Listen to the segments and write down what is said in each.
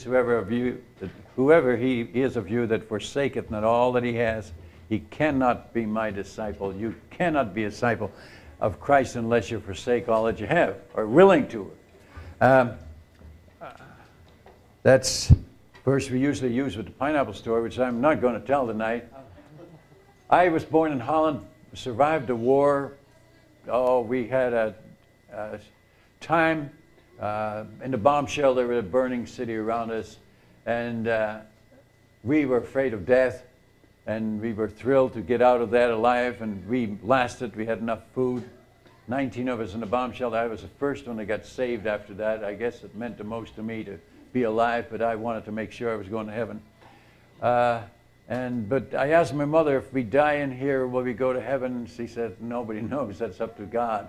whoever he is of you that forsaketh not all that he has, he cannot be my disciple. You cannot be a disciple of Christ unless you forsake all that you have, or willing to. That's a verse we usually use with the pineapple story, which I'm not going to tell tonight. I was born in Holland, survived the war. Oh, we had a time in the bomb shelter with a burning city around us, and we were afraid of death, and we were thrilled to get out of that alive, and we lasted. We had enough food. 19 of us in the bomb shelter. I was the first one that got saved after that. I guess it meant the most to me to be alive, but I wanted to make sure I was going to heaven. But I asked my mother, if we die in here, will we go to heaven? She said, nobody knows. That's up to God.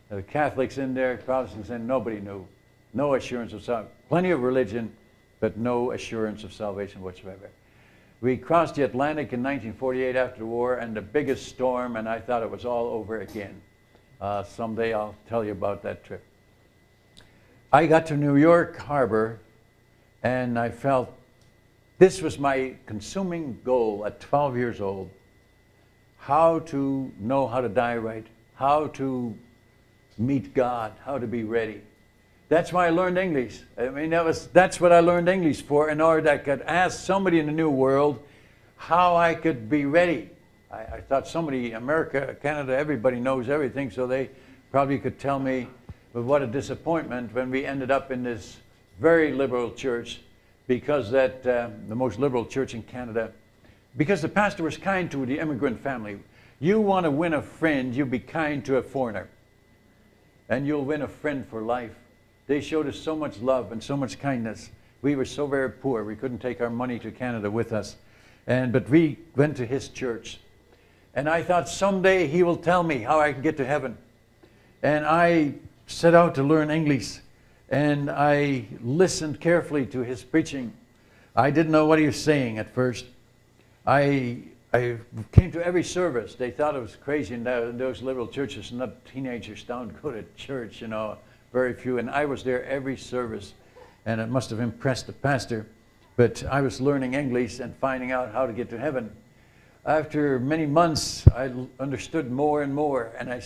The Catholics in there, Protestants in, nobody knew. No assurance of salvation. Plenty of religion, but no assurance of salvation whatsoever. We crossed the Atlantic in 1948 after the war, and the biggest storm, and I thought it was all over again. Someday I'll tell you about that trip. I got to New York Harbor, and I felt this was my consuming goal at 12 years old. How to know how to die right, how to meet God, how to be ready. That's why I learned English. I mean, that's what I learned English for, in order that I could ask somebody in the new world how I could be ready. I thought somebody, America, Canada, everybody knows everything, so they probably could tell me. But what a disappointment when we ended up in this very liberal church, because that the most liberal church in Canada, because the pastor was kind to the immigrant family. You want to win a friend, you be kind to a foreigner, and you'll win a friend for life. They showed us so much love and so much kindness. We were so very poor, we couldn't take our money to Canada with us. But we went to his church. And I thought someday he will tell me how I can get to heaven. And I set out to learn English. And I listened carefully to his preaching. I didn't know what he was saying at first. I came to every service. They thought it was crazy in those liberal churches, not teenagers don't go to church, you know, very few. And I was there every service, and it must have impressed the pastor. But I was learning English and finding out how to get to heaven. After many months, I understood more and more, and I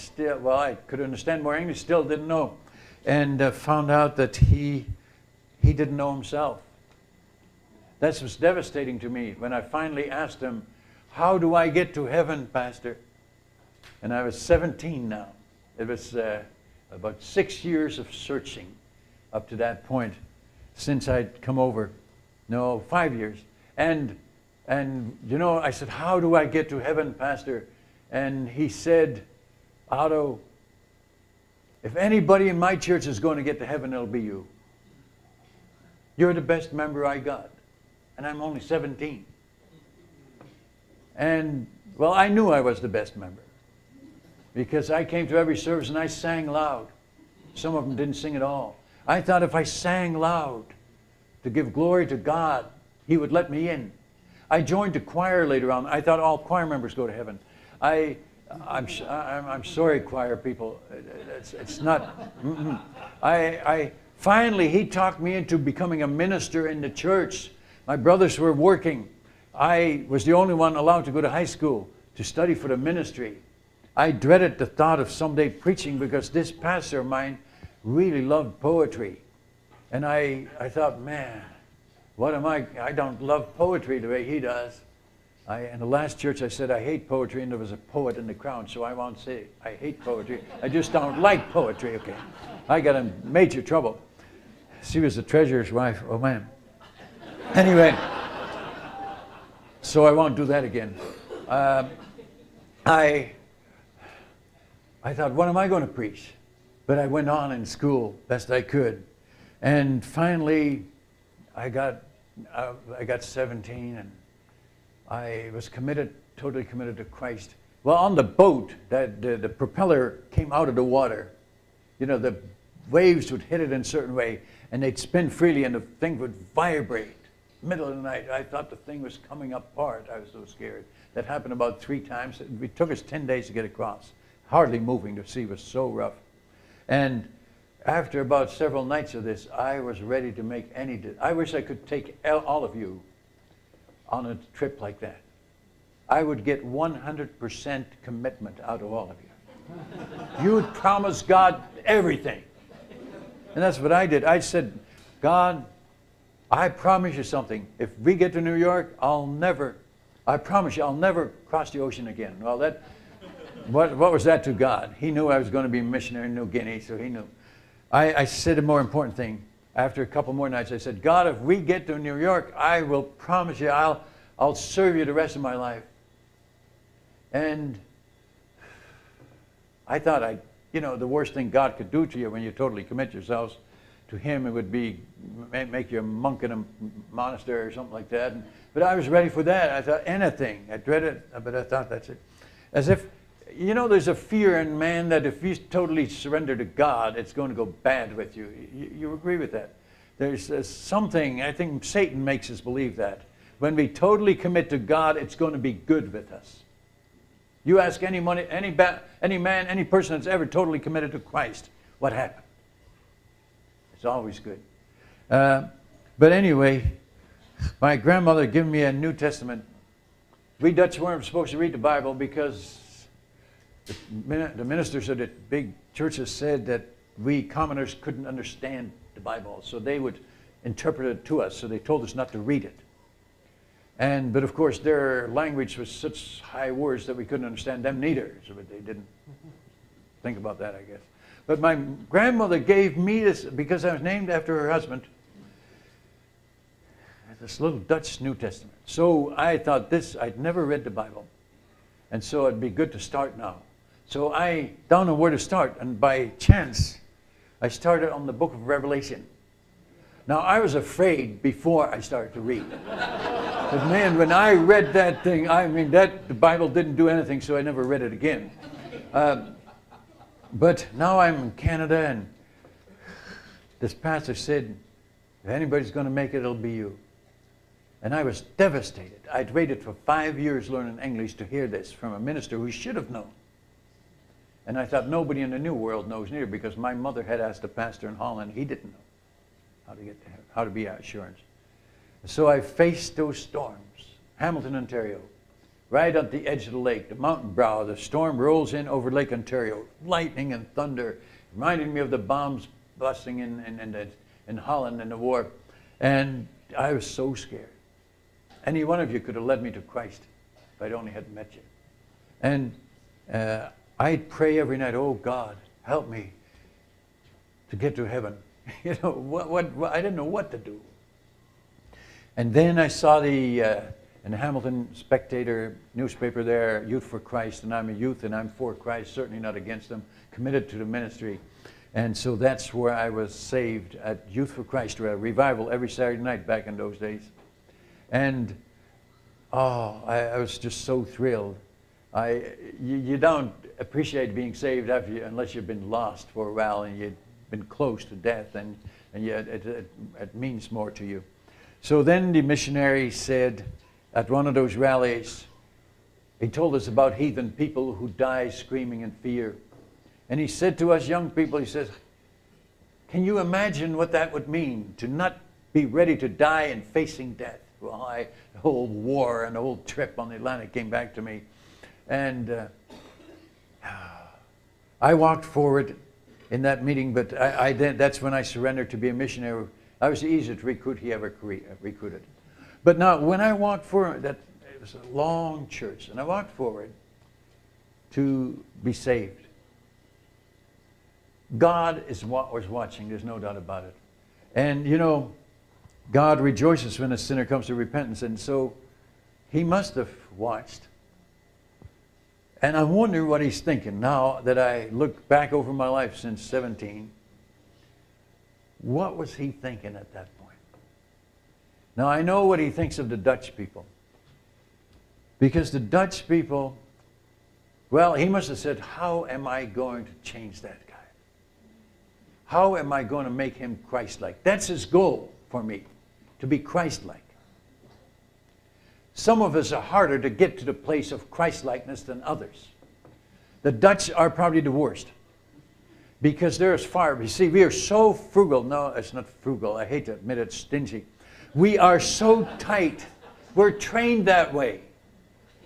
could understand more English, still didn't know. And found out that he didn't know himself. That was devastating to me when I finally asked him, how do I get to heaven, Pastor? And I was 17 now. It was about 6 years of searching up to that point since I'd come over. No, 5 years. And you know, I said, how do I get to heaven, Pastor? And he said, Otto, if anybody in my church is going to get to heaven, it'll be you. You're the best member I got. And I'm only 17. And, well, I knew I was the best member, because I came to every service and I sang loud. Some of them didn't sing at all. I thought if I sang loud to give glory to God, he would let me in. I joined the choir later on. I thought all choir members go to heaven. I'm sorry, choir people. It's not. Finally, he talked me into becoming a minister in the church. My brothers were working. I was the only one allowed to go to high school to study for the ministry. I dreaded the thought of someday preaching, because this pastor of mine really loved poetry. And I thought, man, what am I? I don't love poetry the way he does. In the last church I said I hate poetry, and there was a poet in the crowd, so I won't say I hate poetry. I just don't like poetry, okay? I got in major trouble. She was the treasurer's wife. Oh, man. Anyway, so I won't do that again. I thought, what am I going to preach? But I went on in school best I could. And finally, I got 17, and I was totally committed to Christ. Well, on the boat, the propeller came out of the water. You know, the waves would hit it in a certain way, and they'd spin freely, and the thing would vibrate. Middle of the night, I thought the thing was coming apart. I was so scared. That happened about 3 times. It took us 10 days to get across. Hardly moving. The sea was so rough. And After about several nights of this, I was ready to make I wish I could take all of you on a trip like that. I would get 100% commitment out of all of you. You would promise God everything. And that's what I did. I said, God, I promise you something. If we get to New York, I promise you, I'll never cross the ocean again. Well, what was that to God? He knew I was going to be a missionary in New Guinea, so he knew. I said a more important thing. After a couple more nights, I said, God, if we get to New York, I will promise you, I'll serve you the rest of my life. And I thought the worst thing God could do to you when you totally commit yourselves to Him, it would be make you a monk in a monastery or something like that. But I was ready for that. I thought anything. I dreaded it, but I thought that's it. As if, there's a fear in man that if you totally surrender to God, it's going to go bad with you. You agree with that? There's something, I think Satan makes us believe that. When we totally commit to God, it's going to be good with us. You ask any man, any person that's ever totally committed to Christ, what happened? It's always good. But anyway, my grandmother gave me a New Testament. We Dutch weren't supposed to read the Bible because the ministers of the big churches said that we commoners couldn't understand the Bible, so they would interpret it to us, so they told us not to read it. But of course their language was such high words that we couldn't understand them neither, so they didn't think about that, I guess. But my grandmother gave me this, because I was named after her husband, this little Dutch New Testament. So I thought I'd never read the Bible, and so it'd be good to start now. So I don't know where to start, and by chance, I started on the book of Revelation. Now, I was afraid before I started to read. But man, when I read that thing, the Bible didn't do anything, so I never read it again. But now I'm in Canada, and this pastor said, if anybody's going to make it, it'll be you. And I was devastated. I'd waited for 5 years learning English to hear this from a minister who should have known. And I thought nobody in the New World knows neither, because my mother had asked a pastor in Holland, he didn't know how to be assurance. So I faced those storms. Hamilton, Ontario, right at the edge of the lake, the mountain brow, the storm rolls in over Lake Ontario, lightning and thunder, reminding me of the bombs busting in Holland in the war. And I was so scared. Any one of you could have led me to Christ if I'd only had met you. And I'd pray every night, oh God, help me to get to heaven. I didn't know what to do. And then I saw in the Hamilton Spectator newspaper there, Youth for Christ, and I'm a youth and I'm for Christ, certainly not against them, committed to the ministry. And so that's where I was saved, at Youth for Christ, a revival every Saturday night back in those days. And I was just so thrilled. You don't appreciate being saved unless you've been lost for a while and you've been close to death, and yet it means more to you. So then the missionary said at one of those rallies, he told us about heathen people who die screaming in fear. And he said to us young people, he says, can you imagine what that would mean to not be ready to die and facing death? Well, the whole war and the whole trip on the Atlantic came back to me. And I walked forward in that meeting, but that's when I surrendered to be a missionary. I was the easiest recruit he ever recruited. But now, when I walked forward, it was a long church, and I walked forward to be saved. God was watching, there's no doubt about it. And God rejoices when a sinner comes to repentance, and so he must have watched. And I'm wondering what he's thinking now that I look back over my life since 17. What was he thinking at that point? Now I know what he thinks of the Dutch people. Because the Dutch people, well, he must have said, how am I going to change that guy? How am I going to make him Christ-like? That's his goal for me, to be Christ-like. Some of us are harder to get to the place of Christ-likeness than others. The Dutch are probably the worst. Because they're as far. You see, we are so frugal. No, it's not frugal. I hate to admit it, stingy. We are so tight. We're trained that way.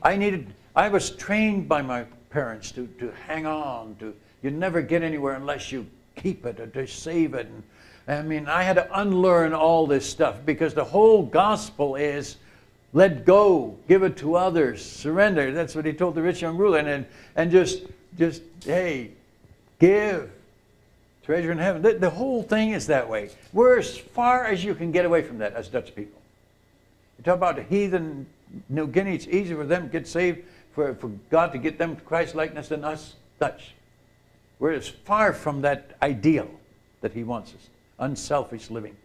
I was trained by my parents to hang on. You never get anywhere unless you keep it or to save it. And, I mean, I had to unlearn all this stuff because the whole gospel is let go, give it to others, surrender. That's what he told the rich young ruler. And just hey, give. Treasure in heaven. The whole thing is that way. We're as far as you can get away from that as Dutch people. You talk about the heathen New Guinea, it's easier for them to get saved, for God to get them to Christ likeness than us Dutch. We're as far from that ideal that he wants us. Unselfish living.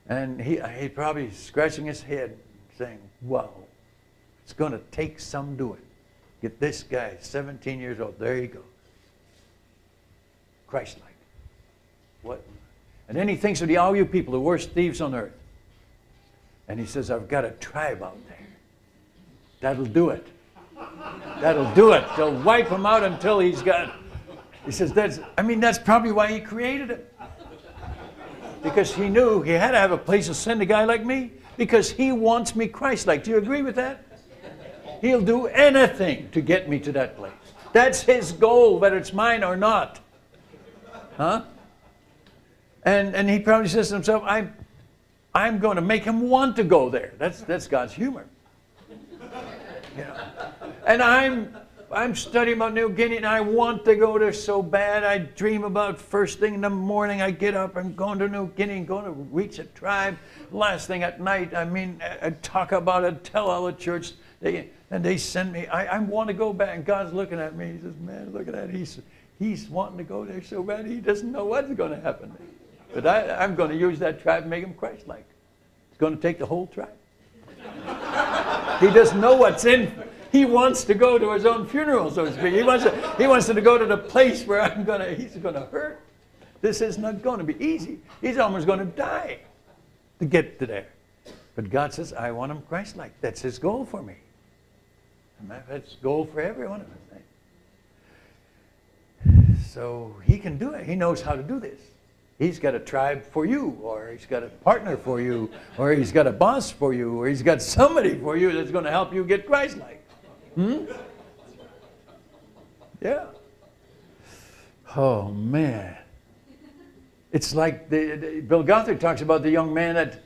And he probably scratching his head saying, wow, it's going to take some doing. Get this guy, 17 years old, there he goes. Christ-like. What? And then he thinks of all you people, the worst thieves on earth. And he says, I've got a tribe out there. That'll do it. That'll do it. They'll wipe him out until he's got... He says, that's probably why he created it. Because he knew he had to have a place to send a guy like me. Because he wants me Christ-like. Do you agree with that? He'll do anything to get me to that place. That's his goal, whether it's mine or not. Huh? And he probably says to himself, I'm going to make him want to go there. That's God's humor. You know? And I'm studying about New Guinea, and I want to go there so bad. I dream about first thing in the morning, I get up, I'm going to New Guinea, and going to reach a tribe. Last thing at night, I talk about it, tell all the church, and they send me. I want to go back, and God's looking at me. He says, man, look at that. He's wanting to go there so bad, he doesn't know what's going to happen. But I'm going to use that tribe and make him Christ-like. It's going to take the whole tribe. He doesn't know what's in. He wants to go to his own funeral, so to speak. He wants to go to the place where he's going to hurt. This is not going to be easy. He's almost going to die to get to there. But God says, I want him Christ-like. That's his goal for me. And that's the goal for every one of us. So he can do it. He knows how to do this. He's got a tribe for you, or he's got a partner for you, or he's got a boss for you, or he's got somebody for you that's going to help you get Christ-like. Yeah. Oh, man. It's like Bill Gothard talks about the young man that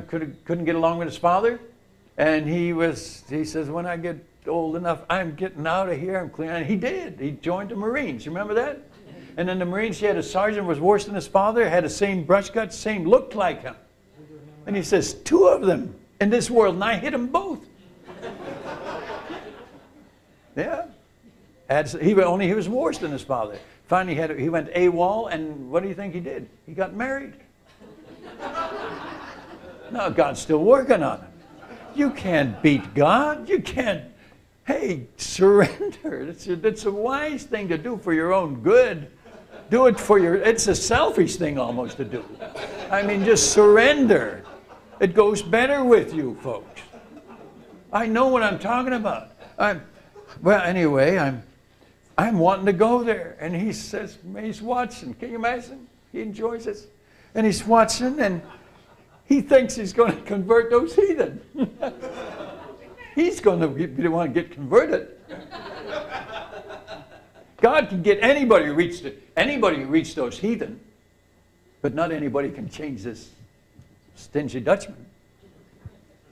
couldn't get along with his father. And he says, when I get old enough, I'm getting out of here. I'm clean. And he did. He joined the Marines. You remember that? And in the Marines, he had a sergeant was worse than his father, had the same brush cut, looked like him. And he says, 2 of them in this world, and I hit them both. Yeah. He was worse than his father. Finally, he went AWOL, and what do you think he did? He got married. Now, God's still working on him. You can't beat God. You can't. Hey, surrender. It's a wise thing to do for your own good. Do it for it's a selfish thing almost to do. I mean, just surrender. It goes better with you, folks. I know what I'm talking about. Well, anyway, I'm wanting to go there. And he says, he's watching. Can you imagine? He enjoys this. And he's watching, and he thinks he's going to convert those heathen. He's going to be the one to get converted. God can get anybody who reached those heathen, but not anybody can change this stingy Dutchman.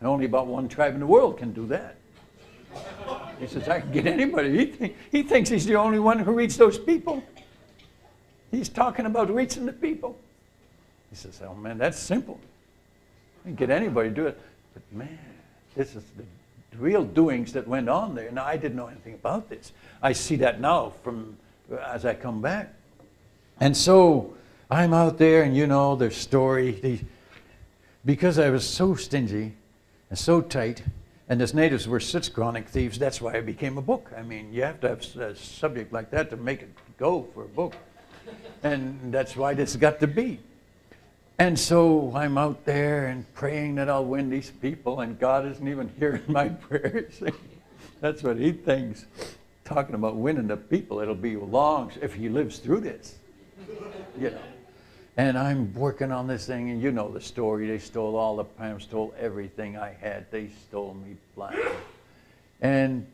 And only about one tribe in the world can do that. He says, I can get anybody. He thinks he's the only one who reached those people. He's talking about reaching the people. He says, oh man, that's simple. I can get anybody to do it. But man, this is the real doings that went on there. Now, I didn't know anything about this. I see that now as I come back. And so I'm out there, and you know their story. Because I was so stingy and so tight, and these natives were such chronic thieves, that's why it became a book. I mean, you have to have a subject like that to make it go for a book. And that's why this got to be. And so I'm out there and praying that I'll win these people, and God isn't even hearing my prayers. That's what he thinks. Talking about winning the people, it'll be long if he lives through this. you know. And I'm working on this thing, and you know the story. They stole all the pam, stole everything I had. They stole me blind. And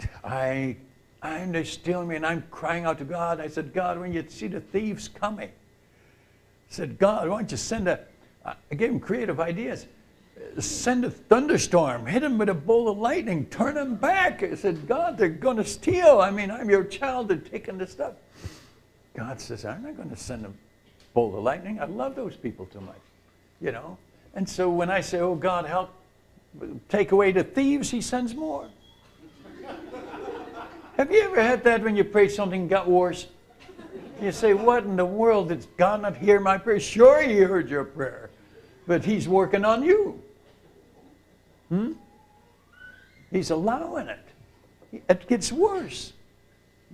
they're stealing me, and I'm crying out to God. I said, God, when you see the thieves coming, I said, God, why don't you send I gave him creative ideas. Send a thunderstorm, hit them with a bolt of lightning, turn them back. I said, God, they're going to steal. I mean, I'm your child. They're taking this stuff. God says, I'm not going to send a bolt of lightning. I love those people too much, you know. And so when I say, oh, God, help take away the thieves, he sends more. Have you ever had that when you prayed something got worse? You say, what in the world? Did God not hear my prayer? Sure, he heard your prayer, but he's working on you. He's allowing it. It gets worse.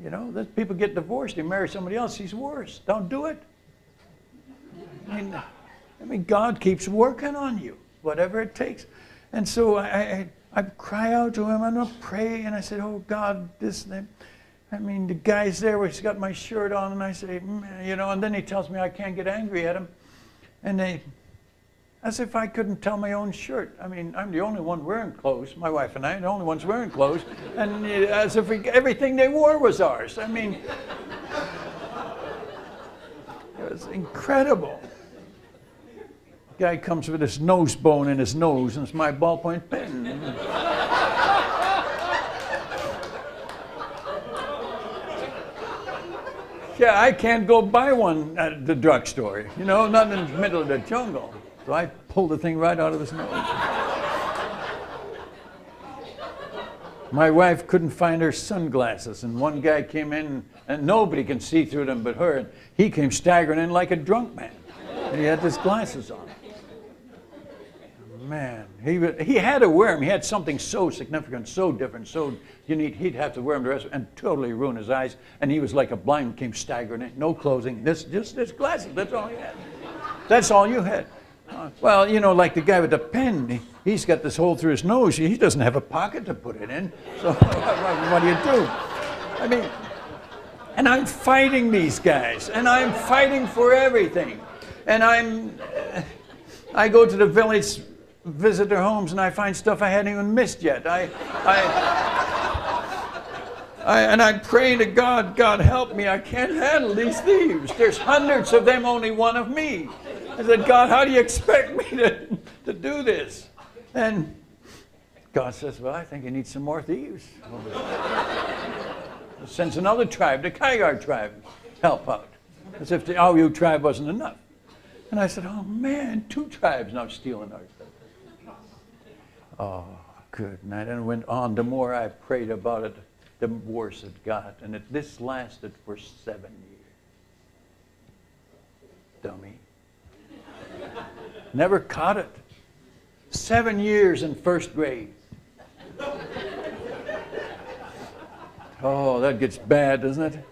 You know, that people get divorced, they marry somebody else, he's worse. Don't do it. I mean, God keeps working on you, whatever it takes. And so I cry out to him, and I pray, and I said, oh God, this, I mean, the guy's there, he's got my shirt on, and I say, you know, and then he tells me I can't get angry at him. And as if I couldn't tell my own shirt. I mean, I'm the only one wearing clothes, my wife and I, the only ones wearing clothes, and as if everything they wore was ours. I mean, it was incredible. The guy comes with his nose bone in his nose, and it's my ballpoint pen. Yeah, I can't go buy one at the drugstore, you know, not in the middle of the jungle. So I pulled the thing right out of his nose. My wife couldn't find her sunglasses, and one guy came in, and nobody can see through them but her, and he came staggering in like a drunk man. And he had his glasses on. Man, he had to wear them. He had something so significant, so different, so unique. He'd have to wear them the rest and totally ruin his eyes. And he was like a blind, came staggering in, no clothing, just this glasses. That's all he had. That's all you had. Well, you know, like the guy with the pen, he's got this hole through his nose. He doesn't have a pocket to put it in. So what do you do? I mean, and I'm fighting these guys, and I'm fighting for everything. And I go to the village, visit their homes, and I find stuff I hadn't even missed yet. And I pray to God, God help me, I can't handle these thieves. There's hundreds of them, only one of me. I said, God, how do you expect me to do this? And God says, well, I think you need some more thieves. Sends another tribe, the Kaigar tribe, help out. As if the Awu tribe wasn't enough. And I said, oh man, 2 tribes now stealing our stuff. Oh, good. And I then went on. The more I prayed about it, the worse it got. And this lasted for 7 years. Dummy. Never caught it. 7 years in first grade. Oh, that gets bad, doesn't it?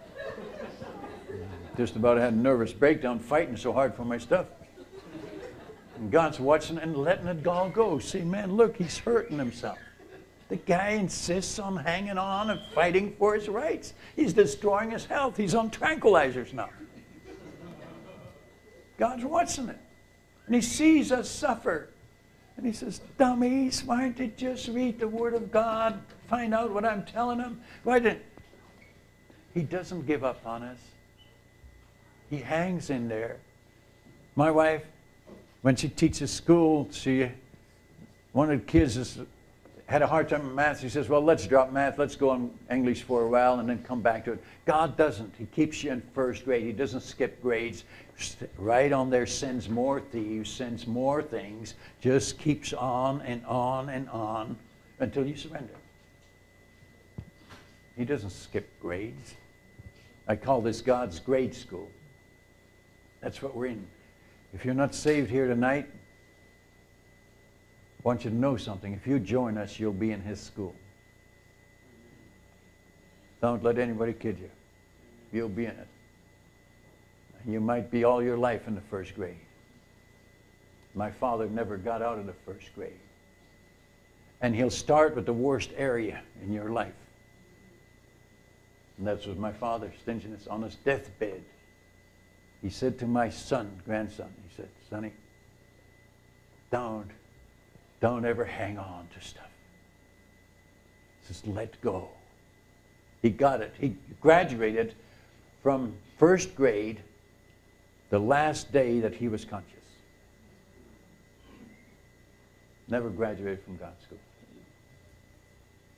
Just about had a nervous breakdown fighting so hard for my stuff. And God's watching and letting it all go. See, man, look, he's hurting himself. The guy insists on hanging on and fighting for his rights. He's destroying his health. He's on tranquilizers now. God's watching it. And he sees us suffer. And he says, dummies, why don't you just read the Word of God, find out what I'm telling them? Why didn't? He doesn't give up on us. He hangs in there. My wife, when she teaches school, one of the kids had a hard time with math. She says, well, let's drop math. Let's go on English for a while and then come back to it. God doesn't. He keeps you in first grade. He doesn't skip grades. Right on there, sends more thieves, sends more things. Just keeps on and on and on until you surrender. He doesn't skip grades. I call this God's grade school. That's what we're in. If you're not saved here tonight, I want you to know something. If you join us, you'll be in his school. Don't let anybody kid you. You'll be in it. You might be all your life in the first grade. My father never got out of the first grade. And he'll start with the worst area in your life. And that's what my father, stinginess, on his deathbed. he said to my grandson, he said, Sonny, don't ever hang on to stuff. Just let go. He got it. He graduated from first grade the last day that he was conscious. Never graduated from God's school.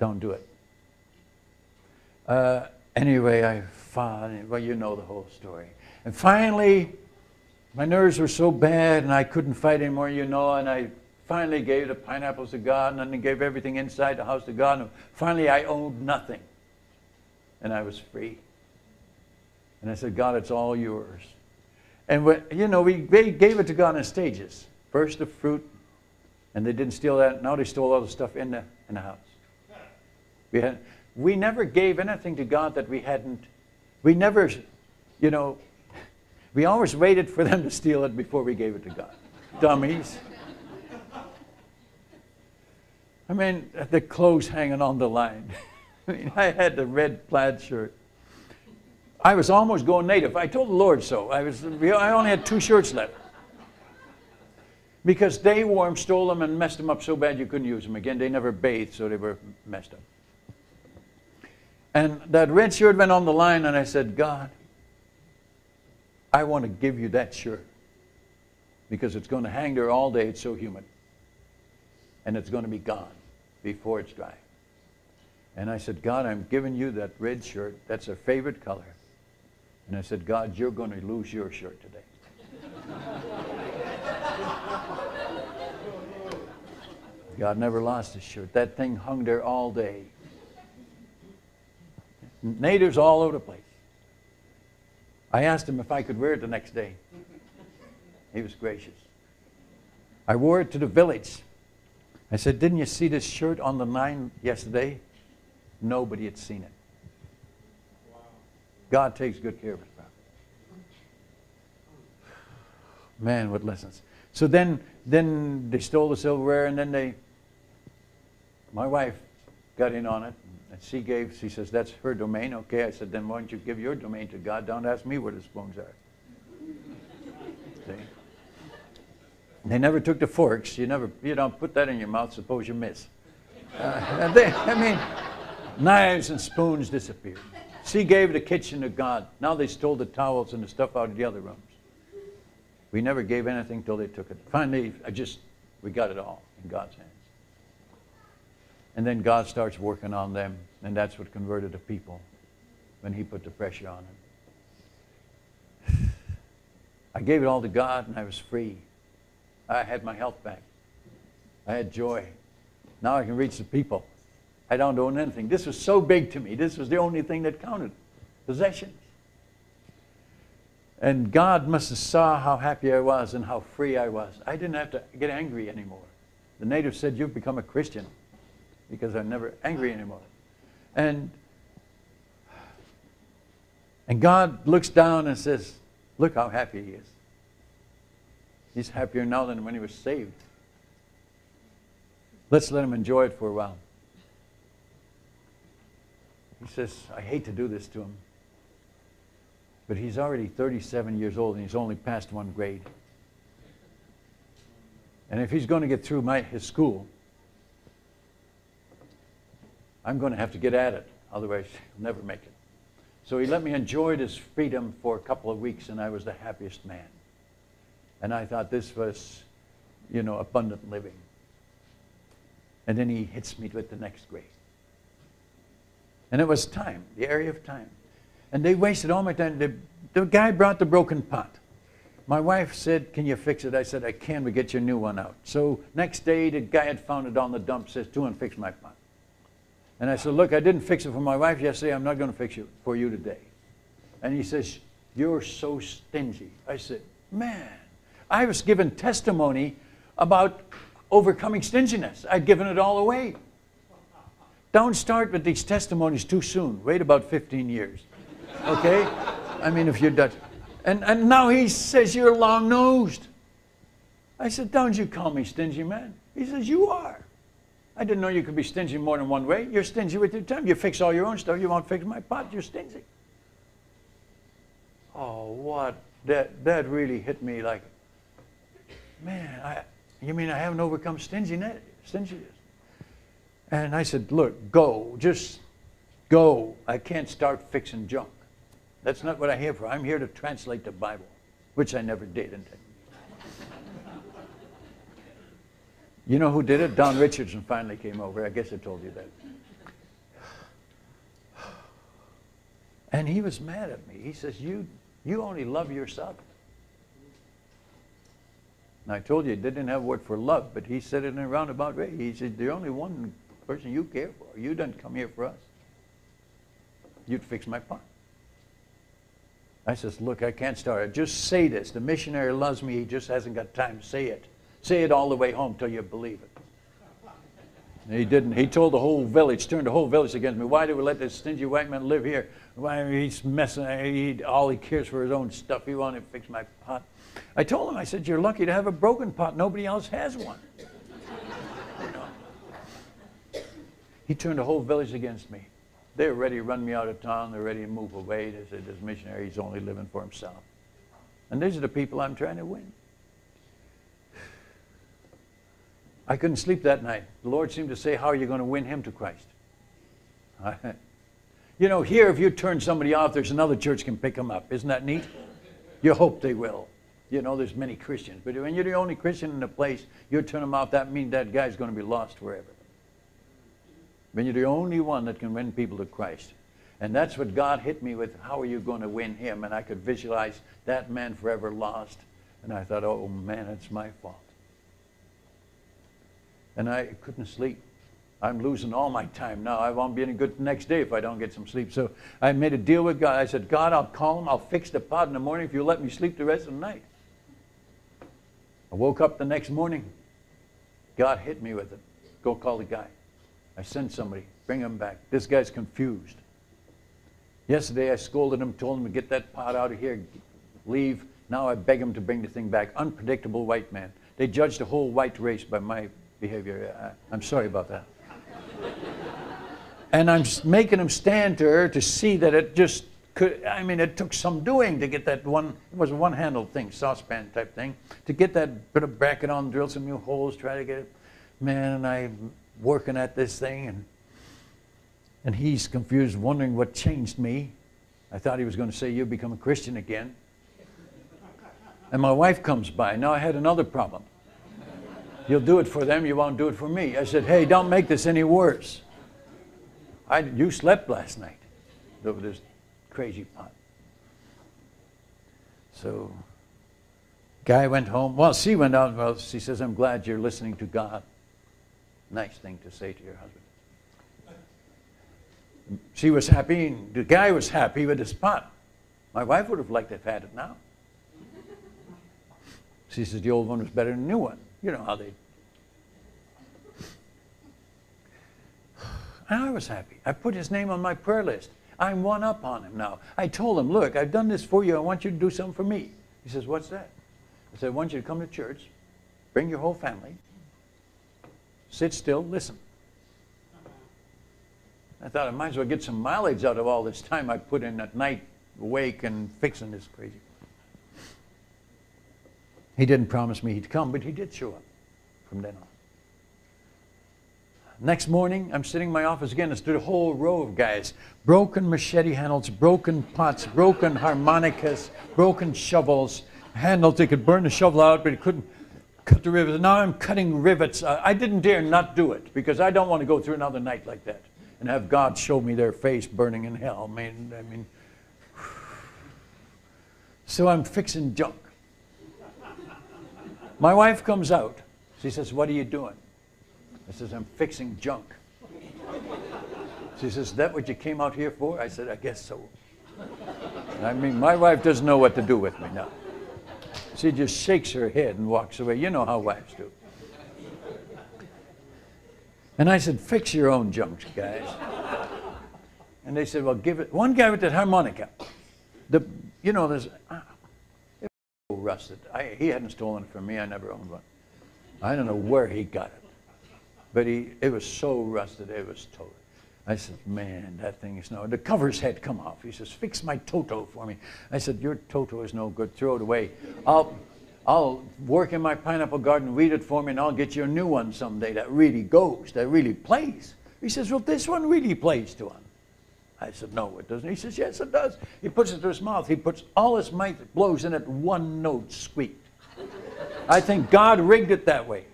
Don't do it. Anyway, well, you know the whole story. And finally, my nerves were so bad and I couldn't fight anymore, you know, and I finally gave the pineapples to God and then gave everything inside the house to God. And finally, I owed nothing. And I was free. And I said, God, it's all yours. And, we gave it to God in stages. First the fruit, and they didn't steal that. Now they stole all the stuff in the house. We never gave anything to God that we hadn't. We never, we always waited for them to steal it before we gave it to God. Dummies. I mean, the clothes hanging on the line. I mean, I had the red plaid shirt. I was almost going native. I told the Lord so. I only had 2 shirts left. Because they wore them, stole them, and messed them up so bad you couldn't use them again. They never bathed, so they were messed up. And that red shirt went on the line, and I said, God, I want to give you that shirt. Because it's going to hang there all day. It's so humid. And it's going to be gone before it's dry. And I said, God, I'm giving you that red shirt. That's a favorite color. And I said, God, you're going to lose your shirt today. God never lost his shirt. That thing hung there all day. Natives all over the place. I asked him if I could wear it the next day. He was gracious. I wore it to the village. I said, didn't you see this shirt on the line yesterday? Nobody had seen it. Wow. God takes good care of his property. Man, what lessons. So then they stole the silverware, and then my wife got in on it, and she says, that's her domain. Okay, I said, then why don't you give your domain to God? Don't ask me where the spoons are. See? They never took the forks. You don't put that in your mouth, suppose you miss. Knives and spoons disappeared. She gave the kitchen to God. Now they stole the towels and the stuff out of the other rooms. We never gave anything till they took it. Finally, we got it all in God's hands. And then God starts working on them, and that's what converted the people when he put the pressure on them. I gave it all to God, and I was free. I had my health back. I had joy. Now I can reach the people. I don't own anything. This was so big to me. This was the only thing that counted. Possessions. And God must have saw how happy I was and how free I was. I didn't have to get angry anymore. The natives said, you've become a Christian, because I'm never angry anymore. And God looks down and says, look how happy he is. He's happier now than when he was saved. Let's let him enjoy it for a while. He says, I hate to do this to him, but he's already 37 years old and he's only passed 1 grade. And if he's going to get through his school, I'm going to have to get at it. Otherwise, he'll never make it. So he let me enjoy this freedom for a couple of weeks, and I was the happiest man. And I thought this was, abundant living. And then he hits me with the next grade. And it was time, the area of time. And they wasted all my time. The guy brought the broken pot. My wife said, can you fix it? I said, I can. We get your new one out. So next day, the guy had found it on the dump, says, go and fix my pot. And I said, look, I didn't fix it for my wife yesterday. I'm not going to fix it for you today. And he says, you're so stingy. I said, man, I was given testimony about overcoming stinginess. I'd given it all away. Don't start with these testimonies too soon. Wait about 15 years. Okay? I mean, if you're Dutch. And now he says you're long-nosed. I said, don't you call me stingy, man. He says, you are. I didn't know you could be stingy more than one way. You're stingy with your time. You fix all your own stuff. You won't fix my pot. You're stingy. Oh, what That really hit me like, man, you mean I haven't overcome stinginess? And I said, look, go, just go. I can't start fixing junk. That's not what I'm here for. I'm here to translate the Bible, which I never did. You know who did it? Don Richardson finally came over. I guess I told you that. And he was mad at me. He says, you only love yourself. And I told you he didn't have a word for love, but he said it in a roundabout way. He said, the only one person you care for. You didn't come here for us. You'd fix my pot. I says, look, I can't start it. Just say this. The missionary loves me. He just hasn't got time to say it. Say it all the way home till you believe it. And he didn't. He told the whole village, turned the whole village against me. Why do we let this stingy white man live here? Why he's messing, all he cares for his own stuff. He wanted to fix my pot. I told him, I said, you're lucky to have a broken pot. Nobody else has one. He turned the whole village against me. They were ready to run me out of town. They're ready to move away. They said, this missionary, he's only living for himself. And these are the people I'm trying to win. I couldn't sleep that night. The Lord seemed to say, how are you going to win him to Christ? You know, here if you turn somebody off, there's another church can pick them up. Isn't that neat? You hope they will. You know, there's many Christians. But when you're the only Christian in the place, you turn them off, that means that guy's going to be lost forever. When you're the only one that can win people to Christ. And that's what God hit me with. How are you going to win him? And I could visualize that man forever lost. And I thought, oh man, it's my fault. And I couldn't sleep. I'm losing all my time now. I won't be any good the next day if I don't get some sleep. So I made a deal with God. I said, God, I'll call him. I'll fix the pot in the morning if you let me sleep the rest of the night. I woke up the next morning. God hit me with it. Go call the guy. I sent somebody. Bring him back. This guy's confused. Yesterday I scolded him, told him to get that pot out of here, leave. Now I beg him to bring the thing back. Unpredictable white man. They judged the whole white race by my behavior. I'm sorry about that. And I'm making him stand there to see that it just could, I mean, it took some doing to get that one, it was a one-handled thing, saucepan type thing, to get that bit of bracket on, drill some new holes, try to get it. Man, and I'm working at this thing, and he's confused, wondering what changed me. I thought he was going to say, you become a Christian again. And my wife comes by. Now I had another problem. You'll do it for them, you won't do it for me. I said, hey, don't make this any worse. You slept last night over this crazy pot. So, guy went home. Well, she went out. Well, she says, I'm glad you're listening to God. Nice thing to say to your husband. She was happy, and the guy was happy with his pot. My wife would have liked to have had it now. She says, the old one was better than the new one. You know how they... And I was happy. I put his name on my prayer list. I'm one up on him now. I told him, look, I've done this for you. I want you to do something for me. He says, what's that? I said, I want you to come to church, bring your whole family, sit still, listen. I thought I might as well get some mileage out of all this time I put in at night, awake and fixing this crazy. He didn't promise me he'd come, but he did show up from then on. Next morning, I'm sitting in my office again. There's a whole row of guys. Broken machete handles, broken pots, broken harmonicas, broken shovels. Handles, they could burn the shovel out, but he couldn't cut the rivets. Now I'm cutting rivets. I didn't dare not do it because I don't want to go through another night like that and have God show me their face burning in hell. I mean, so I'm fixing junk. My wife comes out. She says, what are you doing? I says, I'm fixing junk. She says, is that what you came out here for? I said, I guess so. I mean, my wife doesn't know what to do with me now. She just shakes her head and walks away. You know how wives do. And I said, fix your own junk, guys. And they said, well, give it. One guy with that harmonica. You know, there's... rusted. He hadn't stolen it from me. I never owned one. I don't know where he got it. But it was so rusted, it was totally. I said, man, that thing is no, the covers had come off. He says, fix my Toto for me. I said, your Toto is no good, throw it away. I'll work in my pineapple garden, read it for me, and I'll get you a new one someday that really goes, that really plays. He says, well, this one really plays to him. I said, no, it doesn't. He says, yes, it does. He puts it to his mouth. He puts all his might, blows in it, one note squeaked. I think God rigged it that way.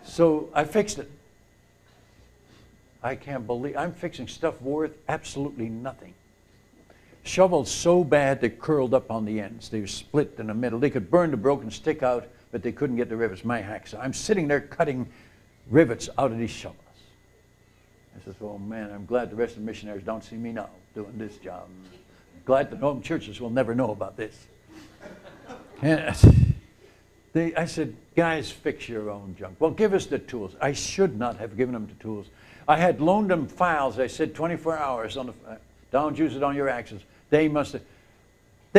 So I fixed it. I can't believe, I'm fixing stuff worth absolutely nothing. Shovels so bad they curled up on the ends. They were split in the middle. They could burn the broken stick out, but they couldn't get the rivets. My hacksaw. I'm sitting there cutting rivets out of these shovels. I says, oh man, I'm glad the rest of the missionaries don't see me now doing this job. I'm glad the home churches will never know about this. And I said, guys, fix your own junk. Well, give us the tools. I should not have given them the tools. I had loaned them files. I said 24 hours on the, don't use it on your axes. They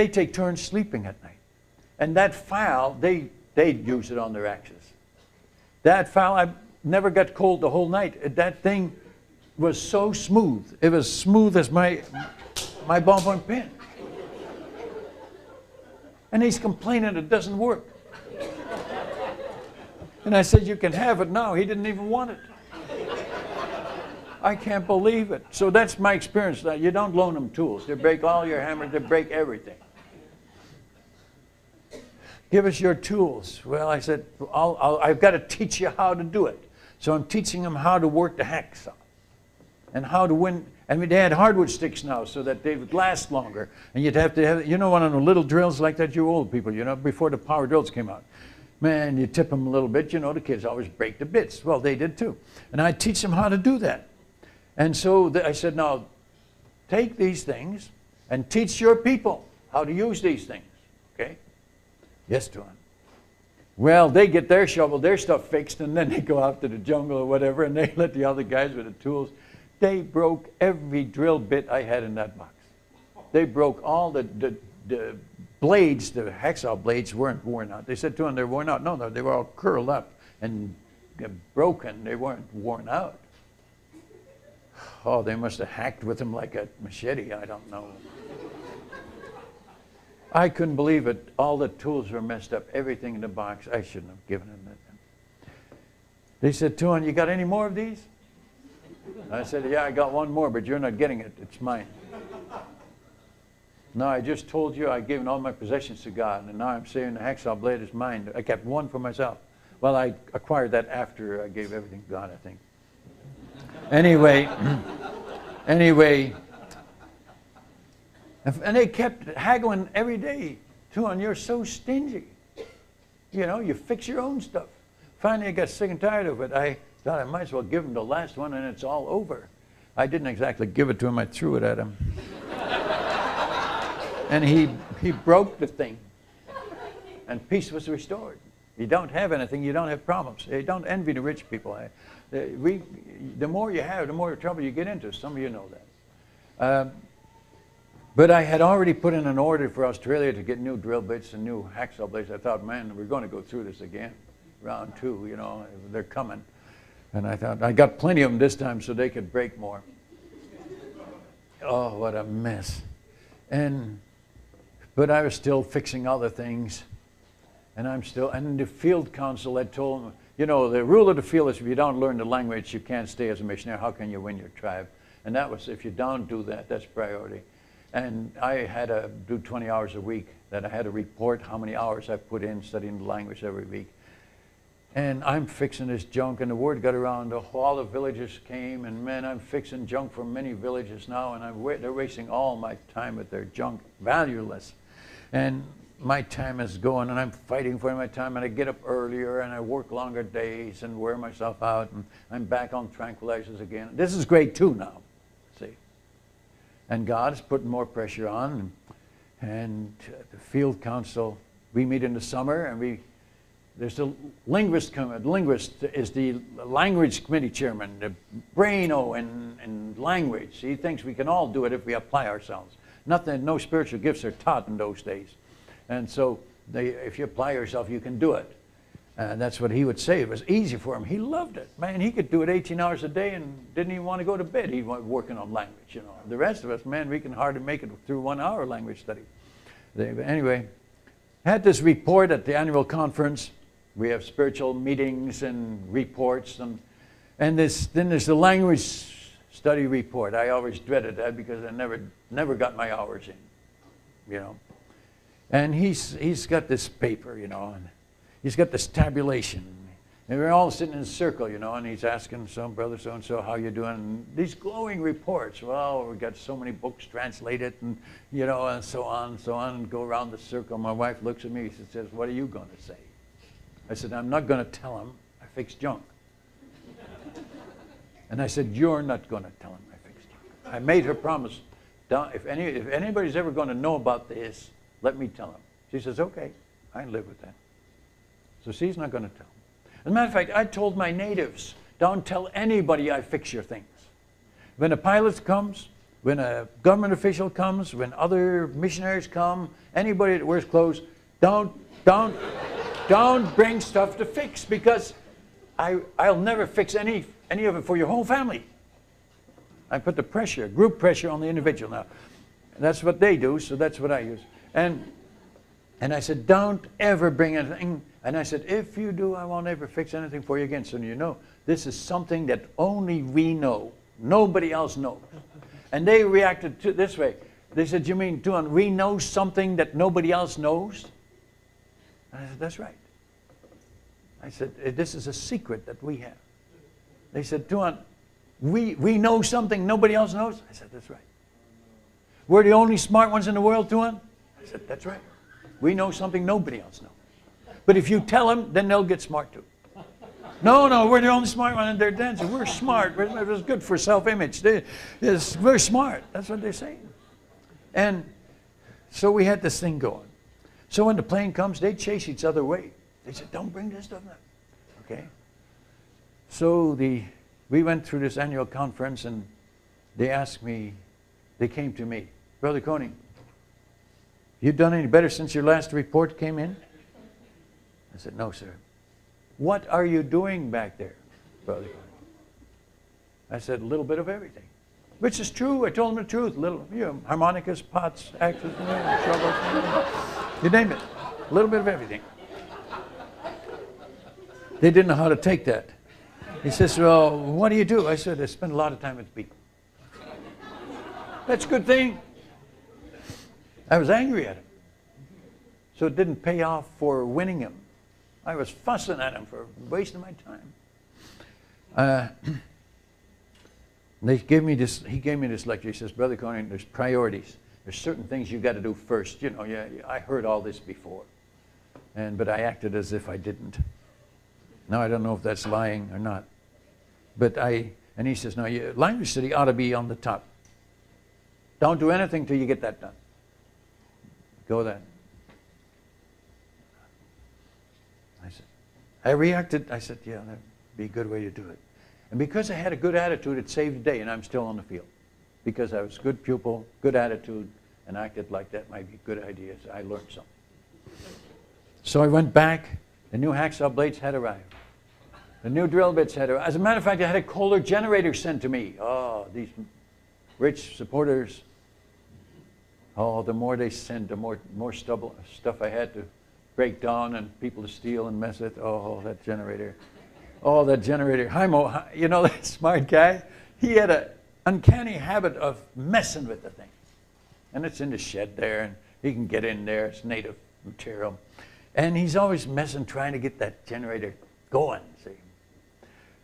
take turns sleeping at night. And that file, they'd use it on their axes. That file, I never got cold the whole night. That thing was so smooth. It was smooth as my ballpoint pen. And he's complaining it doesn't work. And I said, you can have it now. He didn't even want it. I can't believe it. So that's my experience. Now, you don't loan them tools. They break all your hammers. They break everything. Give us your tools. Well, I said, I've got to teach you how to do it. So I'm teaching them how to work the hacksaw and how to win. I mean, they had hardwood sticks now so that they would last longer. And you'd have to have, you know, one of the little drills like that, you old people, you know, before the power drills came out. Man, you tip them a little bit, you know, the kids always break the bits. Well, they did too. And I teach them how to do that. And so I said, now, take these things and teach your people how to use these things. Okay? Yes, John. Well, they get their shovel, their stuff fixed, and then they go out to the jungle or whatever, and they let the other guys with the tools. They broke every drill bit I had in that box. They broke all the blades, the hacksaw blades weren't worn out. They said to them they're worn out. No, they were all curled up and broken. They weren't worn out. Oh, they must have hacked with them like a machete. I don't know. I couldn't believe it. All the tools were messed up. Everything in the box. I shouldn't have given them that. They said, Tuan, you got any more of these? I said, yeah, I got one more, but you're not getting it. It's mine. No, I just told you I'd given all my possessions to God, and now I'm saying the hacksaw blade is mine. I kept one for myself. Well, I acquired that after I gave everything to God, I think. Anyway, and they kept haggling every day. Tuan, you're so stingy. You know, you fix your own stuff. Finally, I got sick and tired of it. I thought I might as well give him the last one and it's all over. I didn't exactly give it to him. I threw it at him. And he broke the thing. And peace was restored. You don't have anything, you don't have problems. You don't envy the rich people. The more you have, the more trouble you get into. Some of you know that. But I had already put in an order for Australia to get new drill bits and new hacksaw blades. I thought, man, we're going to go through this again. Round two, you know, they're coming. And I thought, I got plenty of them this time so they could break more. Oh, what a mess. But I was still fixing other things. And the field council had told me, you know, the rule of the field is if you don't learn the language, you can't stay as a missionary. How can you win your tribe? And that was, if you don't do that, that's priority. And I had to do 20 hours a week, that I had to report how many hours I put in studying the language every week. And I'm fixing this junk, and the word got around, all the villagers came, and man, I'm fixing junk for many villages now, and they're wasting all my time with their junk, valueless. And my time is going, and I'm fighting for my time, and I get up earlier, and I work longer days, and wear myself out, and I'm back on tranquilizers again. This is grade 2 now, see. And God's putting more pressure on, and the field council, we meet in the summer, and there's the linguist is the language committee chairman, the braino in language. He thinks we can all do it if we apply ourselves. No spiritual gifts are taught in those days. And so if you apply yourself, you can do it. That's what he would say. It was easy for him. He loved it. Man, he could do it 18 hours a day and didn't even want to go to bed. He was working on language, you know. The rest of us, man, we can hardly make it through 1 hour language study. Anyway, had this report at the annual conference. We have spiritual meetings and reports. And then there's the language study report. I always dreaded that because I never got my hours in, you know. And he's got this paper, you know, and he's got this tabulation. And we're all sitting in a circle, you know, and he's asking some brother so-and-so, how you doing? And these glowing reports. Well, we got so many books translated and, you know, and so on, and go around the circle. My wife looks at me, she says, what are you going to say? I said, I'm not going to tell him I fixed junk. And I said, you're not going to tell him I fixed junk. I made her promise, if anybody's ever going to know about this, let me tell him. She says, okay, I live with that. So she's not going to tell him. As a matter of fact, I told my natives, don't tell anybody I fix your things. When a pilot comes, when a government official comes, when other missionaries come, anybody that wears clothes, don't bring stuff to fix, because I'll never fix any of it for your whole family. I put the pressure, group pressure on the individual now. That's what they do, so that's what I use. And I said, don't ever bring anything. And I said, if you do, I won't ever fix anything for you again. So you know, this is something that only we know. Nobody else knows. And they reacted to this way. They said, you mean, Tuan, we know something that nobody else knows? And I said, that's right. I said, this is a secret that we have. They said, Tuan, we know something nobody else knows? I said, that's right. We're the only smart ones in the world, Tuan? I said, that's right. We know something nobody else knows. But if you tell them, then they'll get smart too. No, we're the only smart one, and they're dancing. We're smart. It's good for self-image. We're smart. That's what they're saying. And so we had this thing going. So when the plane comes, they chase each other away. They said, don't bring this stuff up. Okay? So we went through this annual conference, and they asked me, they came to me, Brother Koning, you done any better since your last report came in? I said, no, sir. What are you doing back there, Brother Koning? I said, a little bit of everything. Which is true. I told them the truth. Little, you know, harmonicas, pots, axes, shovels, you name it. A little bit of everything. They didn't know how to take that. He says, well, what do you do? I said, I spend a lot of time with people. That's a good thing. I was angry at him. So it didn't pay off for winning him. I was fussing at him for wasting my time. He gave me this lecture. He says, Brother Koning, there's priorities. There's certain things you got to do first. You know, yeah, I heard all this before. But I acted as if I didn't. Now I don't know if that's lying or not. And he says, no, language study ought to be on the top. Don't do anything till you get that done. Go then. I reacted. I said, yeah, that'd be a good way to do it. And because I had a good attitude, it saved the day, and I'm still on the field. Because I was a good pupil, good attitude, and acted like that might be good ideas. I learned something. So I went back. The new hacksaw blades had arrived. The new drill bits had arrived. As a matter of fact, I had a Kohler generator sent to me. Oh, these rich supporters. Oh, the more they sent, the more stuff I had to break down and people to steal and mess with. Oh, that generator. Oh, that generator. Jaimo, you know that smart guy? He had an uncanny habit of messing with the thing. And it's in the shed there, and he can get in there. It's native material. And he's always messing, trying to get that generator going, see.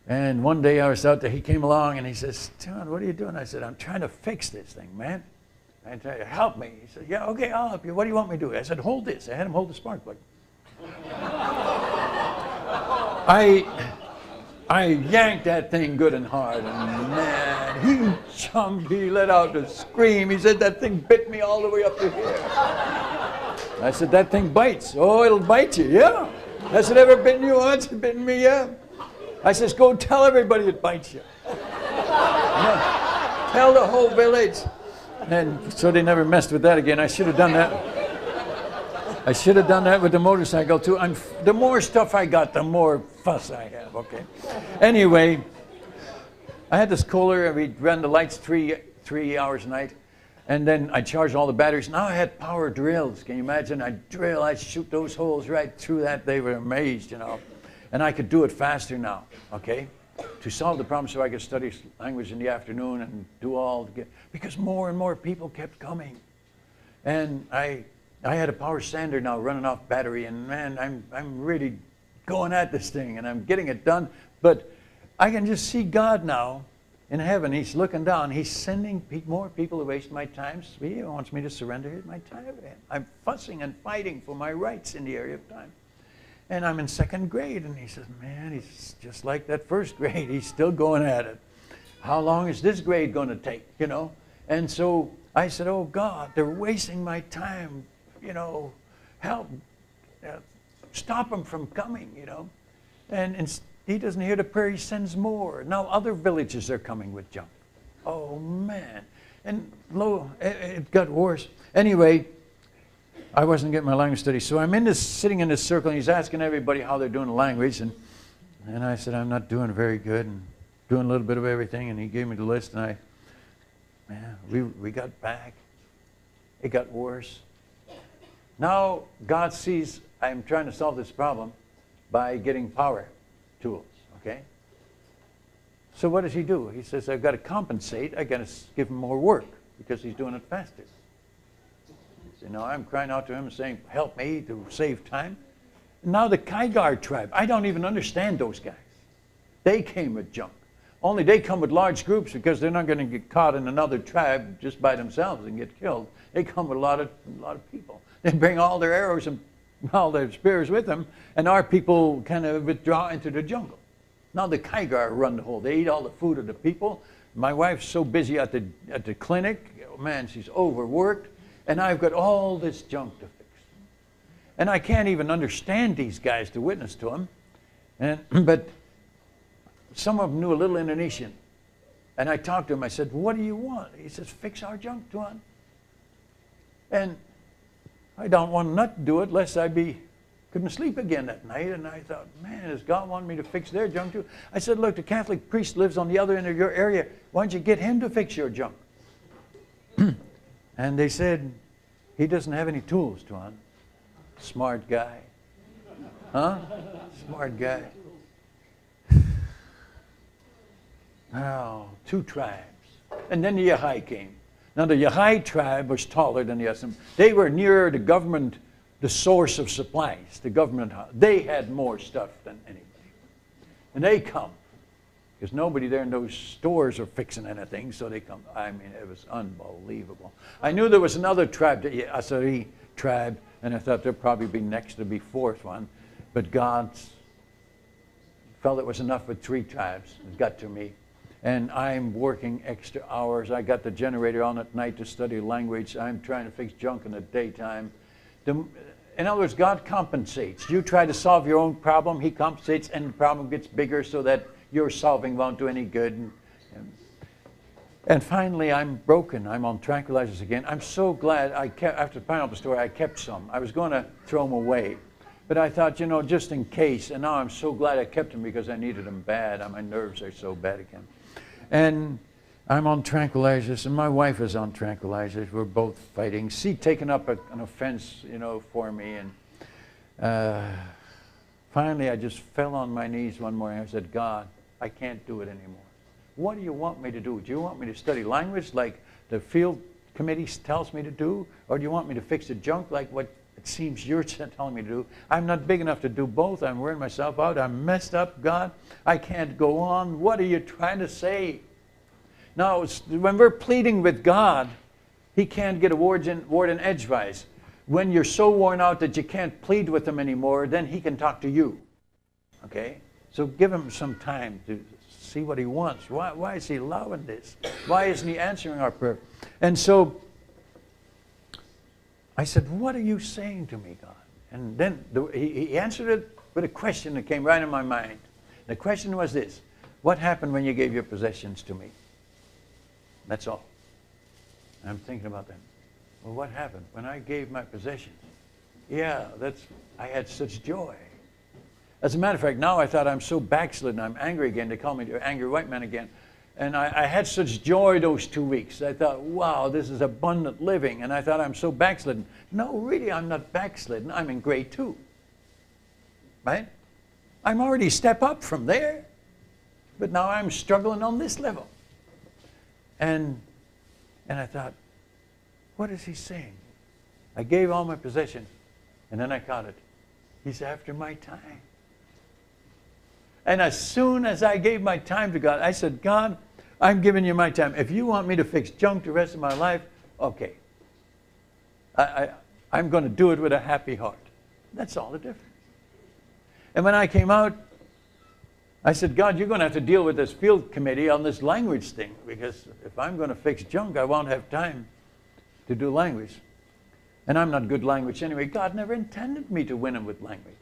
And one day I was out there, he came along and he says, John, what are you doing? I said, I'm trying to fix this thing, man. I tell you, help me. He said, yeah, okay, I'll help you. What do you want me to do? I said, hold this. I had him hold the spark plug. I yanked that thing good and hard, and man, he jumped, he let out a scream. He said, that thing bit me all the way up to here. I said, that thing bites. Oh, it'll bite you, yeah. Has it ever bitten you once? It bitten me, yeah. I says, go tell everybody it bites you. Yeah. Tell the whole village. And so they never messed with that again. I should have done that. I should have done that with the motorcycle too. The more stuff I got, the more fuss I have, okay? Anyway, I had this Kohler, and we ran the lights three hours a night, and then I charged all the batteries. Now I had power drills. Can you imagine? I'd shoot those holes right through that. They were amazed, you know. And I could do it faster now, okay? To solve the problem so I could study language in the afternoon and do all, because more and more people kept coming. And I had a power sander now running off battery, and man, I'm really going at this thing, and I'm getting it done. But I can just see God now in heaven. He's looking down. He's sending more people to waste my time. He wants me to surrender my time to him. I'm fussing and fighting for my rights in the area of time. And I'm in second grade, and he says, man, he's just like that first grade. He's still going at it. How long is this grade going to take, you know? And so I said, oh, God, they're wasting my time, you know. Help. Stop them from coming, you know. And he doesn't hear the prayer. He sends more. Now other villages are coming with junk. Oh, man. And it got worse. Anyway, I wasn't getting my language study, so I'm sitting in this circle, and he's asking everybody how they're doing the language, and I said, I'm not doing very good, and doing a little bit of everything, and he gave me the list, and we got back. It got worse. Now God sees I'm trying to solve this problem by getting power tools, okay? So what does he do? He says, I've got to compensate. I've got to give him more work because he's doing it faster. You know, I'm crying out to him and saying, help me to save time. And now the Kaigar tribe, I don't even understand those guys. They came with junk. Only they come with large groups because they're not going to get caught in another tribe just by themselves and get killed. They come with a lot of people. They bring all their arrows and all their spears with them, and our people kind of withdraw into the jungle. Now the Kaigar run the whole. They eat all the food of the people. My wife's so busy at the clinic. Oh, man, she's overworked. And I've got all this junk to fix. And I can't even understand these guys to witness to them. But some of them knew a little Indonesian. And I talked to him. I said, what do you want? He says, fix our junk, Tuan. And I don't want not to do it lest I couldn't sleep again that night. And I thought, man, does God want me to fix their junk too? I said, look, the Catholic priest lives on the other end of your area. Why don't you get him to fix your junk? And they said, he doesn't have any tools, Tuan. Smart guy. Huh? Smart guy. Now, 2 tribes. And then the Yahai came. Now, the Yahai tribe was taller than the Yasam. They were nearer the government, the source of supplies, the government. They had more stuff than anybody. And they come. Because nobody there in those stores are fixing anything, so they come. I mean, it was unbelievable. I knew there was another tribe, the Asari tribe, and I thought there'd probably be next to be 4th one. But God felt it was enough with 3 tribes. It got to me. And I'm working extra hours. I got the generator on at night to study language. I'm trying to fix junk in the daytime. In other words, God compensates. You try to solve your own problem, he compensates, and the problem gets bigger so that your solving won't do any good. And finally, I'm broken. I'm on tranquilizers again. I'm so glad after the pineapple story, I kept some. I was going to throw them away. But I thought, you know, just in case. And now I'm so glad I kept them because I needed them bad. My nerves are so bad again. And I'm on tranquilizers, and my wife is on tranquilizers. We're both fighting. She'd taken up an offense, you know, for me. And finally, I just fell on my knees one morning. I said, God, I can't do it anymore. What do you want me to do? Do you want me to study language like the field committee tells me to do? Or do you want me to fix the junk like what it seems you're telling me to do? I'm not big enough to do both. I'm wearing myself out. I'm messed up, God. I can't go on. What are you trying to say? Now, when we're pleading with God, he can't get a word in edgewise. When you're so worn out that you can't plead with him anymore, then he can talk to you. Okay? So give him some time to see what he wants. Why is he allowing this? Why isn't he answering our prayer? And so I said, what are you saying to me, God? And then he answered it with a question that came right in my mind. The question was this: what happened when you gave your possessions to me? That's all. I'm thinking about that. Well, what happened when I gave my possessions? Yeah, I had such joy. As a matter of fact, now I thought I'm so backslidden, I'm angry again. They call me the angry white man again. And I had such joy those 2 weeks. I thought, wow, this is abundant living. And I thought I'm so backslidden. No, really, I'm not backslidden. I'm in grade 2. Right? I'm already a step up from there. But now I'm struggling on this level. And I thought, what is he saying? I gave all my possessions, and then I caught it. He's after my time. And as soon as I gave my time to God, I said, God, I'm giving you my time. If you want me to fix junk the rest of my life, okay. I'm going to do it with a happy heart. That's all the difference. And when I came out, I said, God, you're going to have to deal with this field committee on this language thing, because if I'm going to fix junk, I won't have time to do language. And I'm not good language anyway. God never intended me to win them with language.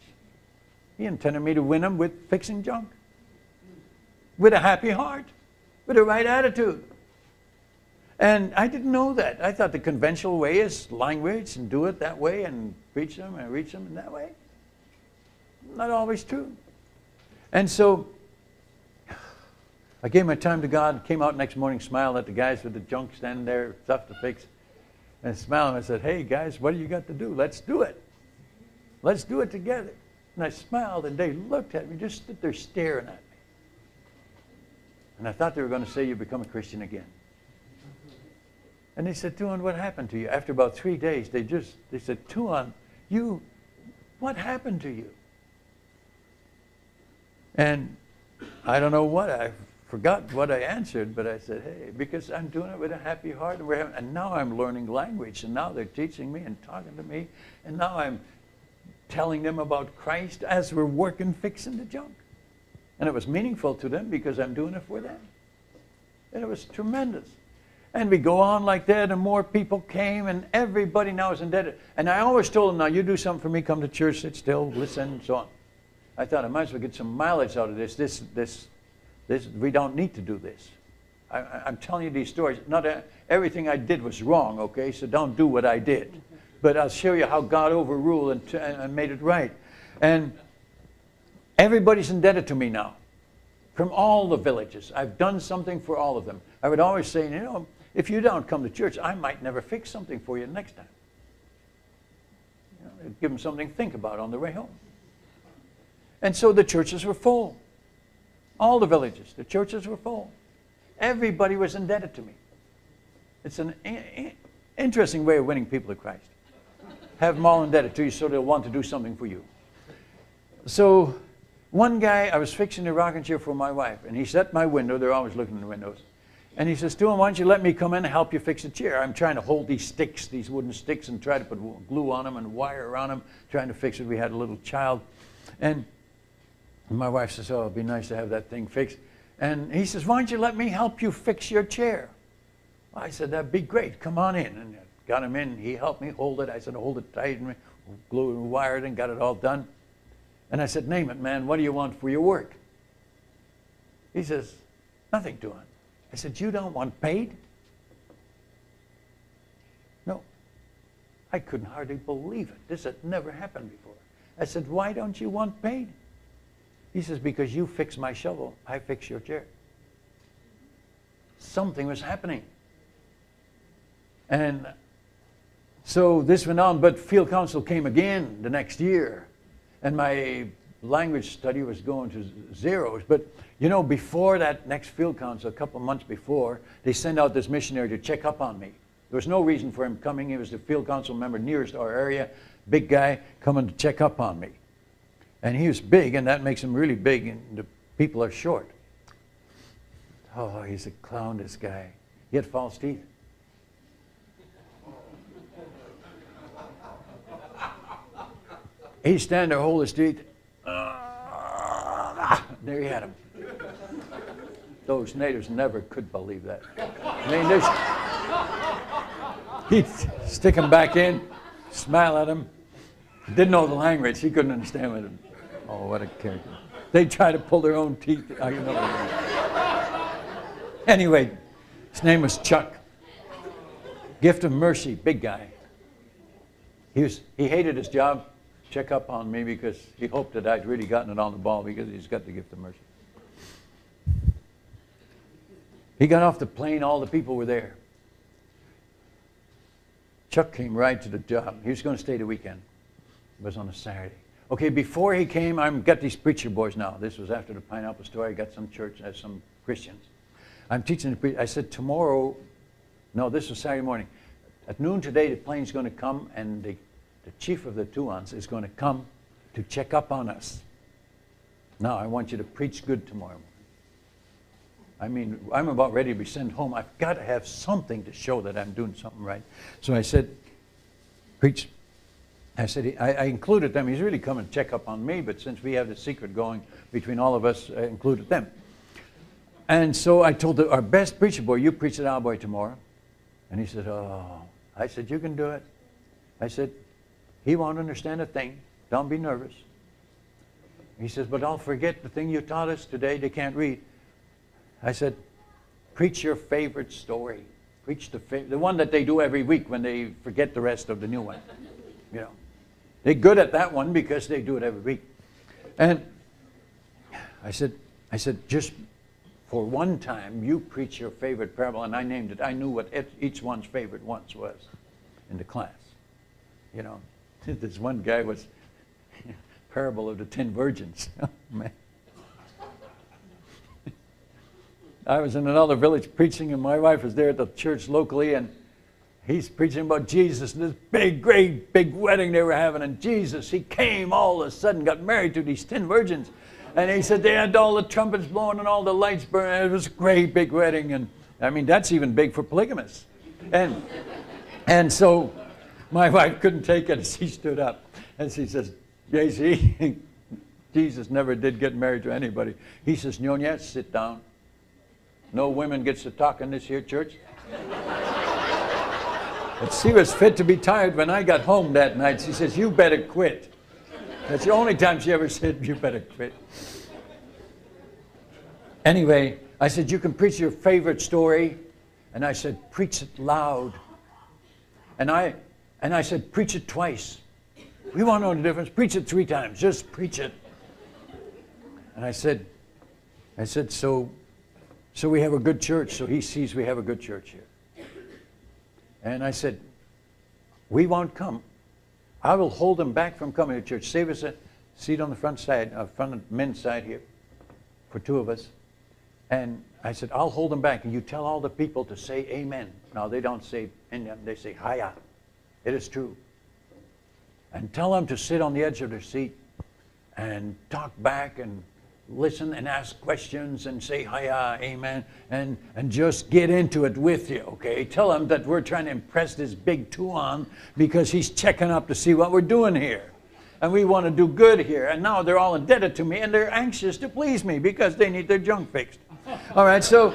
He intended me to win them with fixing junk. With a happy heart. With the right attitude. And I didn't know that. I thought the conventional way is language and do it that way and preach them and reach them in that way. Not always true. And so I gave my time to God, came out next morning, smiled at the guys with the junk standing there, stuff to fix. And I smiled and I said, hey guys, what do you got to do? Let's do it. Let's do it together. And I smiled and they looked at me, just stood there staring at me. And I thought they were going to say, you become a Christian again. And they said, Tuan, what happened to you? After about 3 days, they said, Tuan, what happened to you? And I don't know what, I forgot what I answered, but I said, hey, because I'm doing it with a happy heart, and now I'm learning language, and now they're teaching me and talking to me, and now I'm telling them about Christ as we're working fixing the junk. And it was meaningful to them because I'm doing it for them. And it was tremendous. And we go on like that, and more people came, and everybody now is indebted. And I always told them, now you do something for me, come to church, sit still, listen, and so on. I thought I might as well get some mileage out of this. We don't need to do this. I'm telling you these stories. Not everything I did was wrong, okay? So don't do what I did. But I'll show you how God overruled and made it right. And everybody's indebted to me now. From all the villages. I've done something for all of them. I would always say, you know, if you don't come to church, I might never fix something for you next time. You know, give them something to think about on the way home. And so the churches were full. All the villages, the churches were full. Everybody was indebted to me. It's an interesting way of winning people to Christ. Have them all indebted to you so they'll want to do something for you. So one guy, I was fixing a rocking chair for my wife, and he's at my window. They're always looking in the windows. And he says, Stuart, why don't you let me come in and help you fix the chair? I'm trying to hold these sticks, these wooden sticks, and try to put glue on them and wire around them, trying to fix it. We had a little child. And my wife says, oh, it'd be nice to have that thing fixed. And he says, why don't you let me help you fix your chair? I said, that'd be great. Come on in. And I got him in. He helped me hold it. I said, hold it tight, and glue and wire it, and got it all done. And I said, name it, man. What do you want for your work? He says, nothing, Tuan. I said, you don't want paid? No. I couldn't hardly believe it. This had never happened before. I said, why don't you want paid? He says, because you fix my shovel, I fix your chair. Something was happening. And so this went on, but field council came again the next year. And my language study was going to zeros. But, you know, before that next field council, a couple of months before, they sent out this missionary to check up on me. There was no reason for him coming. He was the field council member nearest our area, big guy, coming to check up on me. And he was big, and that makes him really big, and the people are short. Oh, he's a clown, this guy. He had false teeth. He'd stand there, hold his teeth. There he had him. Those natives never could believe that. I mean, he'd stick him back in, smile at him. Didn't know the language. He couldn't understand what it. Oh, what a character. They'd try to pull their own teeth. Oh, you know. Anyway, his name was Chuck. Gift of mercy, big guy. He hated his job, check up on me because he hoped that I'd really gotten it on the ball because he's got the gift of mercy. He got off the plane, all the people were there. Chuck came right to the job. He was going to stay the weekend. It was on a Saturday. Okay, before he came, I've got these preacher boys now. This was after the pineapple story. I got some church, some Christians. I'm teaching the preacher. I said, tomorrow, no, this was Saturday morning. At noon today, the plane's going to come, and the chief of the Tuans is going to come to check up on us. Now, I want you to preach good tomorrow morning. I mean, I'm about ready to be sent home. I've got to have something to show that I'm doing something right. So I said, preach. I said, I included them. He's really come and check up on me, but since we have the secret going between all of us, I included them. And so I told our best preacher boy, you preach at our boy tomorrow. And he said, oh. I said, you can do it. I said, he won't understand a thing. Don't be nervous. He says, but I'll forget the thing you taught us today. They can't read. I said, preach your favorite story. Preach the one that they do every week when they forget the rest of the new one. You know, they're good at that one because they do it every week. And I said, just for one time, you preach your favorite parable. And I named it. I knew what each one's favorite ones was in the class. You know, this one guy was parable of the 10 virgins. Oh, man. I was in another village preaching, and my wife was there at the church locally, and he's preaching about Jesus and this big, great, big wedding they were having. And Jesus, he came all of a sudden, got married to these 10 virgins. And he said they had all the trumpets blowing and all the lights burning. It was a great, big wedding. And I mean, that's even big for polygamists. And so my wife couldn't take it. She stood up and she says, JC, Jesus never did get married to anybody. He says, Nyonya, sit down. No women gets to talk in this here church. But she was fit to be tired when I got home that night. She says, you better quit. That's the only time she ever said, you better quit. Anyway, I said, you can preach your favorite story. And I said, preach it loud. And I said, preach it twice. We want to know the difference. Preach it 3 times. Just preach it. And I said, so we have a good church. So he sees we have a good church here. And I said, we won't come. I will hold them back from coming to church. Save us a seat on the front side, front of men's side here, for 2 of us. And I said, I'll hold them back. And you tell all the people to say amen. Now, they don't say amen. They say hiya. It is true. And tell them to sit on the edge of their seat and talk back and listen and ask questions and say hiya, amen, and just get into it with you, okay? Tell them that we're trying to impress this big Tuan because he's checking up to see what we're doing here. And we want to do good here. And now they're all indebted to me and they're anxious to please me because they need their junk fixed. All right, so,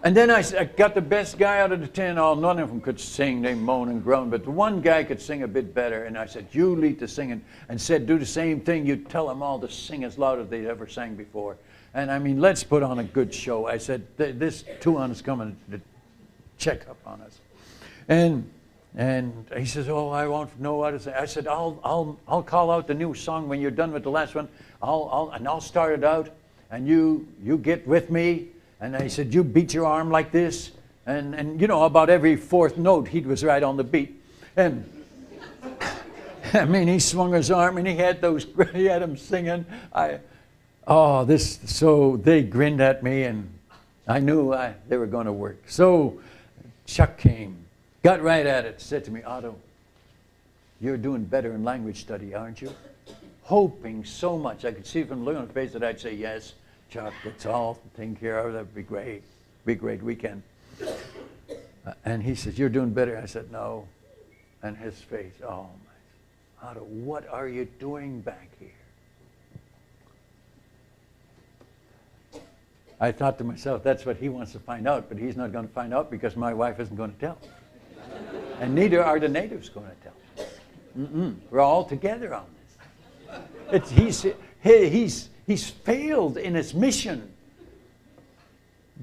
and then I got the best guy out of the 10. Oh, none of them could sing. They moan and groan. But the one guy could sing a bit better. And I said, you lead the singing. And said, do the same thing. You tell them all to sing as loud as they ever sang before. And I mean, let's put on a good show. I said, this Tuan is coming to check up on us. And he says, oh, I won't know what to say. I said, I'll call out the new song when you're done with the last one. I'll start it out. And you get with me. And I said, you beat your arm like this. And you know, about every 4th note, he was right on the beat. And I mean, he swung his arm and he had him singing. So they grinned at me and I knew they were going to work. So Chuck came, got right at it, said to me, Otto, you're doing better in language study, aren't you? Hoping so much. I could see from the look on his face that I'd say, yes, Chuck, it's all taken care of. That'd be great. Be a great weekend. And he says, you're doing better. I said, no. And his face, oh my, Otto, what are you doing back here? I thought to myself, that's what he wants to find out, but he's not going to find out because my wife isn't going to tell. And neither are the natives going to tell. We're all together on this. He's failed in his mission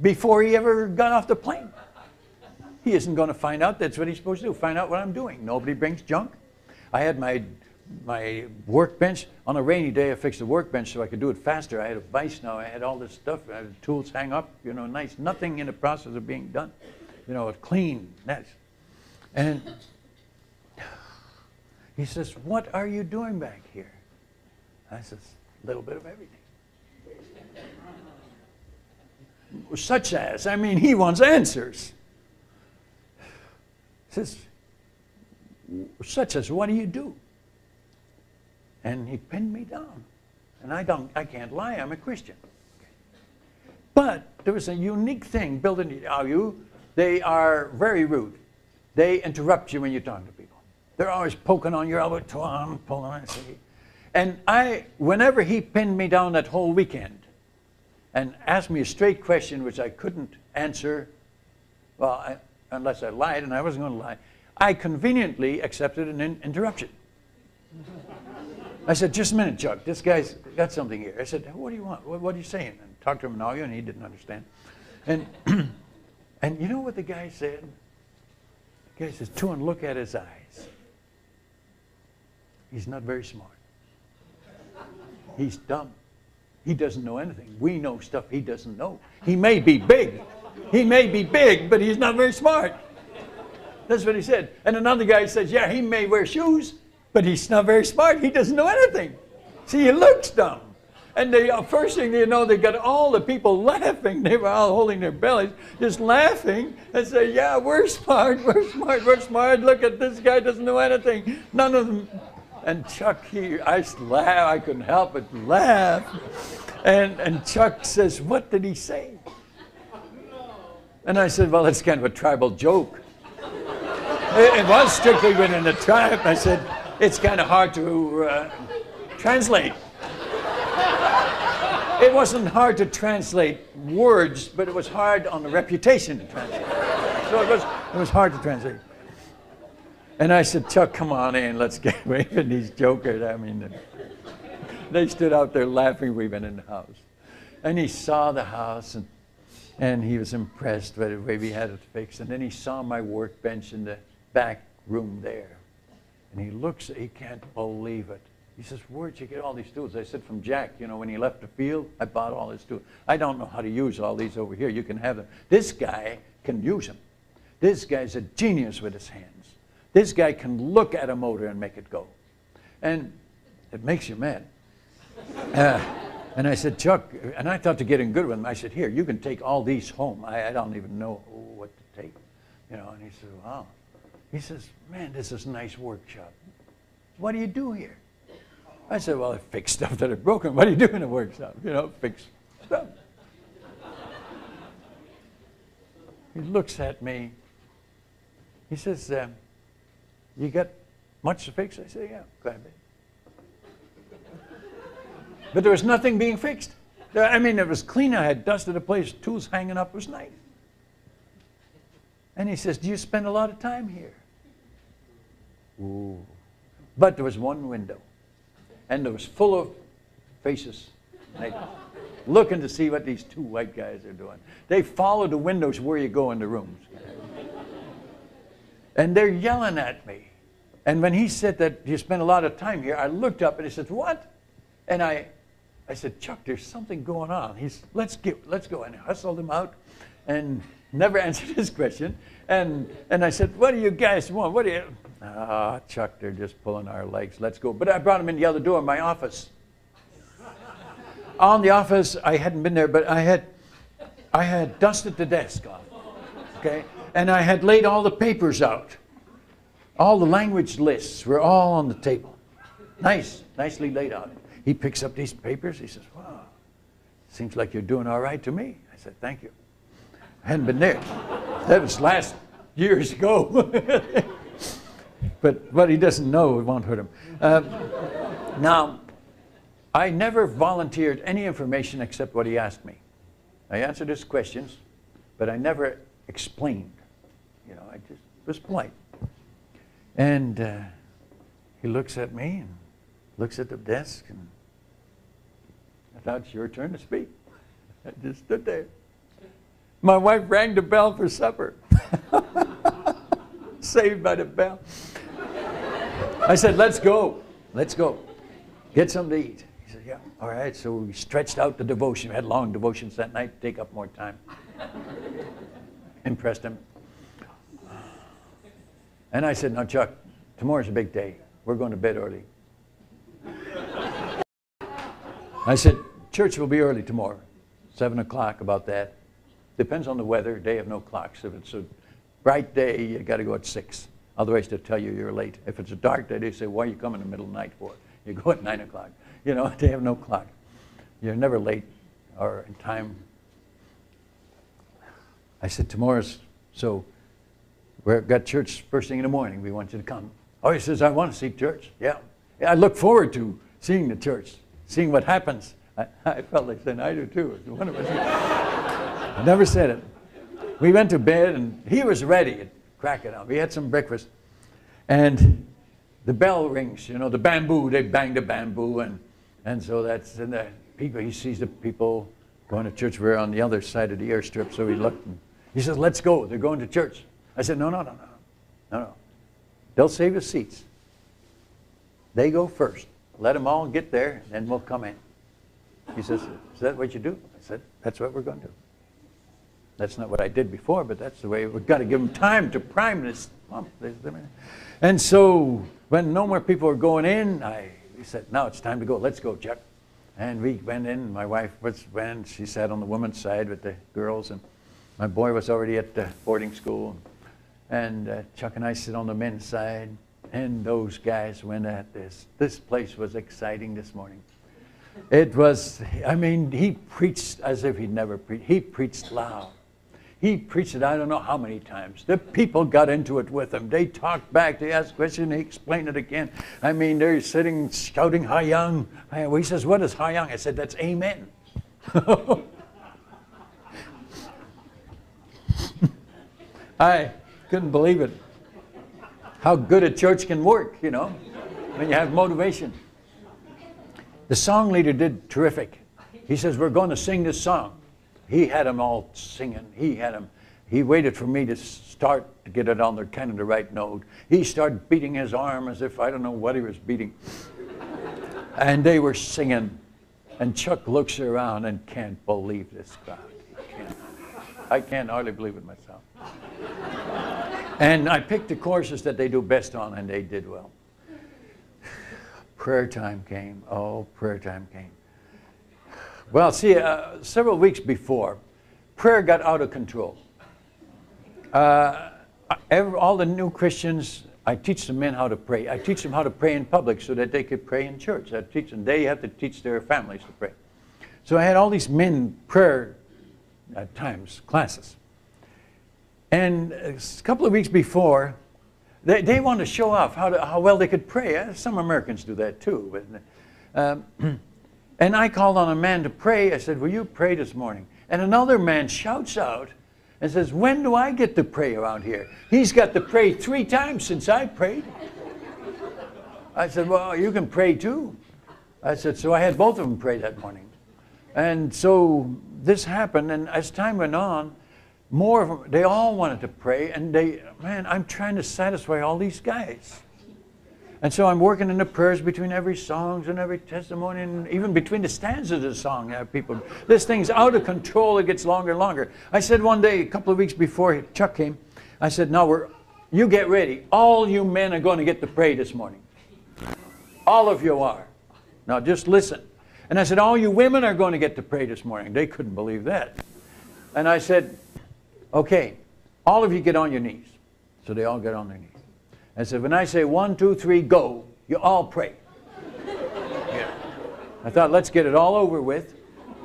before he ever got off the plane. He isn't going to find out. That's what he's supposed to do, find out what I'm doing. Nobody brings junk. I had my workbench. On a rainy day, I fixed the workbench so I could do it faster. I had a vise now. I had all this stuff. I had the tools hang up, you know, nice. Nothing in the process of being done. You know, clean, nice. And he says, what are you doing back here? I says, a little bit of everything. Such as, I mean, he wants answers. He says, such as, what do you do? And he pinned me down. And I can't lie, I'm a Christian. But there was a unique thing built into you. They are very rude. They interrupt you when you're talking to people. They're always poking on your elbow, pulling on it. And whenever he pinned me down that whole weekend and asked me a straight question which I couldn't answer, well, unless I lied, and I wasn't going to lie, I conveniently accepted an interruption. I said, just a minute, Chuck, this guy's got something here. I said, what do you want? What are you saying? And talked to him and all you, and he didn't understand. And and you know what the guy said? The guy says, Tuan, look at his eyes. He's not very smart. He's dumb. He doesn't know anything. We know stuff he doesn't know. He may be big. He may be big, but he's not very smart. That's what he said. And another guy says, yeah, he may wear shoes, but he's not very smart. He doesn't know anything. See, he looks dumb. And the first thing you know, they got all the people laughing. They were all holding their bellies, just laughing and say, yeah, we're smart, we're smart, we're smart. Look at this guy, doesn't know anything. None of them. And Chuck, I laughed. I couldn't help but laugh. And Chuck says, what did he say? And I said, well, it's kind of a tribal joke. It was strictly within the tribe. I said, it's kind of hard to translate. It wasn't hard to translate words, but it was hard on the reputation to translate. So it was hard to translate. And I said, Chuck, come on in, let's get away from these jokers. I mean, they stood out there laughing. We went in the house. And he saw the house, and he was impressed by the way we had it fixed. And then he saw my workbench in the back room there. And he can't believe it. He says, where'd you get all these tools? I said, from Jack. You know, when he left the field, I bought all his tools. I don't know how to use all these over here. You can have them. This guy can use them. This guy's a genius with his hands. This guy can look at a motor and make it go. And it makes you mad. And I said, Chuck, and I thought to get in good with him, I said, here, you can take all these home. I don't even know what to take. You know, and he said, wow. He says, man, this is a nice workshop. What do you do here? I said, well, I fix stuff that are broken. What do you do in a workshop? You know, fix stuff. He looks at me. He says, you got much to fix? I said, yeah, quite a bit. But there was nothing being fixed. I mean, it was clean. I had dusted the place, tools hanging up. It was nice. And he says, do you spend a lot of time here? Ooh. But there was one window. And it was full of faces, like, looking to see what these two white guys are doing. They follow the windows where you go in the rooms. And they're yelling at me. And when he said that you spend a lot of time here, I looked up and he said, what? And I said, Chuck, there's something going on. He's, let's go. And I hustled him out and never answered his question. And I said, what do you guys want? What do you... Ah, Chuck, they're just pulling our legs. Let's go. But I brought him in the other door of my office. On the office, I hadn't been there, but I had dusted the desk off. Okay? And I had laid all the papers out. All the language lists were all on the table. Nicely laid out. He picks up these papers. He says, wow, seems like you're doing all right to me. I said, thank you. I hadn't been there. That was last years ago. But what he doesn't know, it won't hurt him. Now, I never volunteered any information except what he asked me. I answered his questions, but I never explained. You know, I just was polite. And he looks at me and looks at the desk, and I thought, it's your turn to speak. I just stood there. My wife rang the bell for supper. Saved by the bell. I said, let's go. Let's go. Get something to eat. He said, yeah. All right. So we stretched out the devotion. We had long devotions that night, take up more time. Impressed him. And I said, now, Chuck, tomorrow's a big day. We're going to bed early. I said, church will be early tomorrow, 7 o'clock, about that. Depends on the weather. They have no clocks. If it's a bright day, you got to go at 6. Otherwise, they'll tell you you're late. If it's a dark day, they say, why are you coming in the middle of the night for? You go at 9 o'clock. You know, they have no clock. You're never late or in time. I said, tomorrow's, so we've got church first thing in the morning. We want you to come. Oh, he says, I want to see church. Yeah. I look forward to seeing the church, seeing what happens. I felt like saying, I do too. One of us. I never said it. We went to bed, and he was ready at crack it up. We had some breakfast. And the bell rings, you know, the bamboo, they bang the bamboo. And so that's, and the people, he sees the people going to church. We're on the other side of the airstrip, so he looked. And he says, let's go. They're going to church. I said, no. They'll save us seats. They go first. Let them all get there, and then we'll come in. He says, is that what you do? I said, that's what we're going to do. That's not what I did before, but that's the way. We've got to give them time to prime this pump. And so when no more people were going in, he said, now it's time to go. Let's go, Chuck. And we went in. My wife went. She sat on the woman's side with the girls, and my boy was already at boarding school. And Chuck and I sit on the men's side, and those guys went at this. This place was exciting this morning. It was, I mean, he preached as if he'd never preached. He preached loud. He preached it I don't know how many times. The people got into it with him. They talked back. They asked questions. He explained it again. I mean, they're sitting shouting, "Hi young." He says, what is hi young? I said, that's amen. I couldn't believe it. How good a church can work, you know, when you have motivation. The song leader did terrific. He says, we're going to sing this song. He had them all singing. He waited for me to start to get it on kind of the right note. He started beating his arm as if I don't know what he was beating. And they were singing. And Chuck looks around and can't believe this crowd. I can't hardly believe it myself. And I picked the courses that they do best on, and they did well. Prayer time came. Oh, prayer time came. Well, see, several weeks before, prayer got out of control. All the new Christians, I teach the men how to pray. I teach them how to pray in public so that they could pray in church. I teach them. They have to teach their families to pray. So I had all these men prayer classes. And a couple of weeks before, they wanted to show off how well they could pray. Some Americans do that too. But, and I called on a man to pray. I said, will you pray this morning? And another man shouts out and says, when do I get to pray around here? He's got to pray 3 times since I prayed. I said, well, you can pray too. I said, so I had both of them pray that morning. And so this happened, and as time went on, more of them, they all wanted to pray, and man, I'm trying to satisfy all these guys. And so I'm working in the prayers between every song and every testimony, and even between the stanzas of the song. This thing's out of control. It gets longer and longer. I said one day, a couple of weeks before Chuck came, I said, now you get ready. All you men are going to get to pray this morning. All of you are. Now just listen. And I said, all you women are going to get to pray this morning. They couldn't believe that. And I said, okay, all of you get on your knees. So they all get on their knees. I said, when I say 1, 2, 3, go, you all pray. Yeah. I thought, let's get it all over with,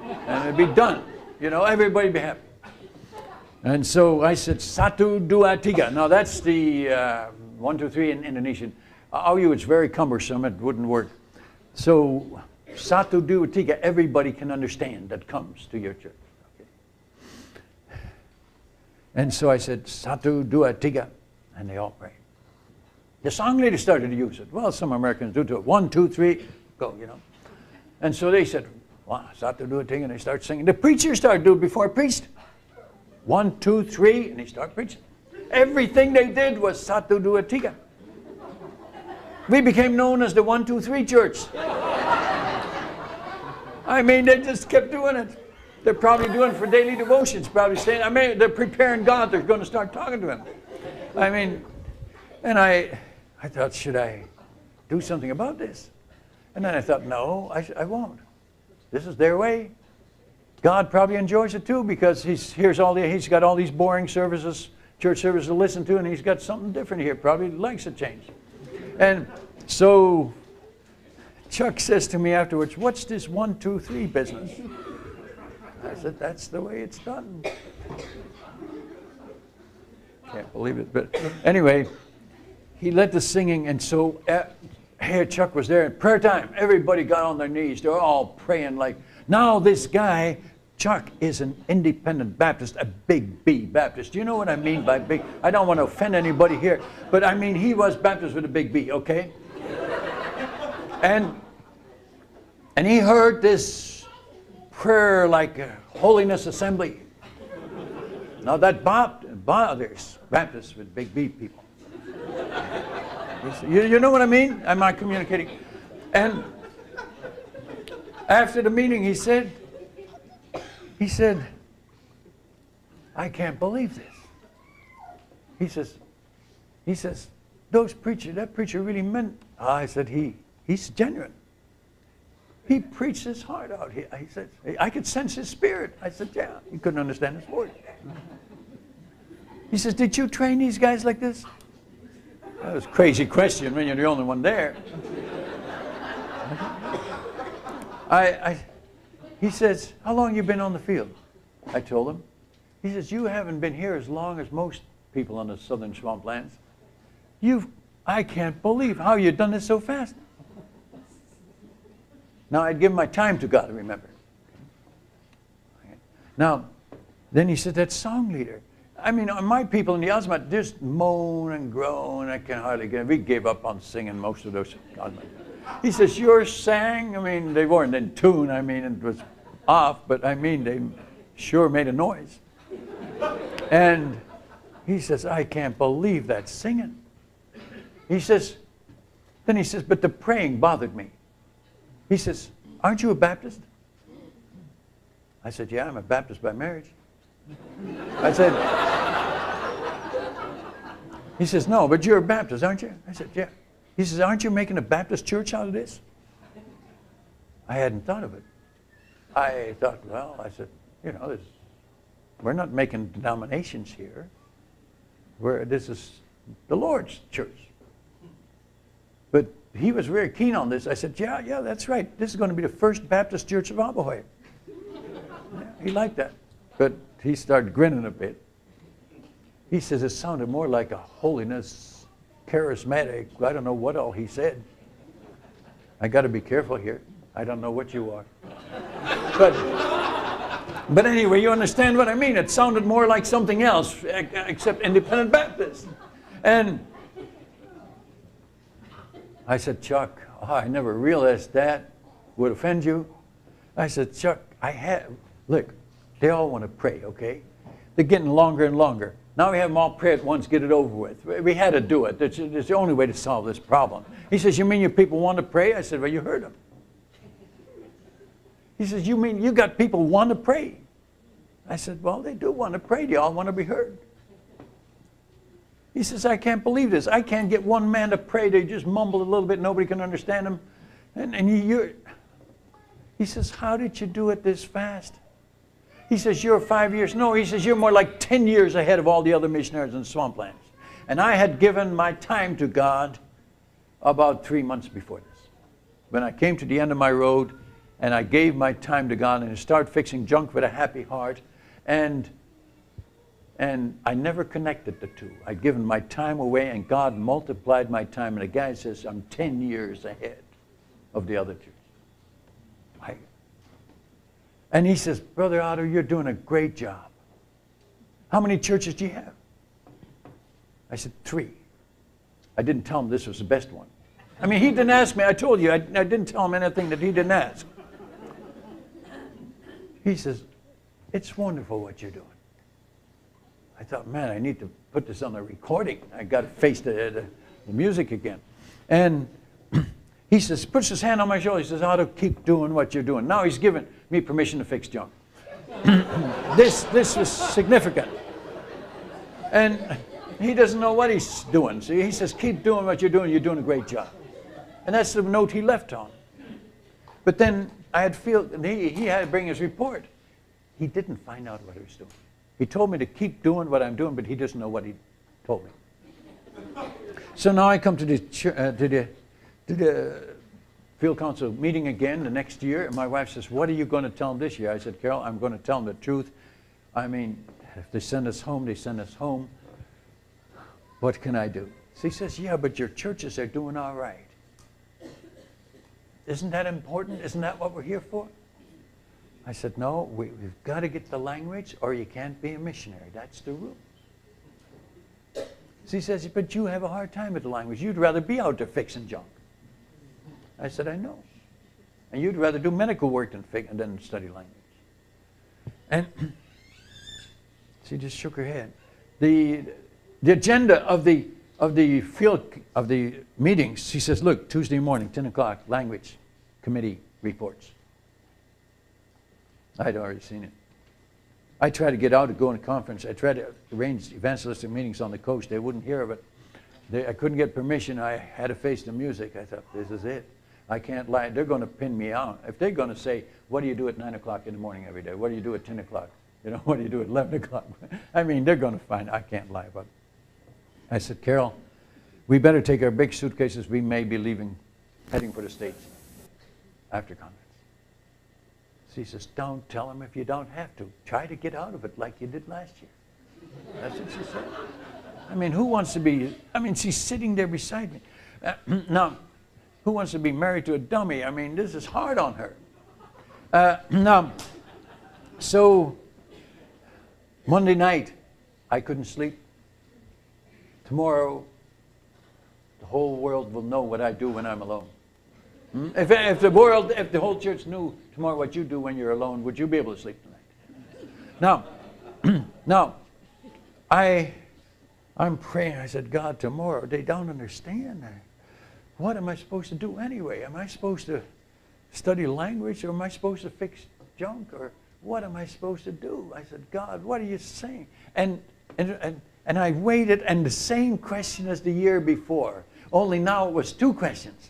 and it'd be done. You know, everybody be happy. And so I said, Satu Dua Tiga. Now that's the 1, 2, 3 in Indonesian. Oh, it's very cumbersome. It wouldn't work. So Satu Dua Tiga, everybody can understand that comes to your church. Okay. And so I said, Satu Dua Tiga, and they all prayed. The song leader started to use it. Well, some Americans do too. 1, 2, 3, go, you know. And so they said, wow, Satu Dua Tiga, and they start singing. The preacher started doing it before I preached. 1, 2, 3, and he started preaching. Everything they did was Satu Dua Tiga. We became known as the 1, 2, 3 church. I mean, they just kept doing it. They're probably doing it for daily devotions, probably saying, I mean, they're preparing God. They're going to start talking to him. I mean, and I thought, should I do something about this? And then I thought, no, I won't. This is their way. God probably enjoys it too, because he's got all these boring services, church services to listen to, and he's got something different here. Probably likes a change. And so Chuck says to me afterwards, what's this 1, 2, 3 business? I said, that's the way it's done. Can't believe it. But anyway, he led the singing, and so here Chuck was there at prayer time. Everybody got on their knees. They're all praying like, now this guy, Chuck, is an independent Baptist, a big B Baptist. Do you know what I mean by big? I don't want to offend anybody here, but I mean he was Baptist with a big B, okay? And he heard this prayer like a holiness assembly. Now that bothers Baptists with big B people. You know what I mean? Am I communicating? And after the meeting, he said, I can't believe this. He says, that preacher really meant. I said, he's genuine. He preached his heart out. He said, I could sense his spirit. I said, yeah. He couldn't understand his word. He says, did you train these guys like this? That was a crazy question when you're the only one there. He says, how long you been on the field? I told him. He says, you haven't been here as long as most people on the southern swamplands. I can't believe how you've done this so fast. Now, I'd given my time to God, remember. Now, then he said, that song leader. I mean, my people in the Osmat just moan and groan. I can hardly get it. We gave up on singing most of those. He says, yours sang. I mean, they weren't in tune. I mean, it was off, but I mean, they sure made a noise. And he says, I can't believe that singing. He says, but the praying bothered me. He says, aren't you a Baptist? I said, yeah, I'm a Baptist by marriage. I said, he says, no, but you're a Baptist, aren't you? I said, yeah. He says, aren't you making a Baptist church out of this? I hadn't thought of it. I thought, well, I said, you know, we're not making denominations here. This is the Lord's church. But he was very keen on this. I said, yeah, that's right. This is going to be the first Baptist church of Abahoy. Yeah, he liked that. But he started grinning a bit. He says it sounded more like a holiness, charismatic. I don't know what all he said. I got to be careful here. I don't know what you are. But anyway, you understand what I mean. It sounded more like something else except independent Baptist. And I said, Chuck, I never realized that would offend you. I said, Chuck, look, they all want to pray, okay? They're getting longer and longer. Now we have them all pray at once, get it over with. We had to do it. It's the only way to solve this problem. He says, you mean your people want to pray? I said, well, you heard them. He says, you mean you got people want to pray? I said, well, they do want to pray. They all want to be heard. He says, I can't believe this. I can't get one man to pray. They just mumble a little bit. Nobody can understand him. He says, how did you do it this fast? He says, you're 5 years. No, he says, you're more like 10 years ahead of all the other missionaries in swamplands. And I had given my time to God about 3 months before this. When I came to the end of my road and I gave my time to God and I started fixing junk with a happy heart, and I never connected the two. I'd given my time away and God multiplied my time. And the guy says, I'm 10 years ahead of the other church. And he says, Brother Otto, you're doing a great job. How many churches do you have? I said, 3. I didn't tell him this was the best one. I mean, he didn't ask me. I told you, I didn't tell him anything that he didn't ask. He says, it's wonderful what you're doing. I thought, man, I need to put this on the recording. I got to face the music again. And he says, puts his hand on my shoulder. He says, Otto, keep doing what you're doing. Now he's given me permission to fix junk. This was significant. And he doesn't know what he's doing. So he says, keep doing what you're doing. You're doing a great job. And that's the note he left on. But then I had he had to bring his report. He didn't find out what he was doing. He told me to keep doing what I'm doing, but he doesn't know what he told me. So now I come to the field council meeting again the next year, and my wife says, what are you going to tell them this year? I said, Carol, I'm going to tell them the truth. I mean, if they send us home, they send us home. What can I do? She says, yeah, but your churches are doing all right. Isn't that important? Isn't that what we're here for? I said, no, we've got to get the language or you can't be a missionary. That's the rule. She says, but you have a hard time with the language. You'd rather be out there fixing junk. I said, I know. And you'd rather do medical work than study language. And she just shook her head. The agenda of the meetings, she says, look, Tuesday morning, 10 o'clock, language committee reports. I'd already seen it. I tried to get out to go on a conference. I tried to arrange evangelistic meetings on the coast. They wouldn't hear of it. I couldn't get permission. I had to face the music. I thought, this is it. I can't lie. They're going to pin me out. If they're going to say, what do you do at 9 o'clock in the morning every day? What do you do at 10 o'clock? You know, what do you do at 11 o'clock? I mean, they're going to find I can't lie about it. I said, Carol, we better take our big suitcases. We may be heading for the States after conference. She says, don't tell them if you don't have to. Try to get out of it like you did last year. That's what she said. I mean, who wants to be, she's sitting there beside me. Now, who wants to be married to a dummy? I mean, this is hard on her. So Monday night, I couldn't sleep. Tomorrow, the whole world will know what I do when I'm alone. If the whole church knew tomorrow what you do when you're alone, would you be able to sleep tonight? Now, I'm praying. I said, God, tomorrow, they don't understand. What am I supposed to do anyway? Am I supposed to study language, or am I supposed to fix junk, or what am I supposed to do? I said, God, what are you saying? And I waited, and the same question as the year before, only now it was two questions.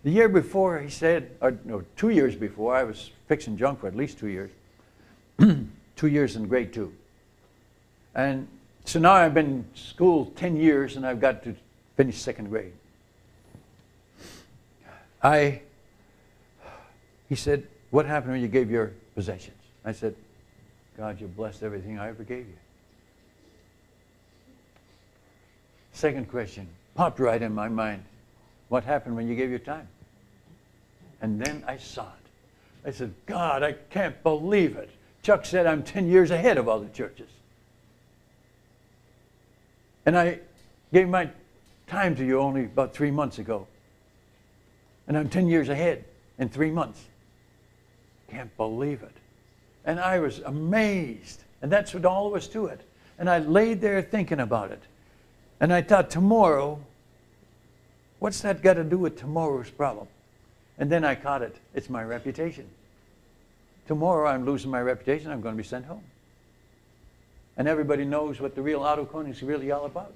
The year before, he said, or no, 2 years before, I was fixing junk for at least 2 years. 2 years in grade 2. And so now I've been in school 10 years, and I've got to finish 2nd grade. He said, what happened when you gave your possessions? I said, God, you blessed everything I ever gave you. Second question popped right in my mind. What happened when you gave your time? And then I saw it. I said, God, I can't believe it. Chuck said I'm 10 years ahead of all the churches. And I gave my time to you only about 3 months ago. And I'm 10 years ahead in 3 months. Can't believe it. And I was amazed. And that's what all was to it. And I laid there thinking about it. And I thought, tomorrow, what's that got to do with tomorrow's problem? And then I caught it. It's my reputation. Tomorrow I'm losing my reputation. I'm going to be sent home. And everybody knows what the real Otto Koning is really all about.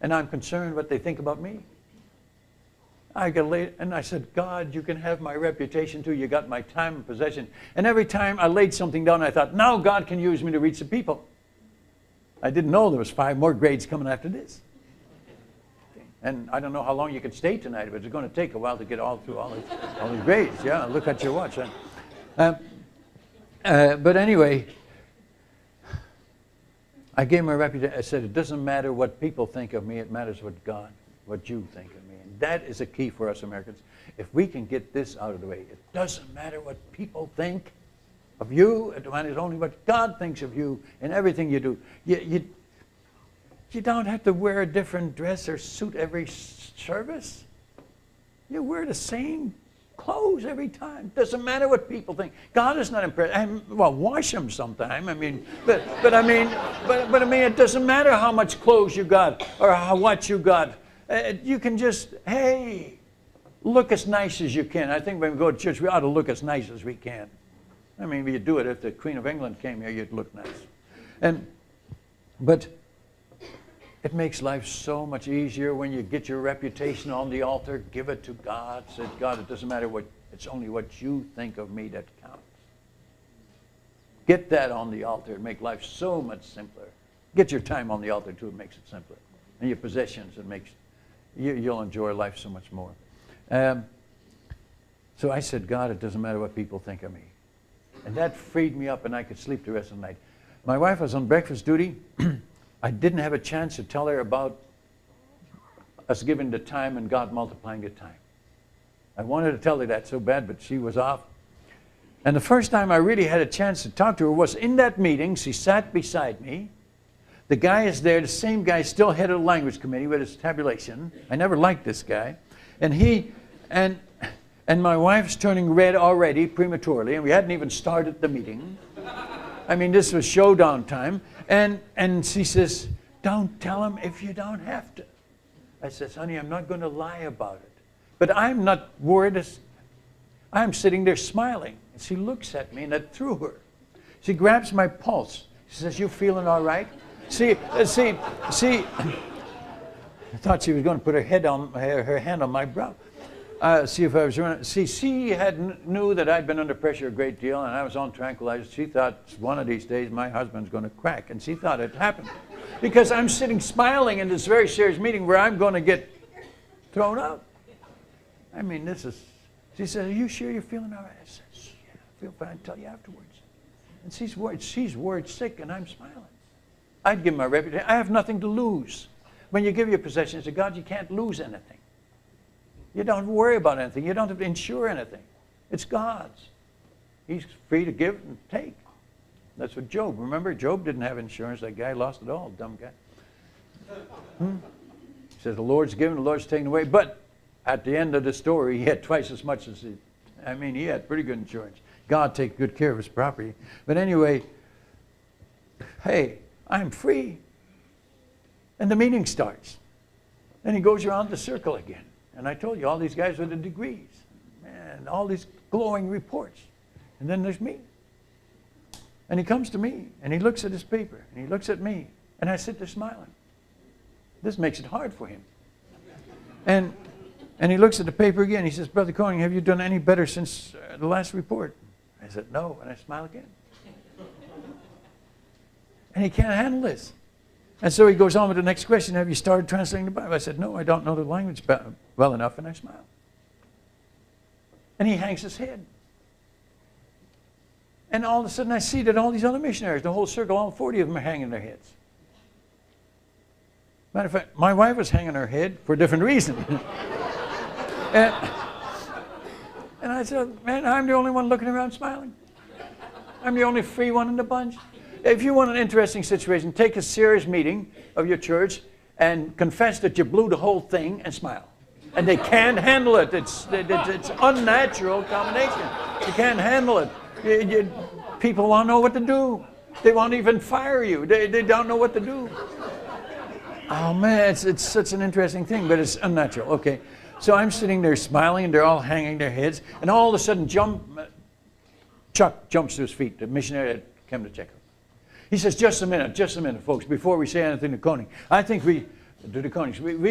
And I'm concerned what they think about me. And I said, God, you can have my reputation too. You got my time and possession. And every time I laid something down, I thought, now God can use me to reach the people. I didn't know there was 5 more grades coming after this. And I don't know how long you can stay tonight, but it's going to take a while to get through all these grades. Yeah, look at your watch. But anyway, I gave my reputation. I said, it doesn't matter what people think of me. It matters what you think of me. And that is a key for us Americans. If we can get this out of the way, it doesn't matter what people think of you. It matters only what God thinks of you in everything you do. You don't have to wear a different dress or suit every service. You wear the same clothes every time. Doesn't matter what people think. God is not impressed. Well, wash them sometime. I mean, but I mean, it doesn't matter how much clothes you got or what you got. You can just, hey, look as nice as you can. I think when we go to church, we ought to look as nice as we can. I mean, you do it. If the Queen of England came here, you'd look nice. But it makes life so much easier when you get your reputation on the altar, give it to God. Say, God, it doesn't matter it's only what you think of me that counts. Get that on the altar. It makes life so much simpler. Get your time on the altar too. It makes it simpler. And your possessions, it makes, you'll enjoy life so much more. So I said, God, it doesn't matter what people think of me. And that freed me up and I could sleep the rest of the night. My wife was on breakfast duty. I didn't have a chance to tell her about us giving the time and God multiplying the time. I wanted to tell her that so bad, but she was off. And the first time I really had a chance to talk to her was in that meeting. She sat beside me. The guy is there, the same guy, still head of the language committee with his tabulation. I never liked this guy. And my wife's turning red already prematurely, and we hadn't even started the meeting. I mean, this was showdown time. And she says, don't tell him if you don't have to. I says, honey, I'm not going to lie about it. But I'm not worried. I'm sitting there smiling. And she looks at me, and that threw her. She grabs my pulse. She says, you feeling all right? See, I thought she was going to put her hand on my brow. See if I was running. See, she knew that I'd been under pressure a great deal, and I was on tranquilizers. She thought one of these days my husband's going to crack, and she thought it happened. Because I'm sitting smiling in this very serious meeting where I'm going to get thrown out. I mean, she said, are you sure you're feeling all right? I said, yeah, I feel fine. I'll tell you afterwards. And she's worried sick, and I'm smiling. I'd give my reputation. I have nothing to lose. When you give your possessions to God, you can't lose anything. You don't have to worry about anything. You don't have to insure anything. It's God's. He's free to give and take. That's what Job. Remember, Job didn't have insurance. That guy lost it all, dumb guy. He says, the Lord's given, the Lord's taken away. But at the end of the story, he had twice as much as he had pretty good insurance. God takes good care of his property. But anyway, hey, I'm free. And the meeting starts. And he goes around the circle again. And I told you, all these guys with the degrees, man, all these glowing reports. And then there's me. And he comes to me, and he looks at his paper, and he looks at me, and I sit there smiling. This makes it hard for him. And he looks at the paper again. He says, Brother Koning, have you done any better since the last report? I said, no, and I smile again. And he can't handle this. And so he goes on with the next question, have you started translating the Bible? I said, no, I don't know the language well enough, and I smile. And he hangs his head. And all of a sudden I see that all these other missionaries, the whole circle, all 40 of them are hanging their heads. Matter of fact, my wife was hanging her head for a different reason. and I said, man, I'm the only one looking around smiling. I'm the only free one in the bunch. If you want an interesting situation, take a serious meeting of your church and confess that you blew the whole thing and smile. And they can't handle it. It's unnatural combination. You can't handle it. People want to know what to do. They won't even fire you. They don't know what to do. Oh man, it's such an interesting thing, but it's unnatural. Okay, so I'm sitting there smiling, and they're all hanging their heads, and all of a sudden Chuck jumps to his feet, the missionary that came to check him. He says, just a minute, folks, before we say anything to Koning. I think we've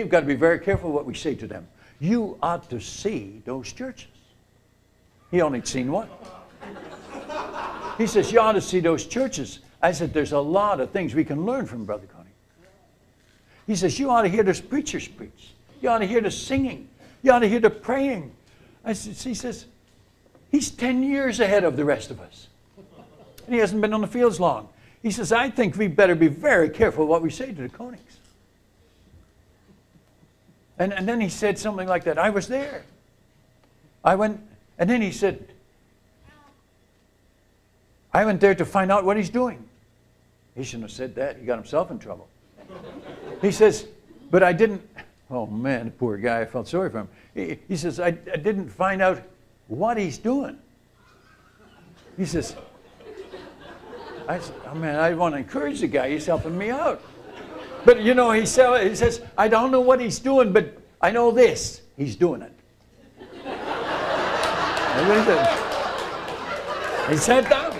got to be very careful what we say to them. You ought to see those churches. He only seen one. He says, you ought to see those churches. I said, there's a lot of things we can learn from Brother Koning. He says, you ought to hear those preachers preach. You ought to hear the singing. You ought to hear the praying. He says, he's 10 years ahead of the rest of us. And he hasn't been on the fields long. He says, I think we better be very careful what we say to the Konings. And then he said something like that. I was there. I went, and then he said, I went there to find out what he's doing. He shouldn't have said that. He got himself in trouble. He says, but I didn't, oh man, the poor guy, I felt sorry for him. He says, I didn't find out what he's doing. He says, I said, oh man, I want to encourage the guy. He's helping me out. But you know, he says, I don't know what he's doing, but I know this. He's doing it. He sat down.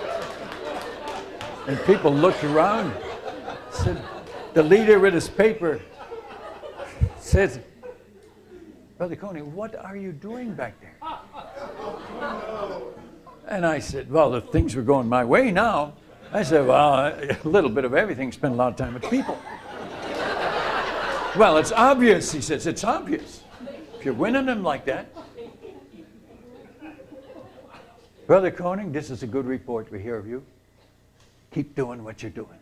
And people looked around. Said, the leader with his paper said, Brother Koning, what are you doing back there? And I said, well, the things were going my way now. I said, well, a little bit of everything. Spend a lot of time with people. Well, it's obvious, he says. It's obvious. If you're winning them like that. Brother Koning, this is a good report we hear of you. Keep doing what you're doing.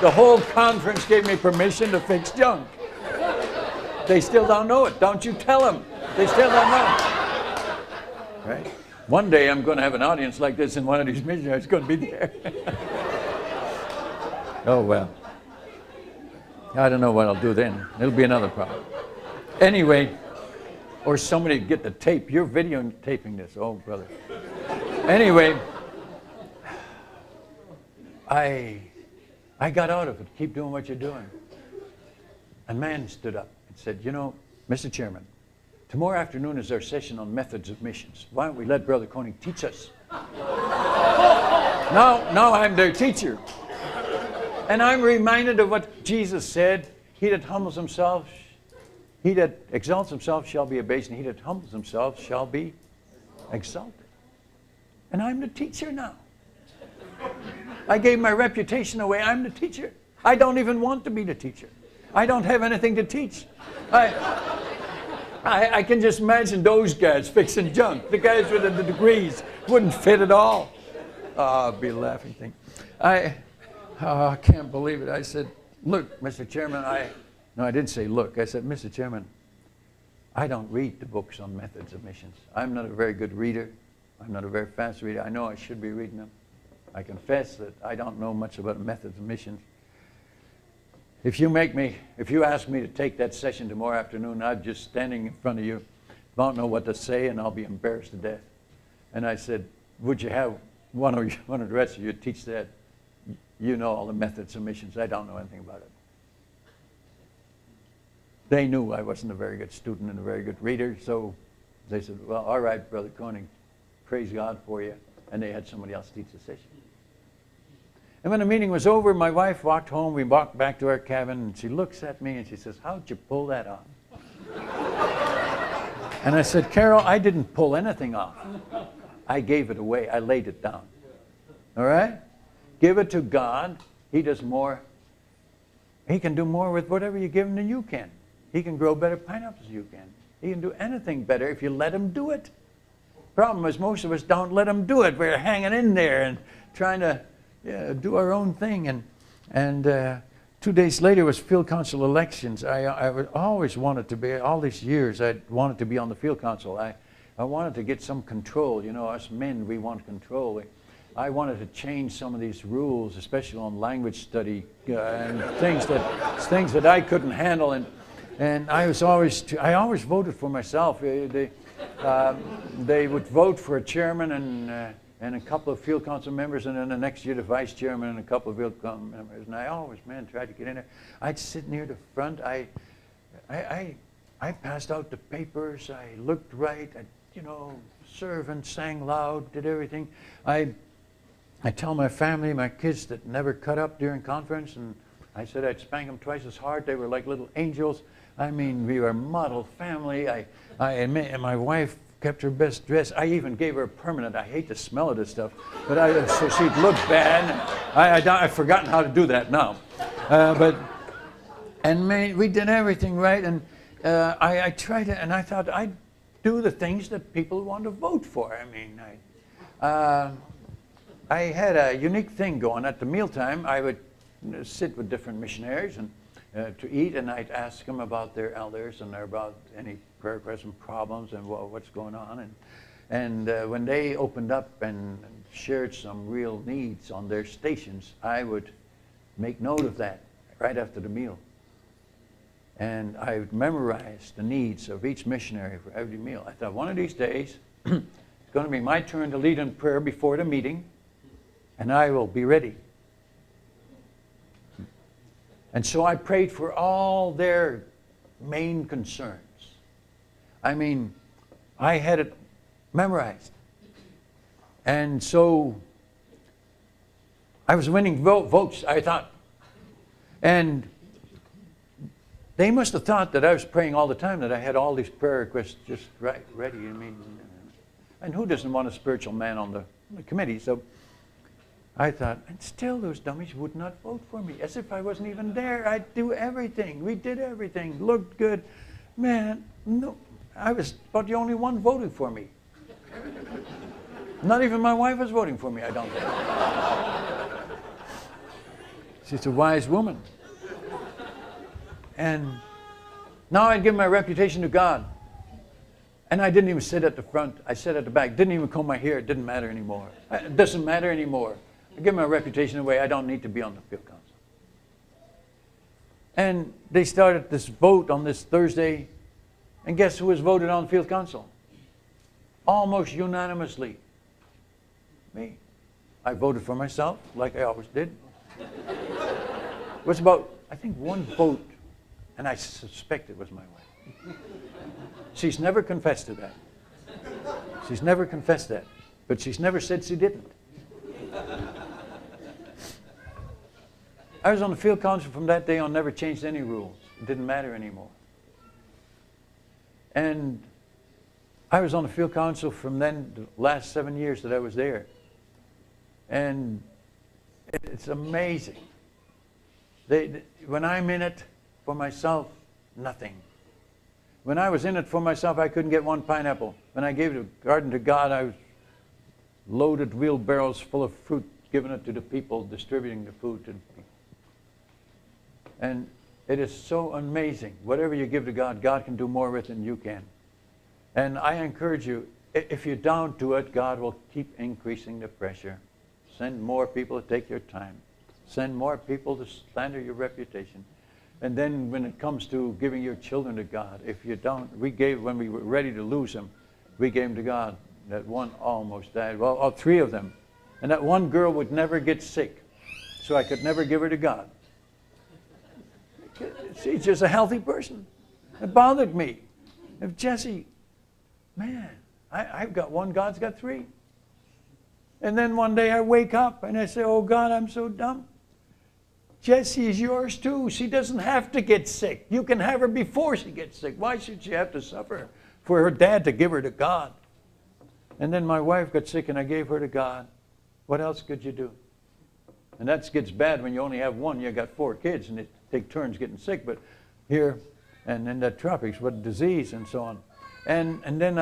The whole conference gave me permission to fix junk. They still don't know it. Don't you tell them. They still don't know. Right? One day I'm going to have an audience like this and one of these missionaries is going to be there. Oh, well. I don't know what I'll do then. It'll be another problem. Anyway, or somebody get the tape. You're videotaping this. Oh, brother. Anyway, I got out of it. Keep doing what you're doing. A man stood up and said, you know, Mr. Chairman, tomorrow afternoon is our session on methods of missions. Why don't we let Brother Koning teach us? Now I'm their teacher. And I'm reminded of what Jesus said. He that humbles himself, he that exalts himself shall be abased, and he that humbles himself shall be exalted. And I'm the teacher now. I gave my reputation away. I'm the teacher. I don't even want to be the teacher. I don't have anything to teach. I can just imagine those guys fixing junk. The guys with the degrees wouldn't fit at all. Oh, I'll be a laughing thing. I can't believe it. I said, look, Mr. Chairman, No, I didn't say look. I said, Mr. Chairman, I don't read the books on methods of missions. I'm not a very good reader. I'm not a very fast reader. I know I should be reading them. I confess that I don't know much about methods of missions. If you ask me to take that session tomorrow afternoon, I'm just standing in front of you, don't know what to say, and I'll be embarrassed to death. And I said, would you have one of the rest of you teach that? You know all the methods of missions. I don't know anything about it. They knew I wasn't a very good student and a very good reader, so they said, well, all right, Brother Koning, praise God for you. And they had somebody else teach the session. And when the meeting was over, my wife walked home. We walked back to our cabin, and she looks at me, and she says, how'd you pull that off? And I said, Carol, I didn't pull anything off. I gave it away. I laid it down. All right? Give it to God. He does more. He can do more with whatever you give him than you can. He can grow better pineapples than you can. He can do anything better if you let him do it. Problem is, most of us don't let him do it. We're hanging in there and trying to do our own thing. And 2 days later was field council elections. I always wanted to be, all these years, I wanted to be on the field council. I wanted to get some control. You know, us men, we want control. I wanted to change some of these rules, especially on language study and things that I couldn't handle. And I always voted for myself. They would vote for a chairman and a couple of field council members, and then the next year the vice chairman and a couple of field council members. And I always, tried to get in there. I'd sit near the front. I passed out the papers. I looked right. I, served and sang loud, did everything. I tell my family, my kids that never cut up during conference, and I said I'd spank them twice as hard. They were like little angels. I mean, we were a model family. And my wife kept her best dress. I even gave her a permanent. I hate the smell of this stuff, but so she'd look bad. I've forgotten how to do that now. We did everything right, and I tried to, and I thought I'd do the things that people want to vote for. I mean, I had a unique thing going. At the mealtime, I would sit with different missionaries and to eat, and I'd ask them about their elders and about any prayer requests and problems and what's going on. And when they opened up and shared some real needs on their stations, I would make note of that right after the meal. And I memorized the needs of each missionary for every meal. I thought, one of these days, it's going to be my turn to lead in prayer before the meeting, and I will be ready. And so I prayed for all their main concerns. I mean, I had it memorized. And so I was winning votes, I thought. And they must have thought that I was praying all the time, that I had all these prayer requests just ready. I mean, and who doesn't want a spiritual man on the committee? So I thought, and still those dummies would not vote for me, as if I wasn't even there. I'd do everything. We did everything. Looked good. Man, no, I was about the only one voting for me. Not even my wife was voting for me, I don't think. She's a wise woman. And now I'd give my reputation to God. And I didn't even sit at the front. I sat at the back. Didn't even comb my hair. It didn't matter anymore. It doesn't matter anymore. I give my reputation away. I don't need to be on the field council. And they started this vote on this Thursday. And guess who was voted on field council? Almost unanimously. Me. I voted for myself, like I always did. It was about, I think, one vote. And I suspect it was my wife. She's never confessed to that. She's never confessed that. But she's never said she didn't. I was on the field council from that day on, never changed any rules. It didn't matter anymore. And I was on the field council from then, the last 7 years that I was there. And it's amazing. When I'm in it for myself, nothing. When I was in it for myself, I couldn't get one pineapple. When I gave the garden to God, I was loaded wheelbarrows full of fruit, giving it to the people, distributing the food to the people. And it is so amazing. Whatever you give to God, God can do more with than you can. And I encourage you, if you don't do it, God will keep increasing the pressure. Send more people to take your time. Send more people to slander your reputation. And then when it comes to giving your children to God, if you don't, when we were ready to lose them, we gave them to God. That one almost died. Well, all three of them. And that one girl would never get sick. So I could never give her to God. She's just a healthy person. It bothered me. If Jesse, man, I've got one, God's got three. And then one day I wake up and I say, oh God, I'm so dumb. Jessie is yours too. She doesn't have to get sick. You can have her before she gets sick. Why should she have to suffer for her dad to give her to God? And then my wife got sick and I gave her to God. What else could you do? And that gets bad when you only have one. You got 4 kids and they take turns getting sick. But here and in the tropics with disease and so on. And then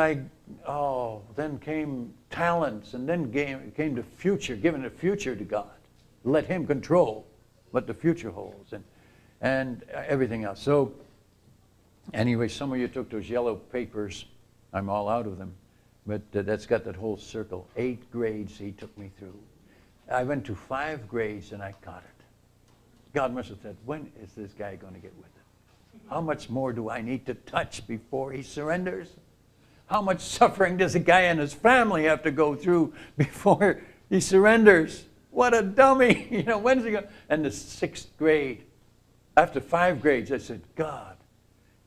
then came talents, and then came the future, giving the future to God. Let Him control what the future holds and everything else. So anyway, some of you took those yellow papers. I'm all out of them. But that's got that whole circle. 8 grades He took me through. I went to 5 grades and I got it. God must have said, when is this guy going to get with it? How much more do I need to touch before he surrenders? How much suffering does a guy and his family have to go through before he surrenders? What a dummy. You know, when's he going? And the 6th grade, after 5 grades, I said, God,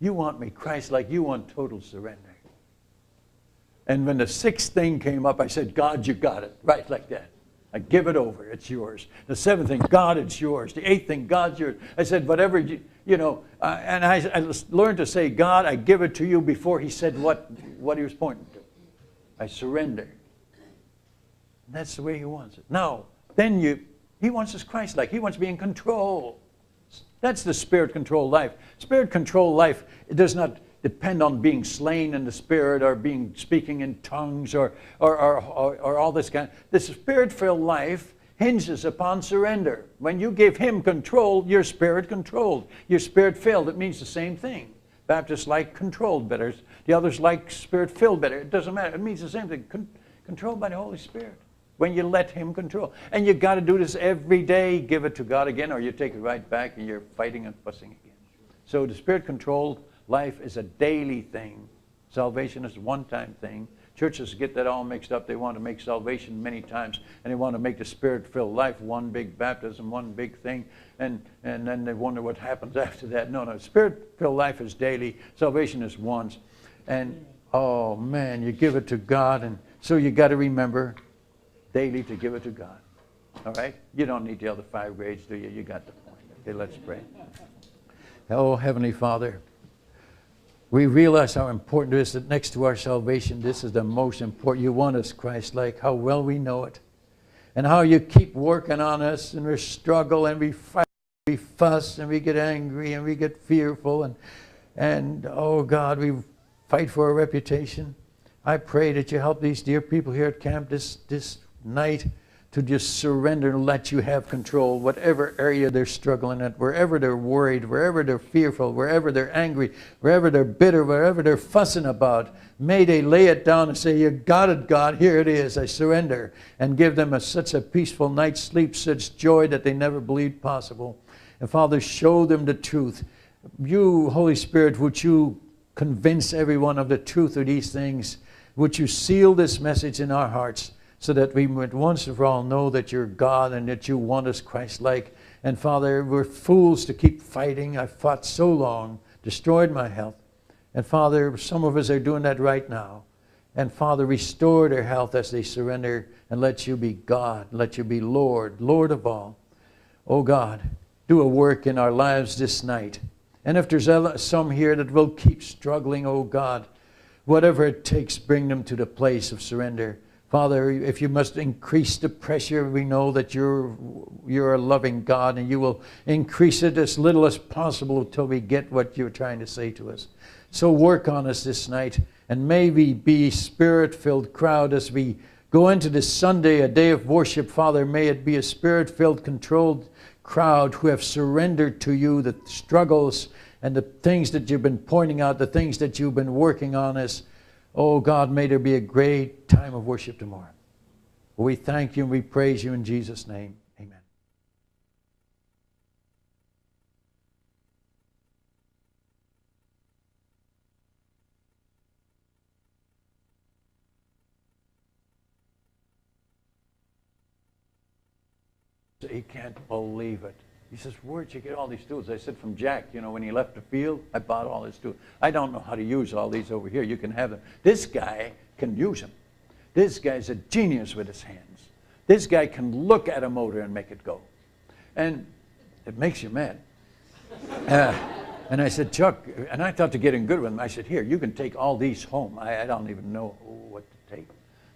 you want me Christ like, you want total surrender. And when the 6th thing came up, I said, God, you got it. Right like that. I give it over. It's yours. The 7th thing, God, it's yours. The 8th thing, God's yours. I said, whatever, and I learned to say, God, I give it to you before he said what he was pointing to. I surrender. And that's the way he wants it. Now, then he wants us Christ-like. He wants to be in control. That's the Spirit-controlled life. Spirit-controlled life, it does not depend on being slain in the Spirit or speaking in tongues or all this kind. The Spirit-filled life hinges upon surrender. When you give Him control, you're Spirit-controlled. You're Spirit-filled. It means the same thing. Baptists like controlled better. The others like Spirit-filled better. It doesn't matter. It means the same thing. Controlled by the Holy Spirit. When you let Him control. And you've got to do this every day. Give it to God again or you take it right back and you're fighting and fussing again. So the Spirit-controlled life is a daily thing. Salvation is a one-time thing. Churches get that all mixed up. They want to make salvation many times, and they want to make the Spirit-filled life one big baptism, one big thing, and then they wonder what happens after that. No, Spirit-filled life is daily. Salvation is once. And, oh, man, you give it to God, and so you got to remember daily to give it to God. All right? You don't need the other 5 grades, do you? You got the point. Okay, let's pray. Oh, Heavenly Father, we realize how important it is that next to our salvation, this is the most important. You want us Christ-like, how well we know it. And how you keep working on us, and we struggle, and we fight, we fuss, and we get angry, and we get fearful. And oh, God, we fight for our reputation. I pray that you help these dear people here at camp this night to just surrender and let you have control, whatever area they're struggling at, wherever they're worried, wherever they're fearful, wherever they're angry, wherever they're bitter, wherever they're fussing about. May they lay it down and say, you got it, God, here it is, I surrender. And give them such a peaceful night's sleep, such joy that they never believed possible. And Father, show them the truth. You, Holy Spirit, would you convince everyone of the truth of these things? Would you seal this message in our hearts, so that we would once and for all know that you're God and that you want us Christ-like. And Father, we're fools to keep fighting. I fought so long, destroyed my health. And Father, some of us are doing that right now. And Father, restore their health as they surrender and let you be God, let you be Lord, Lord of all. Oh God, do a work in our lives this night. And if there's some here that will keep struggling, oh God, whatever it takes, bring them to the place of surrender. Father, if you must increase the pressure, we know that you're a loving God, and you will increase it as little as possible until we get what you're trying to say to us. So work on us this night, and may we be Spirit-filled crowd as we go into this Sunday, a day of worship. Father, may it be a Spirit-filled, controlled crowd who have surrendered to you the struggles and the things that you've been pointing out, the things that you've been working on us. Oh God, may there be a great time of worship tomorrow. We thank you and we praise you in Jesus' name. Amen. He can't believe it. He says, where'd you get all these tools? I said, from Jack. You know, when he left the field, I bought all his tools. I don't know how to use all these over here. You can have them. This guy can use them. This guy's a genius with his hands. This guy can look at a motor and make it go. And it makes you mad. And I said, Chuck, and I thought to get in good with him, I said, here, you can take all these home. I don't even know what to take.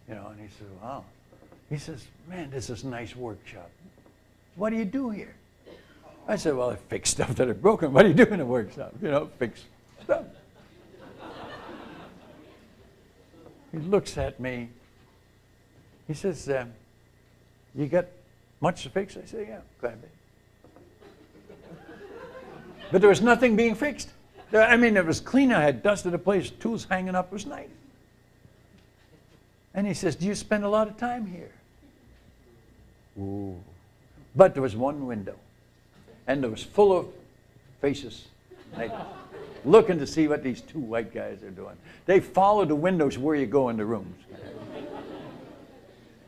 You know, and he said, wow. He says, man, this is a nice workshop. What do you do here? I said, well, I fix stuff that are broken. What do you do in a workshop? You know, fix stuff. He looks at me. He says, you got much to fix? I said, yeah, quite a bit. But there was nothing being fixed. I mean, it was clean. I had dusted the place, tools hanging up. It was nice. And he says, do you spend a lot of time here? Ooh. But there was one window. And it was full of faces, like, looking to see what these two white guys are doing. They follow the windows where you go in the rooms.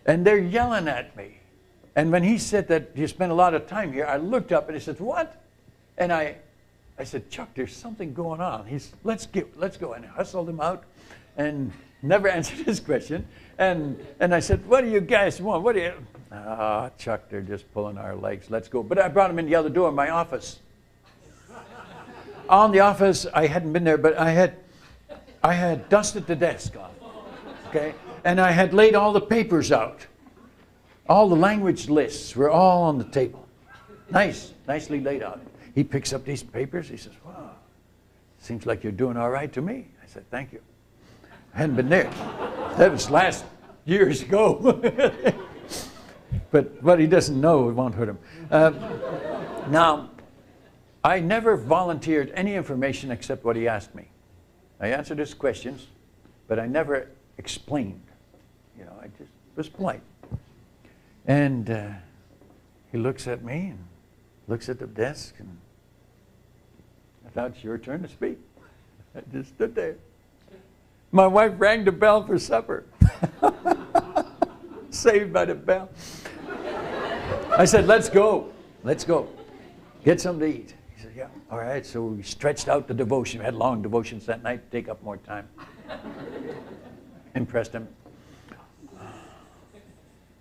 And they're yelling at me. And when he said that you spend a lot of time here, I looked up and he said, what? And I said, Chuck, there's something going on. He's, let's go. And I hustled him out and never answered his question. And I said, what do you guys want? What do you... Ah, Chuck, they're just pulling our legs. Let's go. But I brought him in the other door in my office. On the office, I hadn't been there, but I had dusted the desk off. Okay? And I had laid all the papers out. All the language lists were all on the table. Nicely laid out. He picks up these papers. He says, wow, seems like you're doing all right to me. I said, thank you. I hadn't been there. That was last years ago. But what he doesn't know, it won't hurt him. Now, I never volunteered any information except what he asked me. I answered his questions, but I never explained. You know, I just was polite. And he looks at me and looks at the desk, and Now it's your turn to speak. I just stood there. My wife rang the bell for supper. Saved by the bell. I said, let's go. Let's go. Get something to eat. He said, yeah. All right. So we stretched out the devotion. We had long devotions that night, take up more time. Impressed him.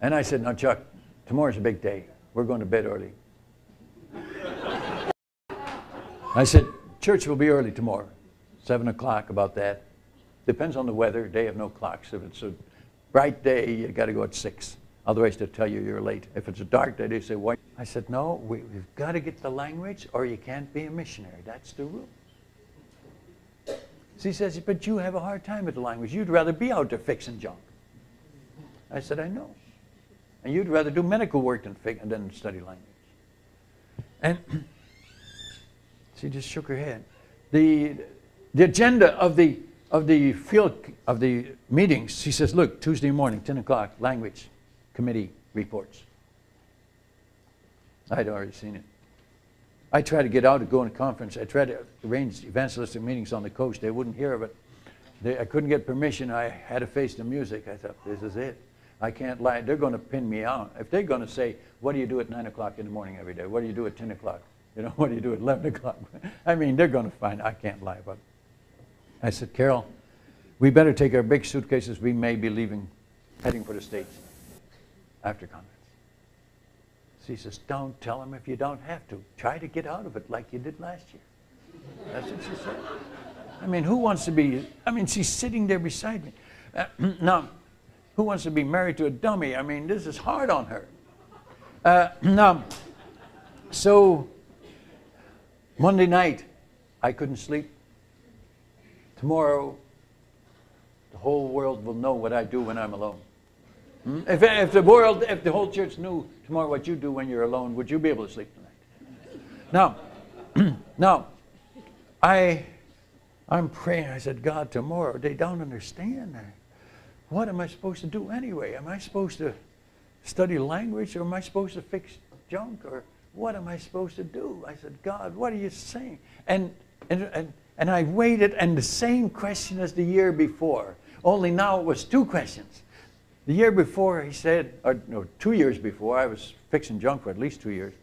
And I said, now, Chuck, tomorrow's a big day. We're going to bed early. I said, church will be early tomorrow, 7 o'clock, about that. Depends on the weather. They have no clocks. If it's a bright day, you got to go at 6. Otherwise, they'll tell you you're late. If it's a dark day, they say, why? I said, no, we've got to get the language or you can't be a missionary. That's the rule. So he says, but you have a hard time with the language. You'd rather be out there fixing junk. I said, I know. And you'd rather do medical work than study language. And she just shook her head. The agenda of the field of the meetings, she says, look, Tuesday morning, 10 o'clock, language committee reports. I'd already seen it. I tried to get out to go on a conference. I tried to arrange evangelistic meetings on the coast. They wouldn't hear of it. I couldn't get permission. I had to face the music. I thought, this is it. I can't lie. They're going to pin me out. If they're going to say, what do you do at 9 o'clock in the morning every day? What do you do at 10 o'clock? You know, what do you do at 11 o'clock? I mean, they're going to find I can't lie about it. I said, Carol, we better take our big suitcases. We may be leaving, heading for the States after conference. She says, don't tell them if you don't have to. Try to get out of it like you did last year. That's what she said. I mean, who wants to be, I mean, she's sitting there beside me. Now, who wants to be married to a dummy? I mean, this is hard on her. Now, so Monday night, I couldn't sleep. Tomorrow, the whole world will know what I do when I'm alone. If the whole church knew tomorrow what you do when you're alone, would you be able to sleep tonight? Now, I'm praying. I said, God, tomorrow, they don't understand that. What am I supposed to do anyway? Am I supposed to study language, or am I supposed to fix junk, or what am I supposed to do? I said, God, what are you saying? And I waited, and the same question as the year before, only now it was 2 questions. The year before, he said, or no, 2 years before, I was fixing junk for at least 2 years.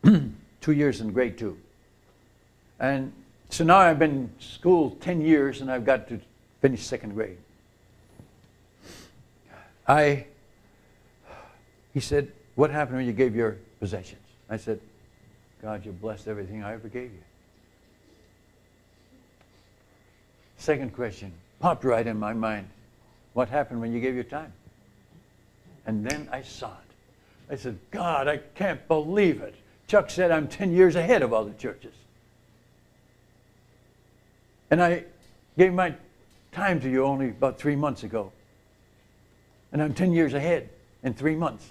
2 years in grade 2. And so now I've been in school 10 years, and I've got to finish 2nd grade. He said, what happened when you gave your possessions? I said, God, you blessed everything I ever gave you. Second question popped right in my mind. What happened when you gave your time? And then I saw it. I said, God, I can't believe it. Chuck said I'm 10 years ahead of other churches. And I gave my time to you only about 3 months ago. And I'm 10 years ahead in 3 months.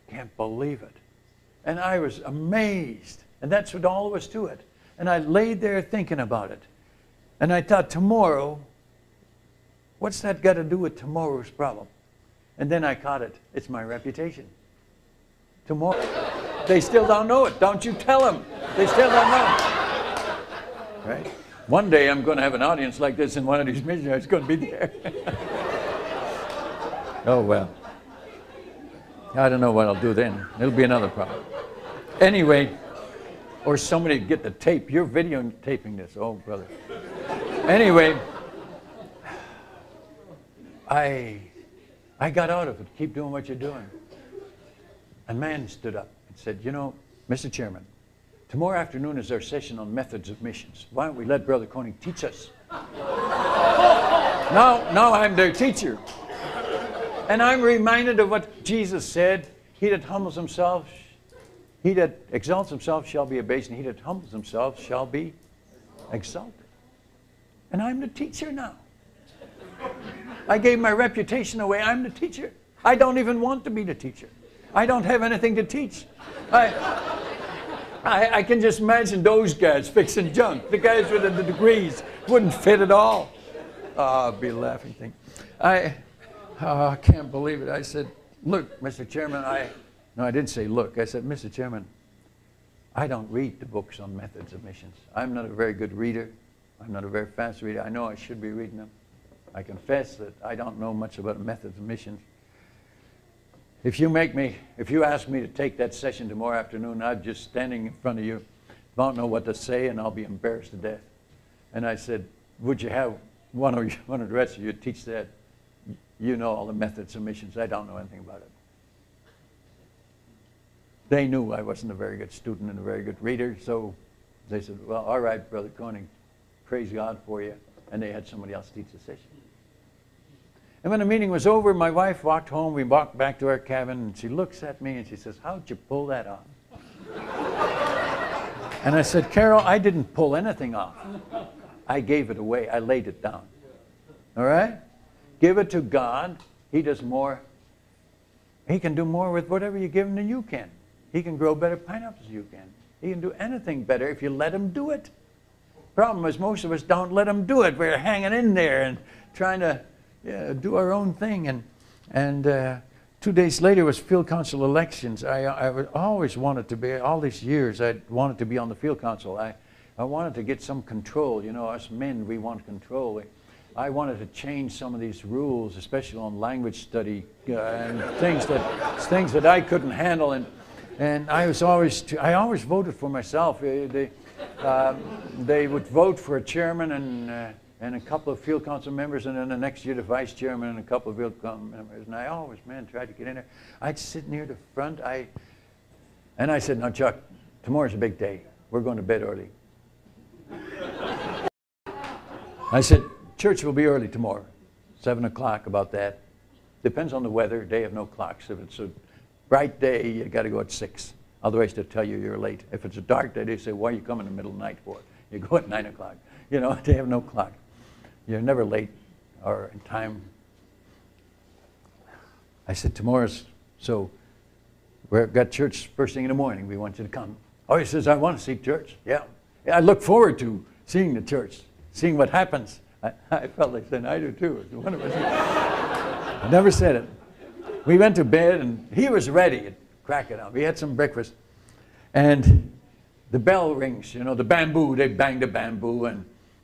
Can't believe it. And I was amazed. And that's what all was to it. And I laid there thinking about it. And I thought, tomorrow, what's that got to do with tomorrow's problem? And then I caught it. It's my reputation. Tomorrow. They still don't know it. Don't you tell them. They still don't know. Right? One day I'm going to have an audience like this, and one of these missionaries is going to be there. Oh, well. I don't know what I'll do then. It'll be another problem. Anyway, or somebody get the tape. You're videotaping this. Oh, brother. Anyway, I got out of it. Keep doing what you're doing. A man stood up and said, you know, Mr. Chairman, tomorrow afternoon is our session on methods of missions. Why don't we let Brother Koning teach us? Now I'm their teacher. And I'm reminded of what Jesus said. He that humbles himself, he that exalts himself shall be abased, and he that humbles himself shall be exalted. And I'm the teacher now. I gave my reputation away. I'm the teacher. I don't even want to be the teacher. I don't have anything to teach. I can just imagine those guys fixing junk. The guys with the degrees wouldn't fit at all. Oh, I'd be a laughing thing. I can't believe it. I said, look, Mr. Chairman, no, I didn't say look. I said, Mr. Chairman, I don't read the books on methods of missions. I'm not a very good reader. I'm not a very fast reader. I know I should be reading them. I confess that I don't know much about methods of missions. If you ask me to take that session tomorrow afternoon, I'm just standing in front of you, don't know what to say, and I'll be embarrassed to death. And I said, would you have one of the rest of you teach that? You know all the methods of missions. I don't know anything about it. They knew I wasn't a very good student and a very good reader, so they said, well, all right, Brother Koning, praise God for you. And they had somebody else teach the session. And when the meeting was over, my wife walked home. We walked back to our cabin, and she looks at me and she says, how'd you pull that off? And I said, Carol, I didn't pull anything off. I gave it away. I laid it down. All right? Give it to God. He does more. He can do more with whatever you give him than you can. He can grow better pineapples than you can. He can do anything better if you let him do it. Problem is, most of us don't let him do it. We're hanging in there and trying to do our own thing. And 2 days later was field council elections. I always wanted to be, all these years, I wanted to be on the field council. I wanted to get some control. You know, us men, we want control. I wanted to change some of these rules, especially on language study and things that I couldn't handle. And I always voted for myself. They would vote for a chairman and a couple of field council members, and then the next year the vice chairman and a couple of field council members. And I always, tried to get in there. I'd sit near the front. And I said, now, Chuck, tomorrow's a big day. We're going to bed early. I said, church will be early tomorrow, 7 o'clock, about that. Depends on the weather. They have no clocks. If it's a bright day, you got to go at 6. Otherwise, they'll tell you you're late. If it's a dark day, they say, why are you coming in the middle of the night for? You go at 9 o'clock. You know, they have no clock. You're never late or in time. I said, tomorrow's, so we've got church first thing in the morning. We want you to come. Oh, he says, I want to see church. Yeah. I look forward to seeing the church, seeing what happens. I felt like saying, I do too. One of us. I never said it. We went to bed, and he was ready at crack it up. We had some breakfast. And the bell rings, you know, the bamboo, they bang the bamboo,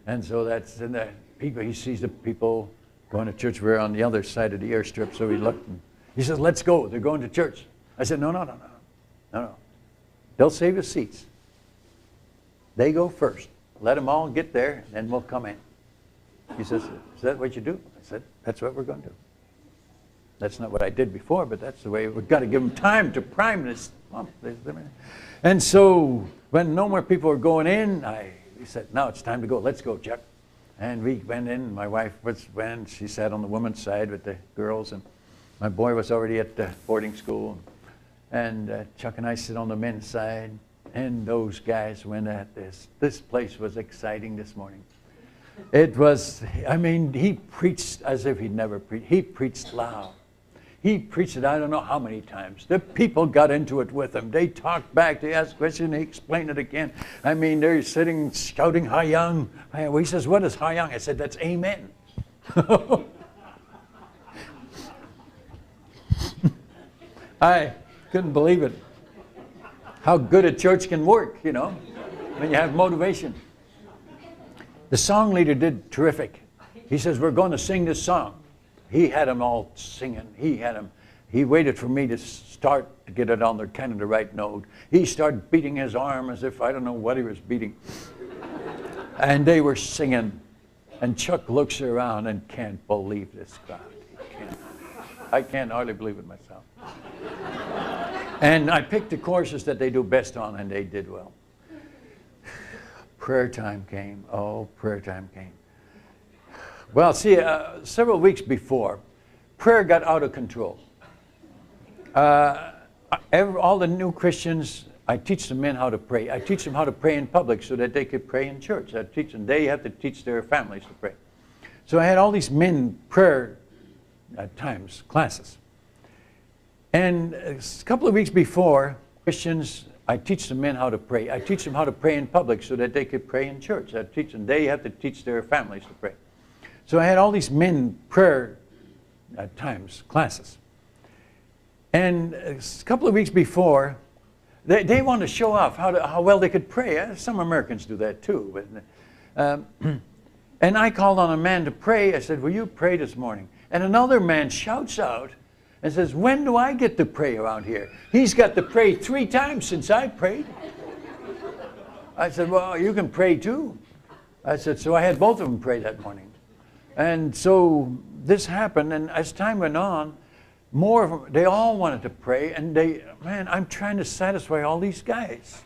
and so that's, and the people, he sees the people going to church. We're on the other side of the airstrip, so he looked, and he says, let's go, they're going to church. I said, no. They'll save us seats. They go first. Let them all get there, and then we'll come in. He says, is that what you do? I said, that's what we're going to do. That's not what I did before, but that's the way. We've got to give them time to prime this pump. And so when no more people were going in, he said, now it's time to go. Let's go, Chuck. And we went in. My wife went. She sat on the women's side with the girls, and my boy was already at the boarding school. And Chuck and I sit on the men's side, and those guys went at this. This place was exciting this morning. It was, he preached as if he'd never preached. He preached loud. He preached it I don't know how many times. The people got into it with him. They talked back. They asked questions. He explained it again. They're sitting, shouting, "Hi, young." He says, what is "Hi, young"? I said, that's amen. I couldn't believe it. How good a church can work, you know, when you have motivation. The song leader did terrific. He says, we're going to sing this song. He had them all singing. He waited for me to start to get it on kind of the right note. He started beating his arm as if I don't know what he was beating. And they were singing. And Chuck looks around and can't believe this crowd. I can't hardly believe it myself. And I picked the courses that they do best on, and they did well. Prayer time came. Oh, prayer time came. Well, see, several weeks before, prayer got out of control. All the new Christians, I teach the men how to pray. I teach them how to pray in public so that they could pray in church. I teach them. They have to teach their families to pray. So I had all these men prayer times, classes. And a couple of weeks before, Christians, I teach the men how to pray. I teach them how to pray in public so that they could pray in church. I teach them. They have to teach their families to pray. So I had all these men prayer times, classes. And a couple of weeks before, They want to show off how well they could pray. Some Americans do that too. But, and I called on a man to pray. I said, will you pray this morning? And another man shouts out and says, when do I get to pray around here? He's got to pray 3 times since I prayed. I said, well, you can pray too. I said, so I had both of them pray that morning. And so this happened, and as time went on, more of them, they all wanted to pray, and man, I'm trying to satisfy all these guys.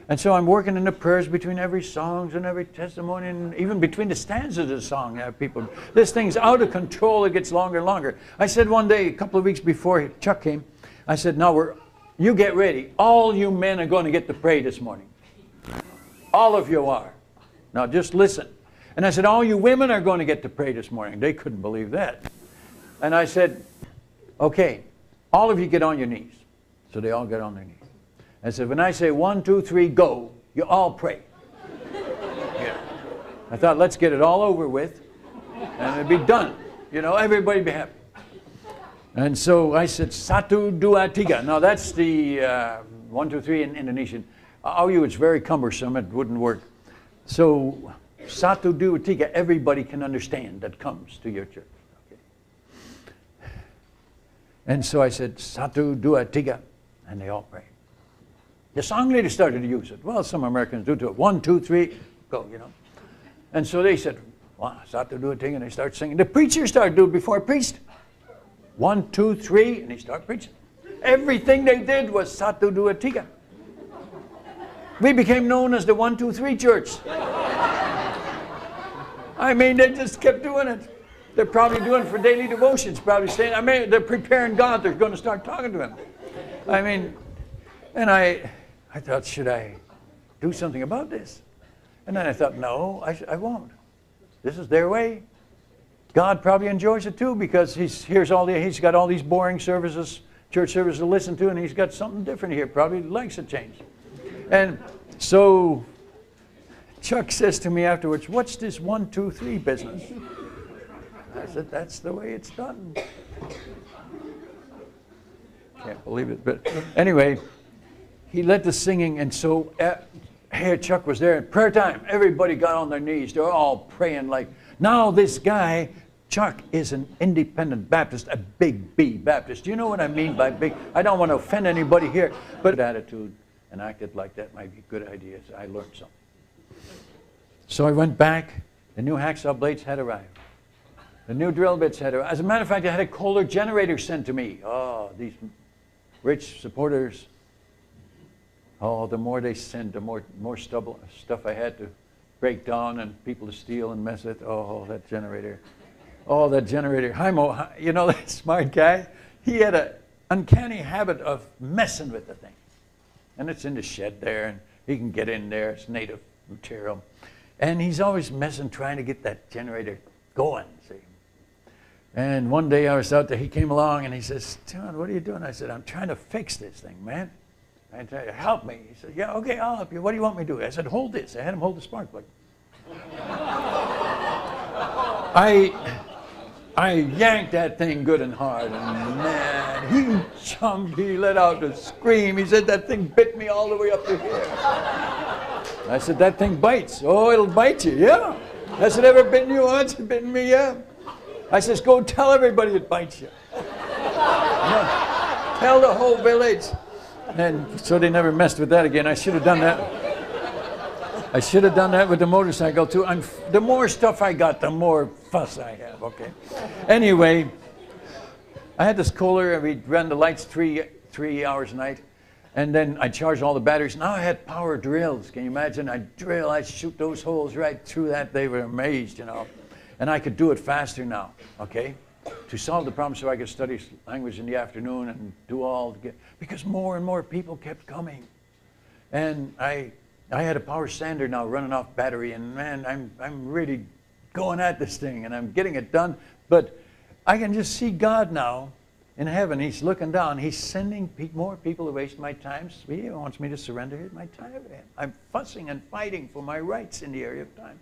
And so I'm working in the prayers between every songs and every testimony, and even between the stanzas of the song, I have people, this thing's out of control, it gets longer and longer. I said one day, a couple of weeks before Chuck came, I said, now you get ready. All you men are going to get to pray this morning. All of you are. Now just listen. And I said, all you women are going to get to pray this morning. They couldn't believe that. And I said, okay, all of you get on your knees. So they all got on their knees. I said, when I say 1, 2, 3, go, you all pray. Yeah. I thought, let's get it all over with, and it'd be done. You know, everybody be happy. And so I said, 1, 2, 3. Now that's the 1, 2, 3 in Indonesian. It's very cumbersome. It wouldn't work. So 1, 2, 3, everybody can understand that comes to your church. Okay. And so I said, 1, 2, 3, and they all prayed. The song leader started to use it. Well, some Americans do too. 1, 2, 3, go, you know. And so they said, 1, 2, 3, and they start singing. The preacher started to do it before I preached. 1, 2, 3, and he started preaching. Everything they did was 1, 2, 3. We became known as the 1, 2, 3 church. I mean, they just kept doing it. They're probably doing it for daily devotions, probably saying, I mean, they're preparing God. They're going to start talking to him. I mean, and I thought, should I do something about this? And then I thought, no, I won't. This is their way. God probably enjoys it too, because he's got all these boring services, church services to listen to, and he's got something different here. Probably likes a change. And so Chuck says to me afterwards, what's this 1, 2, 3 business? I said, that's the way it's done. Can't believe it. But anyway, he led the singing, and so here Chuck was there at prayer time. Everybody got on their knees. They're all praying like, now this guy, Chuck, is an independent Baptist, a big B Baptist. Do you know what I mean by big? I don't want to offend anybody here, but attitude and acted like that might be good ideas. I learned something. So I went back. The new hacksaw blades had arrived. The new drill bits had arrived. As a matter of fact, I had a Kohler generator sent to me. Oh, these rich supporters. Oh, the more they sent, the more stuff I had to break down and people to steal and mess with. Oh, that generator. Oh, that generator. Jaimo, you know that smart guy? He had an uncanny habit of messing with the thing. And it's in the shed there, and he can get in there. It's native material. And he's always messing, trying to get that generator going, see. And one day I was out there, he came along and he says, John, what are you doing? I said, I'm trying to fix this thing, man. I tell you, help me. He said, yeah, okay, I'll help you. What do you want me to do? I said, hold this. I had him hold the spark plug. I yanked that thing good and hard, and man, he let out a scream. He said, that thing bit me all the way up to here. I said, that thing bites. Oh, it'll bite you, yeah. Has it ever bitten you once? It bitten me, yeah. I says, go tell everybody it bites you. No, tell the whole village. And so they never messed with that again. I should have done that. I should have done that with the motorcycle too. The more stuff I got, the more fuss I have, okay? Anyway, I had this Kohler, and we ran the lights three hours a night. And then I charged all the batteries. Now I had power drills. Can you imagine? I'd shoot those holes right through that. They were amazed, you know. And I could do it faster now, okay? To solve the problem so I could study language in the afternoon and do all, because more and more people kept coming. And I had a power sander now running off battery, and man, I'm really going at this thing, and I'm getting it done. But I can just see God now in heaven. He's looking down. He's sending more people to waste my time. He wants me to surrender my time to him. I'm fussing and fighting for my rights in the area of time.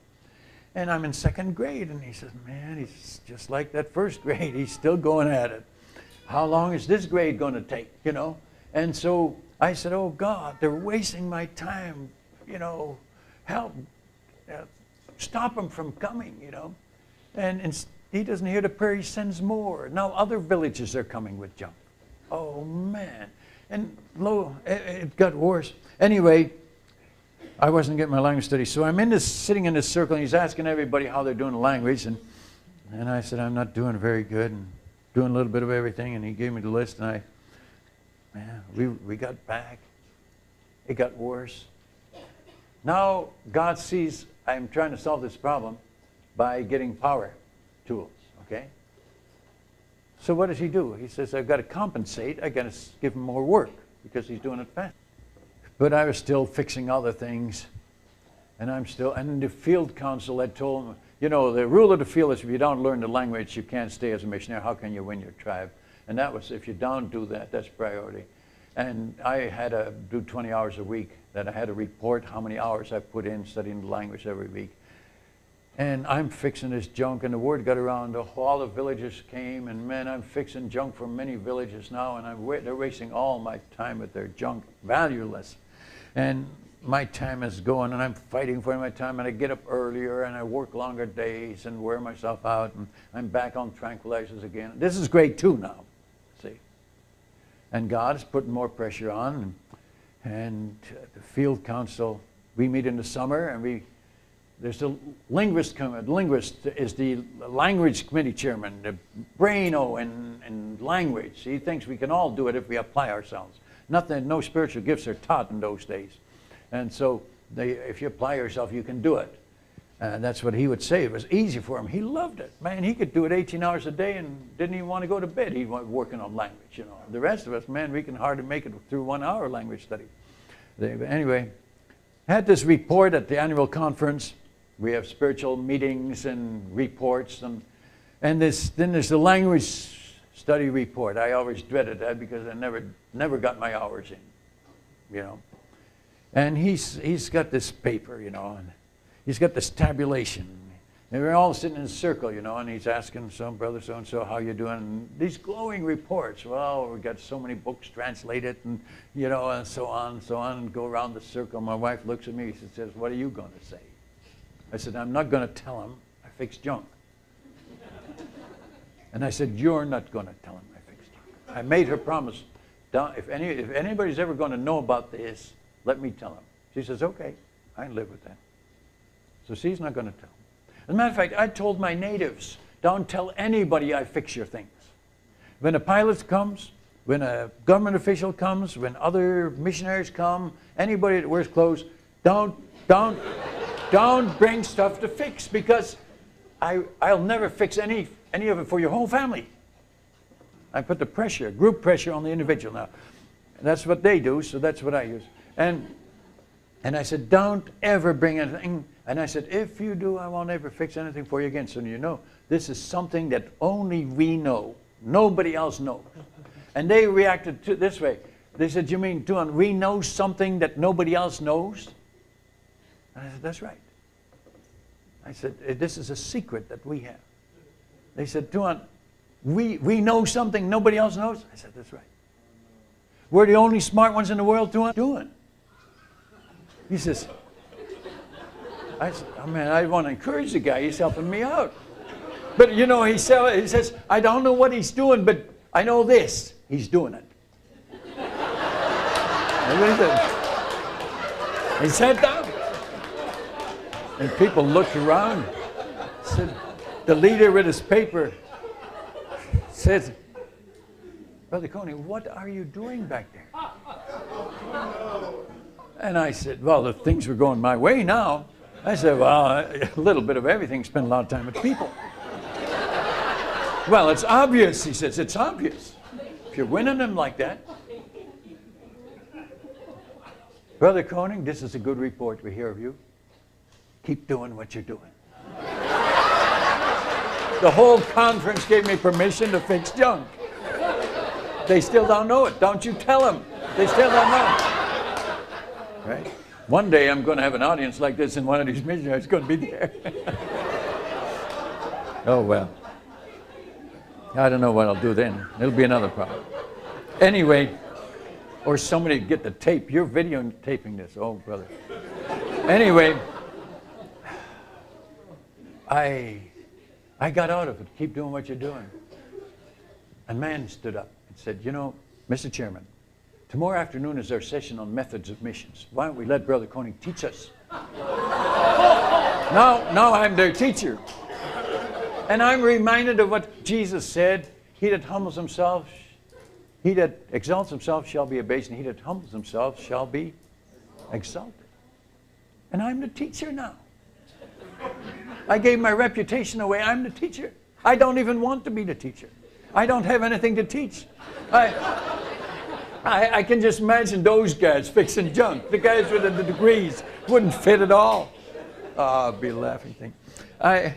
And I'm in second grade, and he says, man, he's just like that first grade. He's still going at it. How long is this grade going to take, you know? And so I said, oh God, they're wasting my time, help, stop them from coming, And he doesn't hear the prayer, he sends more. Now other villages are coming with junk. Oh man. And lo, it got worse. Anyway, I wasn't getting my language study, so I'm sitting in this circle, and he's asking everybody how they're doing the language, and I said, I'm not doing very good, and doing a little bit of everything, and he gave me the list, and we got back. It got worse. Now God sees I'm trying to solve this problem by getting power tools, okay? So what does he do? He says, I've got to compensate. I've got to give him more work because he's doing it fast. But I was still fixing other things. And and the field council had told him, the rule of the field is if you don't learn the language, you can't stay as a missionary. How can you win your tribe? And that was, if you don't do that, that's priority. And I had to do 20 hours a week. That I had to report how many hours I put in studying the language every week. And I'm fixing this junk, and the word got around. All the villagers came, and man, I'm fixing junk for many villages now, and they're wasting all my time with their junk, valueless. And my time is going, and I'm fighting for my time, and I get up earlier, and I work longer days, and wear myself out, and I'm back on tranquilizers again. This is grade 2 now, see. And God is putting more pressure on, and the field council, we meet in the summer, and there's the linguist coming. The linguist is the language committee chairman, the braino in language. He thinks we can all do it if we apply ourselves. No spiritual gifts are taught in those days. And so if you apply yourself, you can do it. And that's what he would say. It was easy for him. He loved it. Man, he could do it 18 hours a day and didn't even want to go to bed. He was working on language, The rest of us, man, we can hardly make it through 1 hour language study. Anyway, had this report at the annual conference. We have spiritual meetings and reports, and then there's the language study report. I always dreaded that because I never got my hours in, And he's got this paper, and he's got this tabulation. And we're all sitting in a circle, and he's asking some brother so-and-so, how you doing? And these glowing reports. Well, we got so many books translated, and and so on, and go around the circle. My wife looks at me. She says, "What are you going to say?" I said, I'm not going to tell him I fixed junk. And I said, you're not going to tell him I fixed junk. I made her promise, if anybody's ever going to know about this, let me tell him. She says, okay, I can live with that. So she's not going to tell him. As a matter of fact, I told my natives, don't tell anybody I fix your things. When a pilot comes, when a government official comes, when other missionaries come, anybody that wears clothes, don't bring stuff to fix, because I'll never fix any of it for your whole family. I put the pressure, group pressure on the individual now. That's what they do, so that's what I use. And I said, don't ever bring anything. And I said, if you do, I won't ever fix anything for you again. So this is something that only we know. Nobody else knows. And they reacted to this way. They said, you mean, Tuan, we know something that nobody else knows? And I said, that's right. I said, this is a secret that we have. They said, Tuan, we know something nobody else knows? I said, that's right. We're the only smart ones in the world, Tuan. Doing. He says, I want to encourage the guy. He's helping me out. But, he says, I don't know what he's doing, but I know this. He's doing it. That's what he said. He sat down. And people looked around. Said, the leader with his paper said, Brother Koning, what are you doing back there? And I said, well, the things were going my way now. I said, well, a little bit of everything, spend a lot of time with people. Well, it's obvious, he says, it's obvious. If you're winning them like that. Brother Koning, this is a good report we hear of you. Keep doing what you're doing. The whole conference gave me permission to fix junk. They still don't know it. Don't you tell them. They still don't know. Right? One day I'm going to have an audience like this, and one of these missionaries is going to be there. Oh, well. I don't know what I'll do then. It'll be another problem. Anyway, Or somebody get the tape. You're videotaping this. Oh, brother. Anyway, I got out of it. Keep doing what you're doing. A man stood up and said, you know, Mr. Chairman, tomorrow afternoon is our session on methods of missions. Why don't we let Brother Koning teach us? Now I'm their teacher. And I'm reminded of what Jesus said. He that humbles himself, he that exalts himself shall be abased, and he that humbles himself shall be exalted. And I'm the teacher now. I gave my reputation away. I'm the teacher. I don't even want to be the teacher. I don't have anything to teach. I can just imagine those guys fixing junk. The guys with the degrees wouldn't fit at all. It'd be a laughing thing. I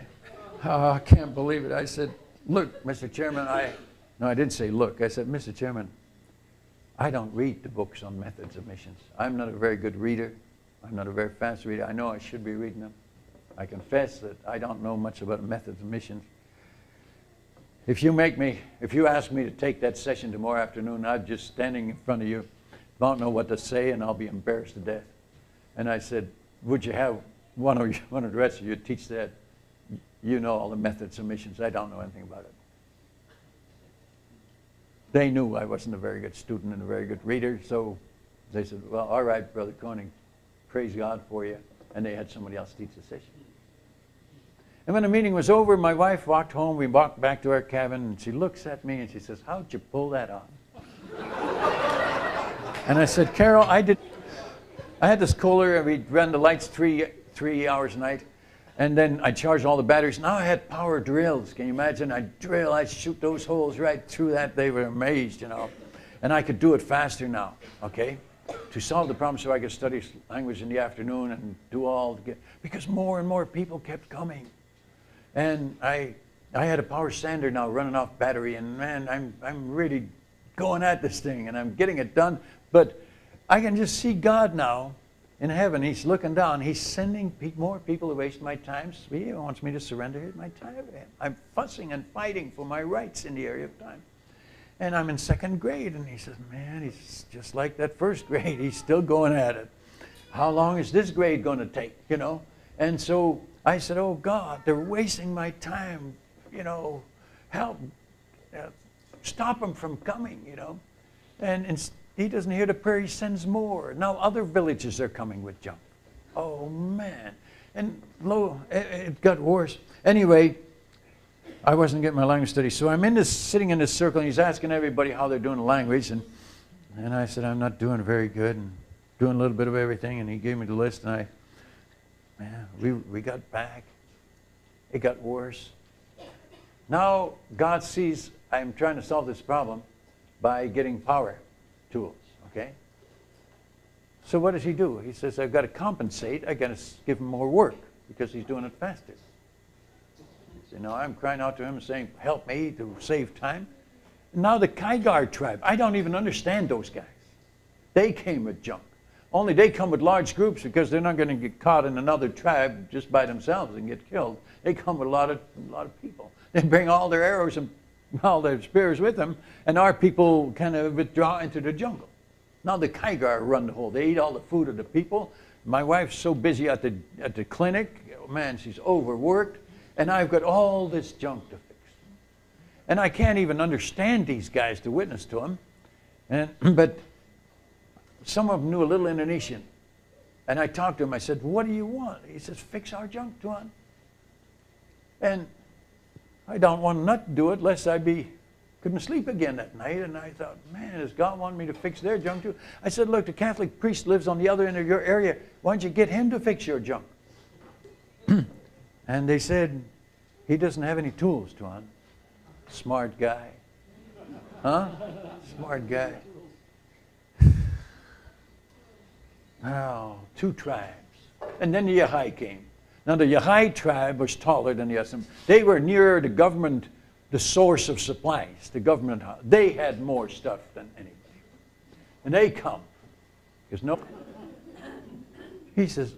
can't believe it. I said, look, Mr. Chairman, No, I didn't say look. I said, Mr. Chairman, I don't read the books on methods of missions. I'm not a very good reader. I'm not a very fast reader. I know I should be reading them. I confess that I don't know much about methods of missions. If you ask me to take that session tomorrow afternoon, I'm just standing in front of you, don't know what to say, and I'll be embarrassed to death. And I said, would you have one of the rest of you teach that? You know all the methods of missions. I don't know anything about it. They knew I wasn't a very good student and a very good reader, so they said, well, all right, Brother Koning, praise God for you. And they had somebody else teach the session. And when the meeting was over, my wife walked home. We walked back to our cabin, and she looks at me, and she says, how'd you pull that off? And I said, Carol, I had this Kohler, and we'd run the lights three hours a night. And then I charged all the batteries. Now I had power drills. Can you imagine? I'd shoot those holes right through that. They were amazed, you know. And I could do it faster now, okay? To solve the problem so I could study language in the afternoon and do all, because more and more people kept coming. And I had a power sander now running off battery, and man, I'm really going at this thing, and I'm getting it done. But I can just see God now in heaven. He's looking down. He's sending more people to waste my time. He wants me to surrender my time to him. I'm fussing and fighting for my rights in the area of time. And I'm in second grade, and he says, man, he's just like that first grade. He's still going at it. How long is this grade going to take, you know? And so I said, oh, God, they're wasting my time, you know. Help. Stop them from coming, you know. And he doesn't hear the prayer. He sends more. Now other villages are coming with junk. Oh, man. And lo, it got worse. Anyway, I wasn't getting my language study. So I'm sitting in this circle, and he's asking everybody how they're doing the language. And I said, I'm not doing very good, and doing a little bit of everything. And he gave me the list, and we got back. It got worse. Now God sees I'm trying to solve this problem by getting power tools, okay? So what does he do? He says, I've got to compensate. I've got to give him more work because he's doing it faster. So now I'm crying out to him and saying, help me to save time. And now the Kaigar tribe, I don't even understand those guys. They came with junk. Only they come with large groups because they're not going to get caught in another tribe just by themselves and get killed. They come with a lot of people. They bring all their arrows and all their spears with them, and our people kind of withdraw into the jungle. Now the Kaigar run the whole. They eat all the food of the people. My wife's so busy at the clinic. Oh, man, she's overworked, and I've got all this junk to fix. And I can't even understand these guys to witness to them. But some of them knew a little Indonesian. And I talked to him. I said, what do you want? He says, fix our junk, Tuan. And I don't want not to do it lest I couldn't sleep again that night. And I thought, man, does God want me to fix their junk too? I said, look, the Catholic priest lives on the other end of your area. Why don't you get him to fix your junk? And they said, he doesn't have any tools, Tuan. Smart guy. Huh? Smart guy. Oh, 2 tribes. And then the Yahai came. Now the Yahai tribe was taller than the Yasam. They were nearer the government, the source of supplies, the government. They had more stuff than anybody. And they come. He says,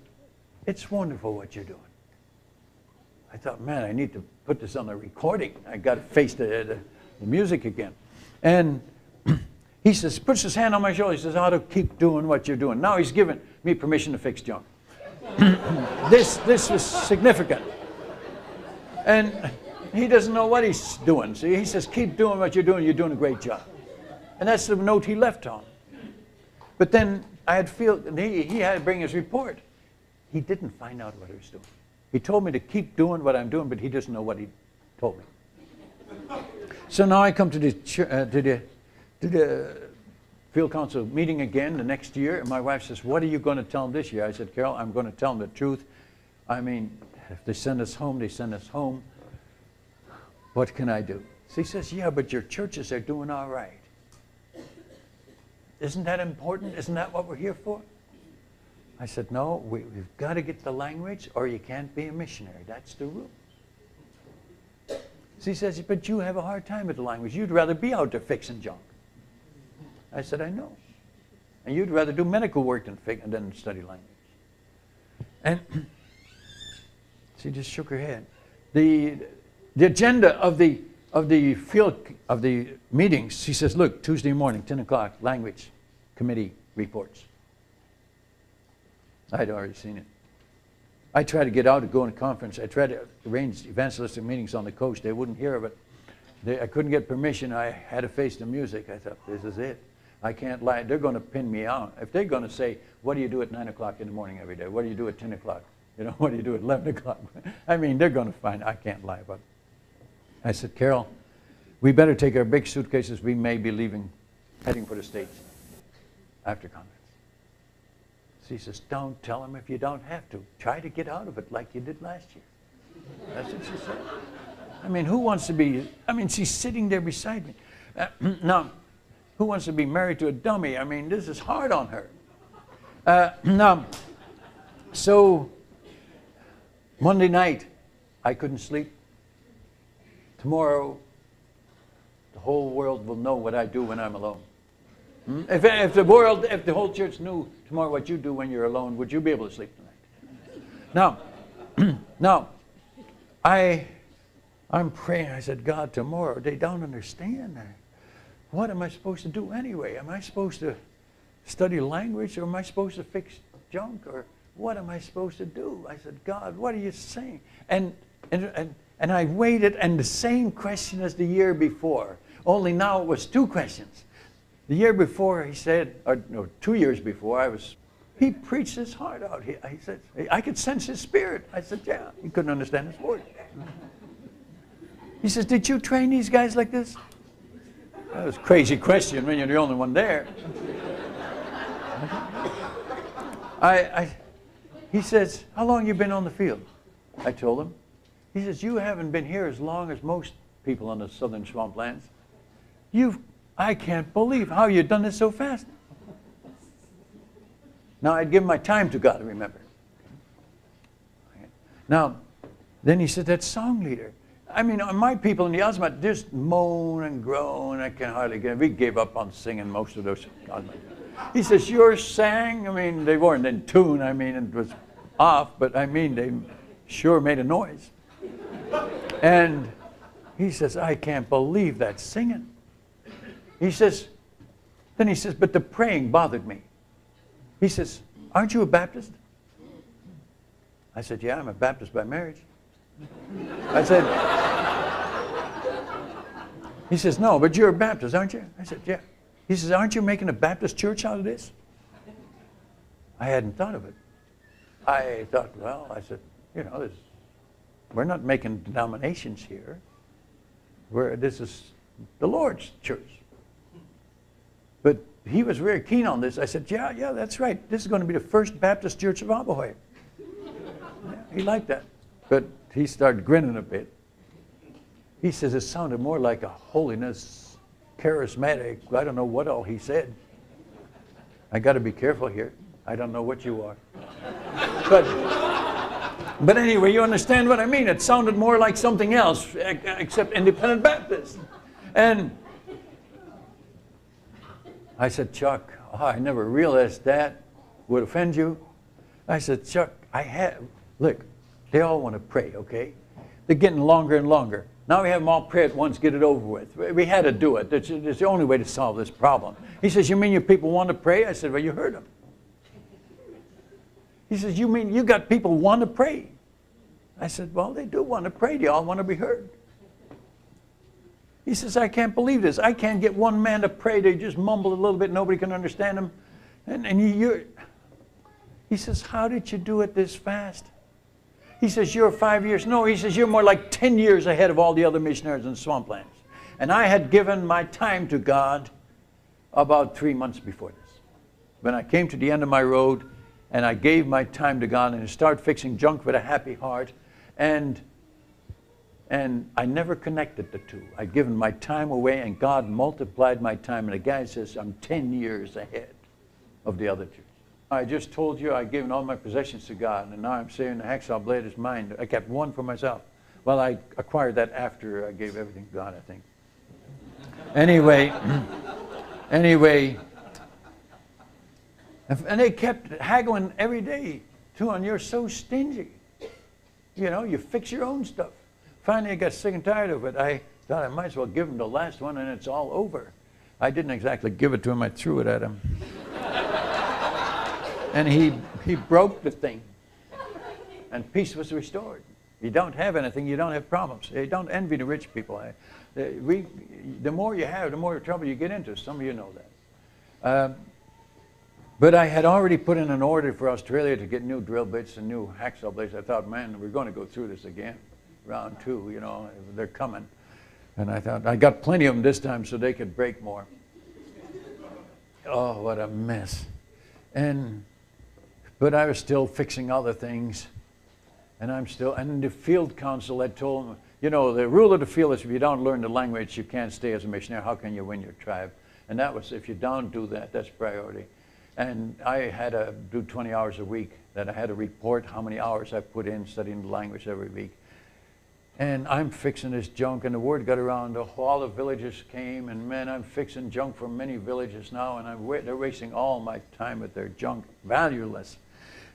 it's wonderful what you're doing. I thought, man, I need to put this on a recording. I got to face the music again. And he says, puts his hand on my shoulder. He says, Otto, keep doing what you're doing. Now he's given me permission to fix junk. This was significant. And he doesn't know what he's doing. See, he says, keep doing what you're doing. You're doing a great job. And that's the note he left on. But then I had he had to bring his report. He didn't find out what he was doing. He told me to keep doing what I'm doing, but he doesn't know what he told me. So now I come to the field council meeting again the next year, and my wife says, what are you going to tell them this year? I said, Carol, I'm going to tell them the truth. I mean, if they send us home, they send us home. What can I do? She says, yeah, but your churches are doing all right. Isn't that important? Isn't that what we're here for? I said, no, we've got to get the language or you can't be a missionary. That's the rule. She says, but you have a hard time with the language. You'd rather be out there fixing junk. I said, I know. And you'd rather do medical work than study language. And she just shook her head. The agenda of the meetings, she says, look, Tuesday morning, 10 o'clock, language committee reports. I'd already seen it. I tried to get out to go on a conference. I tried to arrange evangelistic meetings on the coast. They wouldn't hear of it. I couldn't get permission. I had to face the music. I thought, this is it. I can't lie. They're going to pin me out. If they're going to say, what do you do at 9 o'clock in the morning every day? What do you do at 10 o'clock? You know, what do you do at 11 o'clock? I mean, they're going to find I can't lie about it. I said, Carol, we better take our big suitcases. We may be heading for the States after conference. She says, don't tell them if you don't have to. Try to get out of it like you did last year. That's what she said. I mean, who wants to be, she's sitting there beside me. Now, who wants to be married to a dummy? I mean, this is hard on her. So Monday night, I couldn't sleep. Tomorrow, the whole world will know what I do when I'm alone. If the whole church knew tomorrow what you do when you're alone, would you be able to sleep tonight? Now, I'm praying. I said, God, tomorrow, they don't understand that. What am I supposed to do anyway? Am I supposed to study language, or am I supposed to fix junk, or what am I supposed to do? I said, God, what are you saying? And I waited, and the same question as the year before, only now it was two questions. The year before, he said, or no, 2 years before, he preached his heart out. He said, I could sense his spirit. I said, yeah. He couldn't understand his words. He says, did you train these guys like this? That was a crazy question when you're the only one there. He says, how long you been on the field? I told him. He says, you haven't been here as long as most people on the southern swamplands. I can't believe how you've done this so fast. Now, I'd give my time to God, remember. Now, then he said, that song leader. I mean, my people in the Osmond just moan and groan. I can hardly get it. We gave up on singing most of those. He says, yours sang. I mean, they weren't in tune. I mean, it was off, but I mean, they sure made a noise. And he says, I can't believe that singing. He says, but the praying bothered me. He says, aren't you a Baptist? I said, yeah, I'm a Baptist by marriage. I said, he says, no, but you're a Baptist, aren't you? I said, yeah. He says, aren't you making a Baptist church out of this? I hadn't thought of it. I thought, well, I said, we're not making denominations here. This is the Lord's church. But he was very keen on this. I said, yeah, that's right. This is going to be the first Baptist church of Abohoi. Yeah, he liked that. But he started grinning a bit. He says it sounded more like a holiness, charismatic. I don't know what all he said. I got to be careful here. I don't know what you are. But anyway, you understand what I mean. It sounded more like something else, except Independent Baptist. And I said, Chuck, I never realized that would offend you. I said, Chuck, look, they all want to pray, okay? They're getting longer and longer. Now we have them all pray at once, get it over with. We had to do it. It's the only way to solve this problem. He says, you mean your people want to pray? I said, well, you heard them. He says, you mean you got people want to pray? I said, well, they do want to pray. They all want to be heard. He says, I can't believe this. I can't get one man to pray. They just mumble a little bit. Nobody can understand him. He says, how did you do it this fast? He says, you're 5 years. No, he says, you're more like 10 years ahead of all the other missionaries in swamplands. And I had given my time to God about 3 months before this. When I came to the end of my road and I gave my time to God and I started fixing junk with a happy heart, and I never connected the two. I'd given my time away and God multiplied my time. And the guy says, I'm 10 years ahead of the other two. I just told you I'd given all my possessions to God, and now I'm saying the hacksaw blade is mine. I kept one for myself. Well, I acquired that after I gave everything to God, I think. Anyway, and they kept haggling every day, too, and you're so stingy. You know, you fix your own stuff. Finally, I got sick and tired of it. I thought I might as well give him the last one, and it's all over. I didn't exactly give it to him. I threw it at him. And he broke the thing, and peace was restored. You don't have anything, you don't have problems. You don't envy the rich people. The more you have, the more trouble you get into. Some of you know that. But I had already put in an order for Australia to get new drill bits and new hacksaw blades. I thought, man, we're going to go through this again. Round 2, you know, they're coming. And I thought, I got plenty of them this time so they could break more. Oh, what a mess. But I was still fixing other things. And the field council had told me, you know, the rule of the field is if you don't learn the language, you can't stay as a missionary. How can you win your tribe? And that was, if you don't do that, that's priority. And I had to do 20 hours a week. That I had to report how many hours I put in studying the language every week. And I'm fixing this junk, and the word got around. All the villages came, and man, I'm fixing junk for many villages now, and they're wasting all my time with their junk, valueless.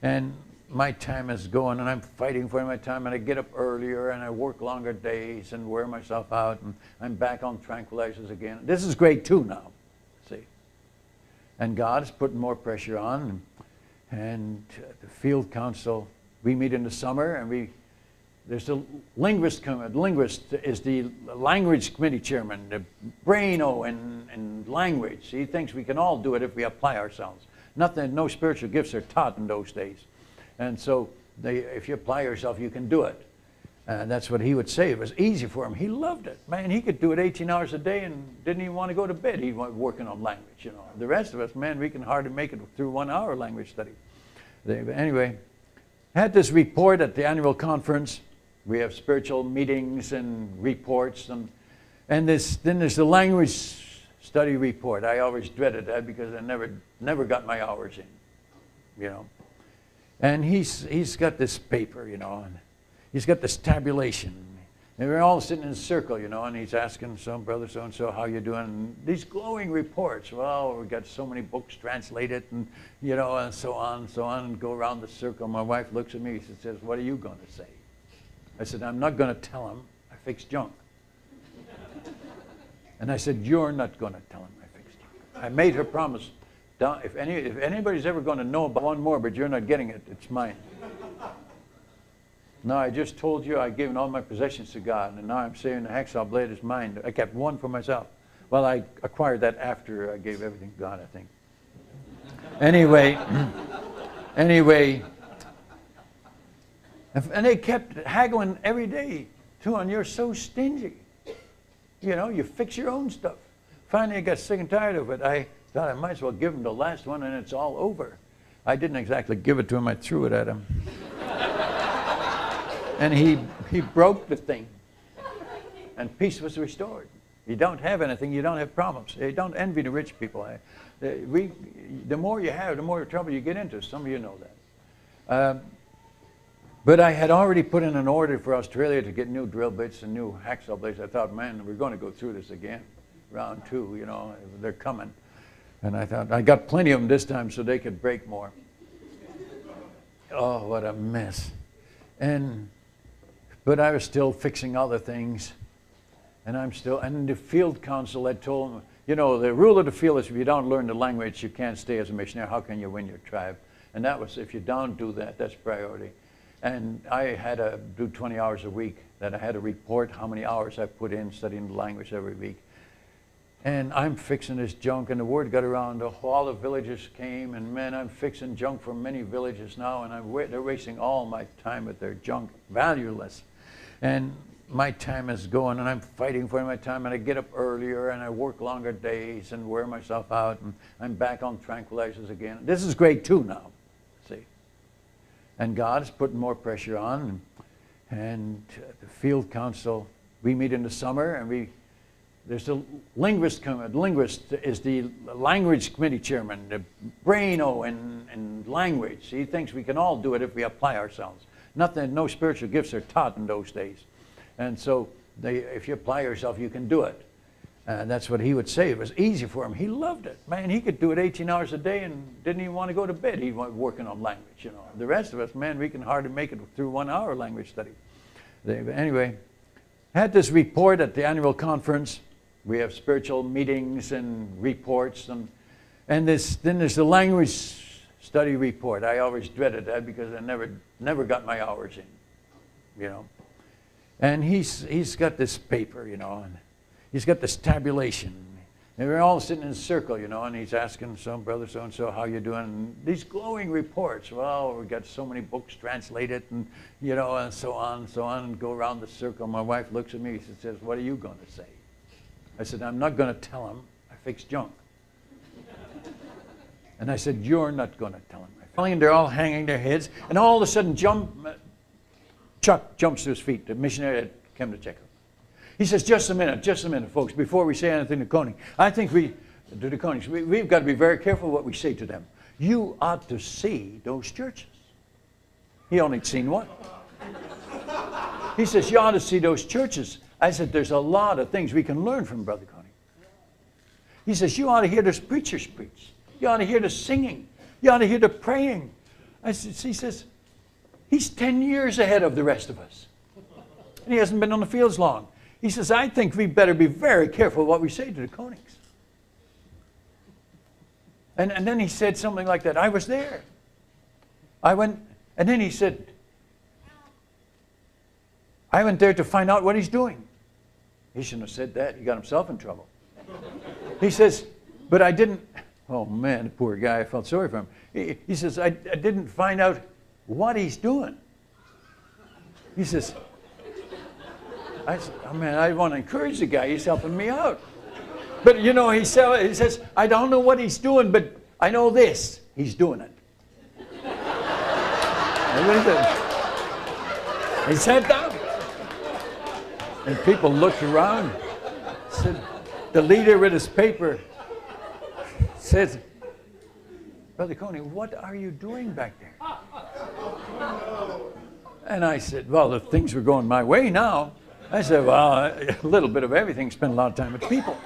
And my time is going, and I'm fighting for my time, and I get up earlier, and I work longer days, and wear myself out, and I'm back on tranquilizers again. This is grade 2 now, see. And God's putting more pressure on, and the field council, we meet in the summer, and there's a linguist is the language committee chairman, the braino in language. He thinks we can all do it if we apply ourselves. No spiritual gifts are taught in those days. And so if you apply yourself, you can do it. And that's what he would say. It was easy for him. He loved it. Man, he could do it 18 hours a day and didn't even want to go to bed. He was working on language, you know. The rest of us, man, we can hardly make it through 1 hour language study. Anyway, I had this report at the annual conference. We have spiritual meetings and reports, and then there's the language study report. I always dreaded that because I never got my hours in, you know. And he's got this paper, you know, and he's got this tabulation. And we're all sitting in a circle, you know, and he's asking some brother so-and-so, how you doing? And these glowing reports. Well, we got so many books translated, and you know, and so on, and go around the circle. My wife looks at me. She says, "What are you going to say?" I said, "I'm not going to tell him I fixed junk." And I said, "You're not going to tell him I fixed junk." I made her promise. If anybody's ever going to know about one more, but you're not getting it, it's mine. No, I just told you I'd given all my possessions to God, and now I'm saying the hacksaw blade is mine. I kept one for myself. Well, I acquired that after I gave everything to God, I think. Anyway, and they kept haggling every day, too, and you're so stingy. You know, you fix your own stuff. Finally, I got sick and tired of it. I thought I might as well give him the last one, and it's all over. I didn't exactly give it to him. I threw it at him. And he broke the thing, and peace was restored. You don't have anything, you don't have problems. You don't envy the rich people. The more you have, the more trouble you get into. Some of you know that. But I had already put in an order for Australia to get new drill bits and new hacksaw blades. I thought, man, we're going to go through this again. Round 2, you know, they're coming. And I thought, I got plenty of them this time so they could break more. Oh, what a mess. But I was still fixing other things. And the field council had told him, you know, the rule of the field is if you don't learn the language, you can't stay as a missionary. How can you win your tribe? And that was, if you don't do that, that's priority. And I had to do 20 hours a week. That I had to report how many hours I put in studying the language every week. And I'm fixing this junk, and the word got around. All the villagers came, and man, I'm fixing junk for many villages now, and they're wasting all my time with their junk, valueless. And my time is going, and I'm fighting for my time, and I get up earlier, and I work longer days, and wear myself out, and I'm back on tranquilizers again. This is grade 2 now, see. And God's putting more pressure on, and the field council, we meet in the summer, and there's a linguist coming. Linguist is the language committee chairman, the braino in language. He thinks we can all do it if we apply ourselves. No spiritual gifts are taught in those days. And so if you apply yourself, you can do it. That's what he would say. It was easy for him. He loved it. Man, he could do it 18 hours a day and didn't even want to go to bed. He was working on language, you know. The rest of us, man, we can hardly make it through 1 hour language study. Anyway, had this report at the annual conference. We have spiritual meetings and reports. And then there's the language study report. I always dreaded that because I never got my hours in, you know. And he's got this paper, you know, and he's got this tabulation. And we're all sitting in a circle, you know, and he's asking some brother so-and-so, how you doing? And these glowing reports. Well, we got so many books translated, and, you know, and so on, and go around the circle. My wife looks at me and says, what are you going to say? I said, I'm not going to tell him I fixed junk. And I said, you're not going to tell him. And they're all hanging their heads, and all of a sudden Chuck jumps to his feet, the missionary that came to check him. He says, just a minute, folks, before we say anything to Koning. I think we've got to be very careful what we say to them. You ought to see those churches. He only seen one. He says, you ought to see those churches. I said, there's a lot of things we can learn from Brother Koning. He says, you ought to hear those preachers preach. You ought to hear the singing. You ought to hear the praying. He says, he's 10 years ahead of the rest of us. And he hasn't been on the fields long. He says, I think we better be very careful what we say to the Konings. And then he said something like that. I was there. I went, and then he said, I went there to find out what he's doing. He shouldn't have said that. He got himself in trouble. He says, but I didn't. Oh, man, the poor guy. I felt sorry for him. He says, I didn't find out what he's doing. He says, I said, oh, man, I want to encourage the guy. He's helping me out. But, you know, he says, I don't know what he's doing, but I know this. He's doing it. He sat down. And people looked around. Said, the leader with his paper says, Brother Koning, what are you doing back there? And I said, well, the things were going my way now. I said, well, a little bit of everything, spend a lot of time with people.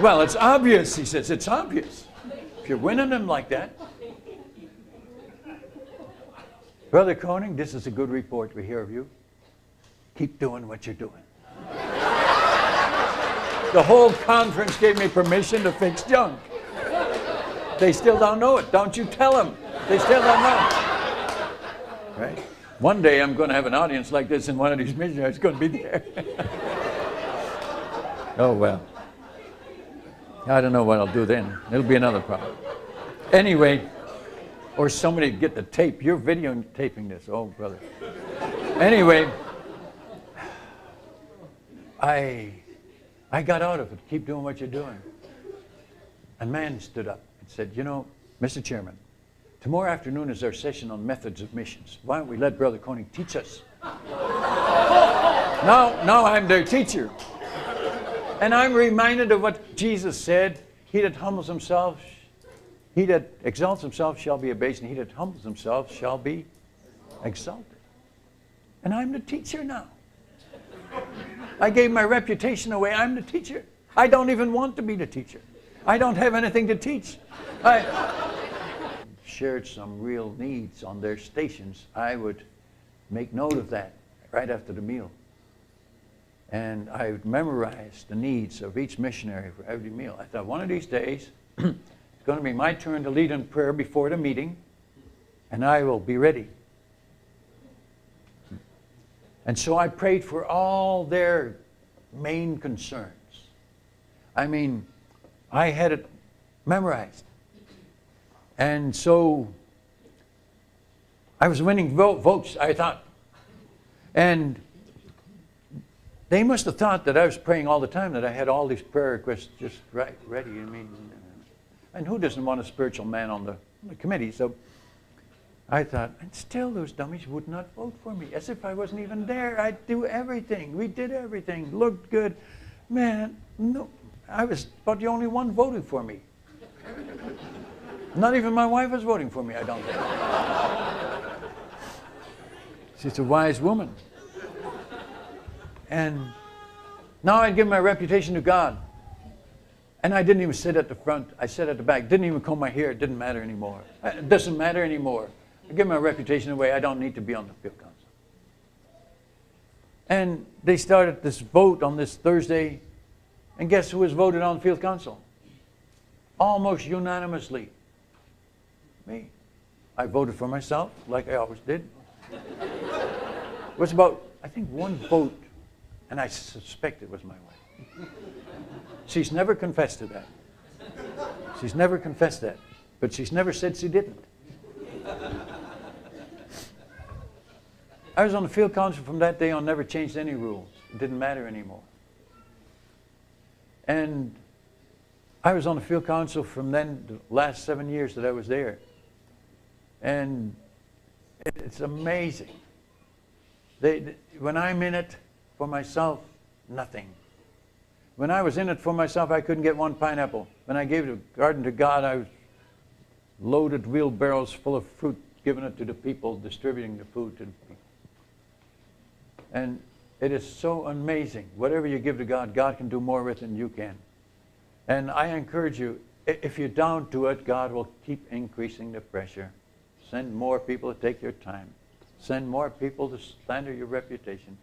Well, it's obvious, he says, it's obvious. If you're winning them like that. Brother Koning, this is a good report we hear of you. Keep doing what you're doing. The whole conference gave me permission to fix junk. They still don't know it. Don't you tell them. They still don't know. Right? One day I'm going to have an audience like this and one of these missionaries is going to be there. Oh, well. I don't know what I'll do then. It'll be another problem. Anyway, or somebody get the tape. You're videotaping this. Oh, brother. Anyway, I got out of it. Keep doing what you're doing. A man stood up and said, you know, Mr. Chairman, tomorrow afternoon is our session on methods of missions. Why don't we let Brother Koning teach us? Now I'm their teacher. And I'm reminded of what Jesus said. He that humbles himself, he that exalts himself shall be abased, and he that humbles himself shall be exalted. And I'm the teacher now. I gave my reputation away. I'm the teacher. I don't even want to be the teacher. I don't have anything to teach. I shared some real needs on their stations. I would make note of that right after the meal. And I memorized the needs of each missionary for every meal. I thought, one of these days, it's going to be my turn to lead in prayer before the meeting, and I will be ready. And so I prayed for all their main concerns. I mean, I had it memorized. And so I was winning votes, I thought. And they must have thought that I was praying all the time, that I had all these prayer requests just ready. I mean, and who doesn't want a spiritual man on the committee? So I thought, and still those dummies would not vote for me, as if I wasn't even there. I'd do everything. We did everything. Looked good. Man, no, I was about the only one voting for me. Not even my wife was voting for me, I don't think. She's a wise woman. And now I'd give my reputation to God. And I didn't even sit at the front. I sat at the back. Didn't even comb my hair. It didn't matter anymore. It doesn't matter anymore. I give my reputation away. I don't need to be on the field council. And they started this vote on this Thursday. And guess who was voted on the field council? Almost unanimously. Me. I voted for myself, like I always did. It was about, I think, one vote. And I suspect it was my wife. She's never confessed to that. She's never confessed that. But she's never said she didn't. I was on the field council from that day on, never changed any rules. It didn't matter anymore. And I was on the field council from then, the last 7 years that I was there. And it's amazing. When I'm in it for myself, nothing. When I was in it for myself, I couldn't get one pineapple. When I gave the garden to God, I was loaded wheelbarrows full of fruit, giving it to the people, distributing the food to the people. And it is so amazing. Whatever you give to God, God can do more with than you can. And I encourage you, if you're down to it, God will keep increasing the pressure. Send more people to take your time. Send more people to slander your reputation.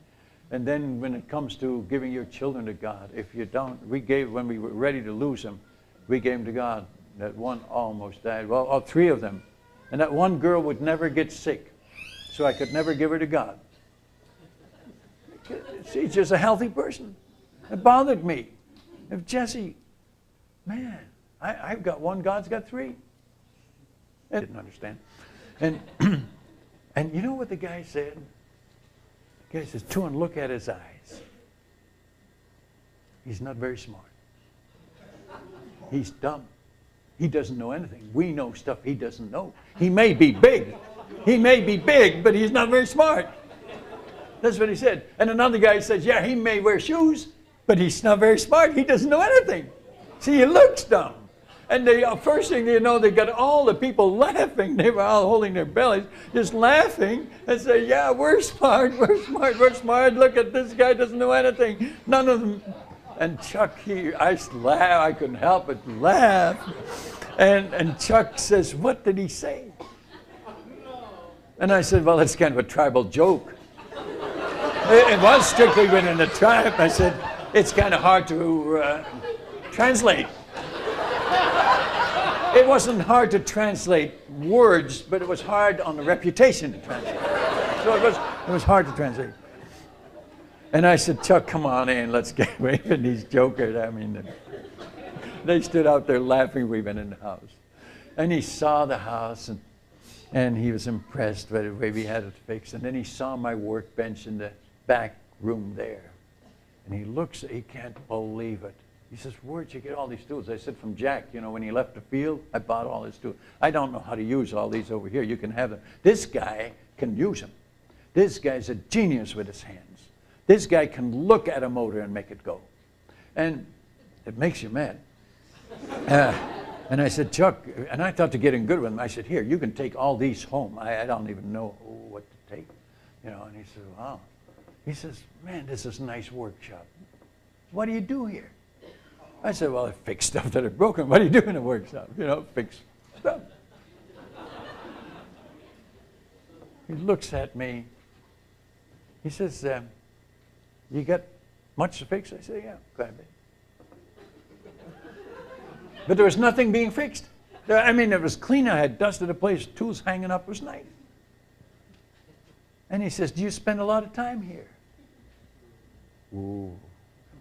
And then when it comes to giving your children to God, if you don't, when we were ready to lose them, we gave them to God. That one almost died. Well, all three of them. And that one girl would never get sick. So I could never give her to God. She's just a healthy person. It bothered me. If Jesse, man, I've got one, God's got three. I didn't understand. And and you know what the guy said? The guy says, "Tuan, look at his eyes. He's not very smart. He's dumb. He doesn't know anything. We know stuff he doesn't know. He may be big. He may be big, but he's not very smart." That's what he said. And another guy says, "Yeah, he may wear shoes, but he's not very smart. He doesn't know anything. See, he looks dumb." And the first thing you know, they got all the people laughing. They were all holding their bellies, just laughing and say, "Yeah, we're smart, we're smart, we're smart. Look at this guy, doesn't know anything." None of them. And Chuck, I laughed. I couldn't help but laugh. And Chuck says, "What did he say?" And I said, "Well, it's kind of a tribal joke." It was strictly within the tribe. I said, "It's kind of hard to translate." It wasn't hard to translate words, but it was hard on the reputation to translate. So it was hard to translate. And I said, "Chuck, come on in. Let's get away from these jokers." I mean, they stood out there laughing. We went in the house. And he saw the house, and he was impressed by the way we had it fixed. And then he saw my workbench in the back room there. And he can't believe it. He says, "Where'd you get all these tools?" I said, "From Jack. You know, when he left the field, I bought all his tools. I don't know how to use all these over here. You can have them. This guy can use them. This guy's a genius with his hands. This guy can look at a motor and make it go." And it makes you mad. And I said, "Chuck," and I thought to get in good with him, I said, "Here, you can take all these home. I don't even know what to take." You know, and he said, "Wow." He says, "Man, this is a nice workshop. What do you do here?" I said, "Well, I fix stuff that are broken." "What do you do in a workshop?" "You know, fix stuff." He looks at me. He says, "You got much to fix? I said, yeah, quite a bit. But there was nothing being fixed. I mean, it was clean. I had dusted the place, tools hanging up. It was nice. And he says, do you spend a lot of time here? Ooh.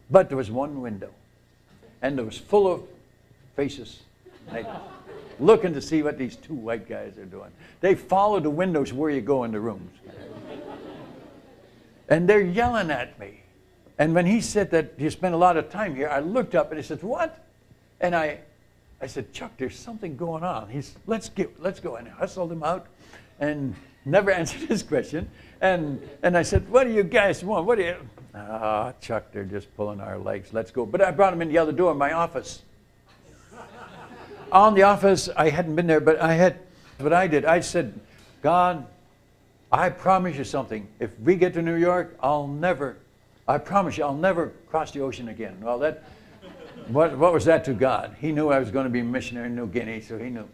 But there was one window. And it was full of faces. Looking to see what these two white guys are doing. They follow the windows where you go in the rooms. And they're yelling at me. And when he said that you spend a lot of time here, I looked up and he said, what? And I said, Chuck, there's something going on. He's, let's go. And I hustled him out and never answered his question. And I said, what do you guys want? What do you? Ah, Chuck, they're just pulling our legs. Let's go. But I brought him in the other door of my office. On the office, I hadn't been there, but what I did, I said, God, I promise you something. If we get to New York, I promise you, I'll never cross the ocean again. Well, what was that to God? He knew I was going to be a missionary in New Guinea, so he knew.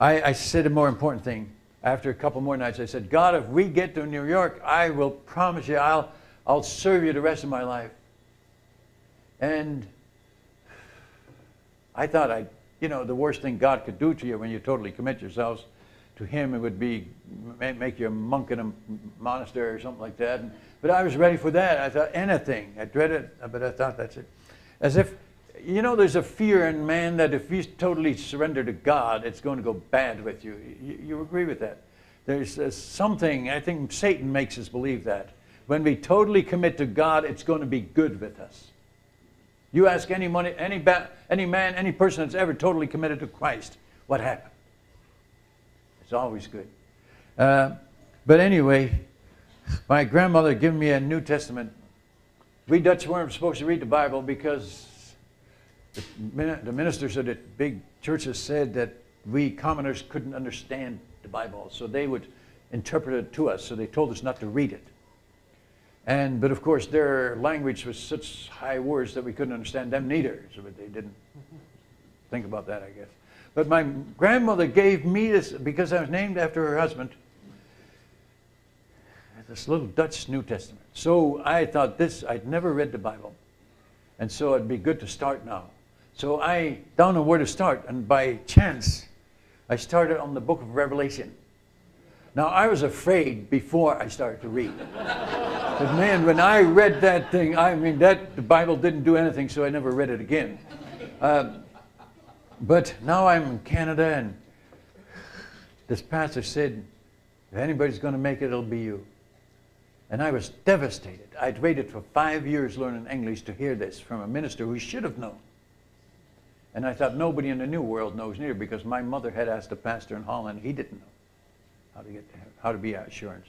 I said a more important thing. After a couple more nights, I said, God, if we get to New York, I will promise you, I'll serve you the rest of my life. And I thought the worst thing God could do to you when you totally commit yourselves to Him, it would be make you a monk in a monastery or something like that. But I was ready for that. I thought anything. I dreaded it, but I thought that's it. As if, there's a fear in man that if you totally surrender to God, it's going to go bad with you. You agree with that? There's something, I think Satan makes us believe that. When we totally commit to God, it's going to be good with us. You ask any man, any person that's ever totally committed to Christ, what happened? It's always good. But anyway, my grandmother gave me a New Testament. We Dutch weren't supposed to read the Bible because the ministers of the big churches said that we commoners couldn't understand the Bible, so they would interpret it to us, so they told us not to read it. But of course their language was such high words that we couldn't understand them neither, so they didn't think about that, I guess. But my grandmother gave me this, because I was named after her husband, this little Dutch New Testament. So I thought I'd never read the Bible, and so it'd be good to start now. So I don't know where to start, and by chance, I started on the book of Revelation. Now, I was afraid before I started to read. But man, when I read that thing, the Bible didn't do anything, so I never read it again. But now I'm in Canada, and this pastor said, if anybody's going to make it, it'll be you. And I was devastated. I'd waited for 5 years learning English to hear this from a minister who should have known. And I thought nobody in the New World knows neither, because my mother had asked a pastor in Holland, he didn't know how to be assurance.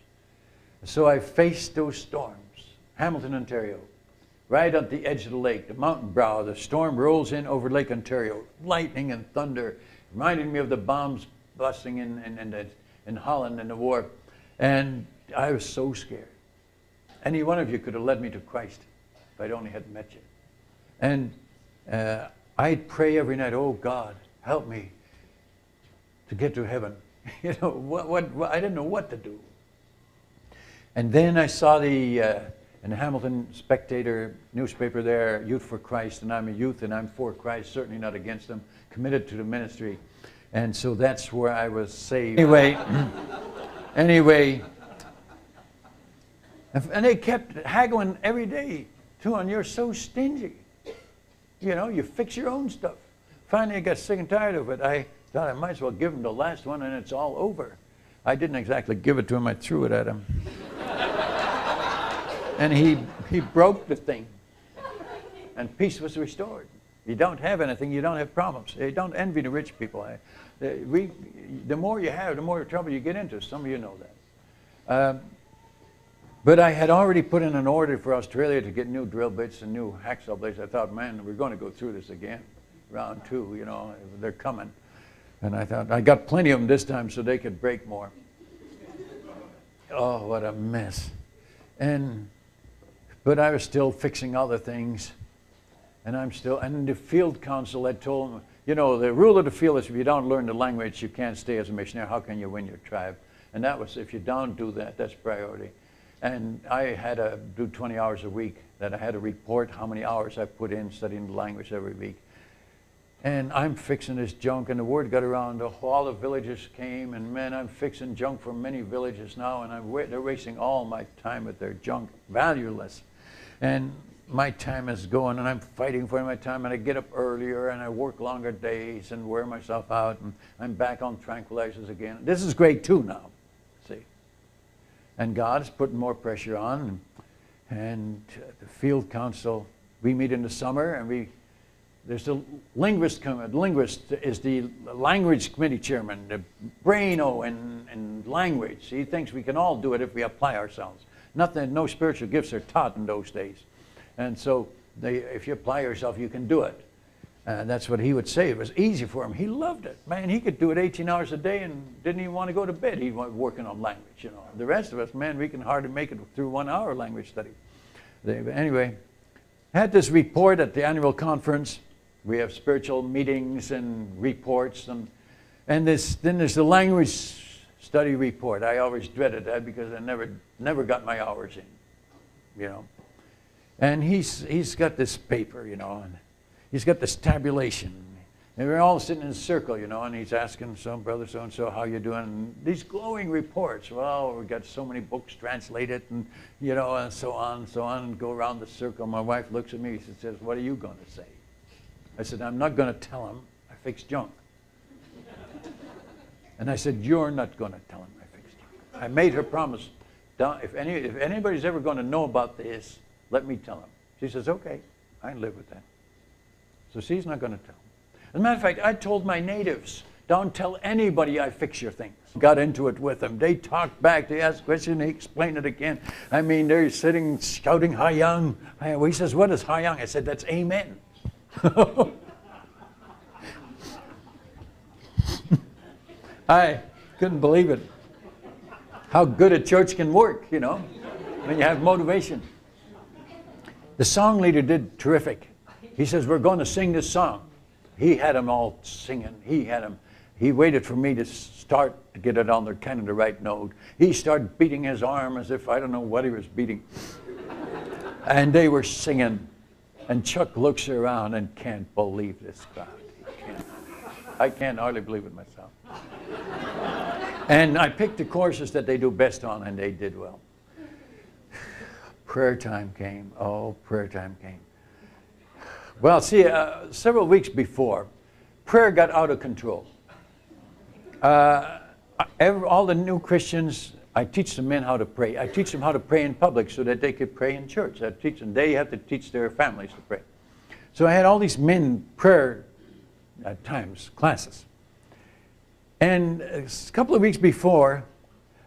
So I faced those storms. Hamilton, Ontario, right at the edge of the lake, the mountain brow, the storm rolls in over Lake Ontario, lightning and thunder, reminding me of the bombs busting in Holland in the war. And I was so scared. Any one of you could have led me to Christ if I'd only had met you. And I'd pray every night, oh God, help me to get to heaven. I didn't know what to do. And then I saw in the Hamilton Spectator newspaper there, Youth for Christ, and I'm a youth and I'm for Christ, certainly not against them, committed to the ministry. And so that's where I was saved. Anyway, and they kept haggling every day, too, and you're so stingy. You fix your own stuff. Finally, I got sick and tired of it. I thought I might as well give him the last one and it's all over. I didn't exactly give it to him, I threw it at him. And he broke the thing. And peace was restored. You don't have anything, you don't have problems. You don't envy the rich people. The more you have, the more trouble you get into. Some of you know that. But I had already put in an order for Australia to get new drill bits and new hacksaw blades. I thought, man, we're going to go through this again. Round 2, they're coming. And I thought, I got plenty of them this time so they could break more. Oh, what a mess. But I was still fixing other things. And the field council had told me, the rule of the field is if you don't learn the language, you can't stay as a missionary. How can you win your tribe? And that was, if you don't do that, that's priority. And I had to do 20 hours a week, that I had to report how many hours I put in studying the language every week. And I'm fixing this junk, and the word got around, all the villages came, and man, I'm fixing junk for many villages now, and they're wasting all my time with their junk, valueless. And my time is going, and I'm fighting for my time, and I get up earlier, and I work longer days, and wear myself out, and I'm back on tranquilizers again. This is grade 2 now, see. And God's putting more pressure on, and the field council, we meet in the summer, and there's a linguist is the language committee chairman, the braino in language. He thinks we can all do it if we apply ourselves. No spiritual gifts are taught in those days. And so if you apply yourself, you can do it. That's what he would say. It was easy for him. He loved it. Man, he could do it 18 hours a day and didn't even want to go to bed. He was working on language, you know. The rest of us, man, we can hardly make it through 1 hour language study. Anyway, I had this report at the annual conference. We have spiritual meetings and reports, and then there's the language study report. I always dreaded that because I never got my hours in, you know. And he's got this paper, you know, and he's got this tabulation. And we're all sitting in a circle, you know, and he's asking some brother so-and-so, how you doing? And these glowing reports. Well, we got so many books translated, and you know, and so on, and go around the circle. My wife looks at me and says, "What are you going to say?" I said, "I'm not going to tell him I fixed junk." And I said, "You're not going to tell him I fixed junk." I made her promise, if anybody's ever going to know about this, let me tell him. She says, "Okay, I live with that." So she's not going to tell him. As a matter of fact, I told my natives, don't tell anybody I fix your things. Got into it with them. They talked back, they asked questions, they explained it again. I mean, they're sitting shouting, "Hayang." He says, "What is Hayang?" I said, "That's amen." I couldn't believe it. How good a church can work, you know, when you have motivation. The song leader did terrific. He says, "We're going to sing this song." He had them all singing. He waited for me to start to get it on their kind of the right note. He started beating his arm as if I don't know what he was beating. And they were singing. And Chuck looks around and can't believe this crowd. I can't hardly believe it myself. And I picked the courses that they do best on, and they did well. Prayer time came. Oh, prayer time came. Well, see, several weeks before, prayer got out of control. All the new Christians, I teach the men how to pray. I teach them how to pray in public so that they could pray in church. I teach them. They have to teach their families to pray. So I had all these men prayer at times, classes. And a couple of weeks before,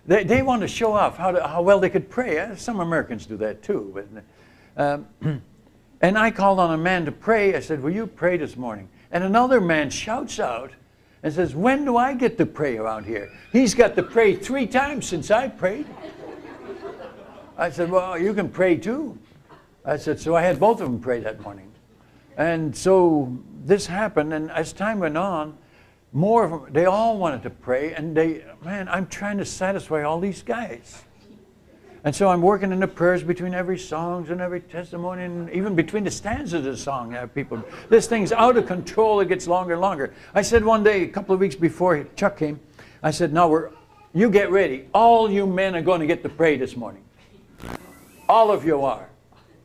they wanted to show off how well they could pray. Some Americans do that too. But, and I called on a man to pray. I said, "Will you pray this morning?" And another man shouts out and says, "When do I get to pray around here?" He's got to pray 3 times since I prayed. I said, "Well, you can pray too." I said, so I had both of them pray that morning. And so this happened, and as time went on, more of them, they all wanted to pray, and man, I'm trying to satisfy all these guys. And so I'm working in the prayers between every songs and every testimony, and even between the stanzas of the song. People, this thing's out of control. It gets longer and longer. I said one day, a couple of weeks before Chuck came, I said, "Now you get ready. All you men are going to get to pray this morning. All of you are.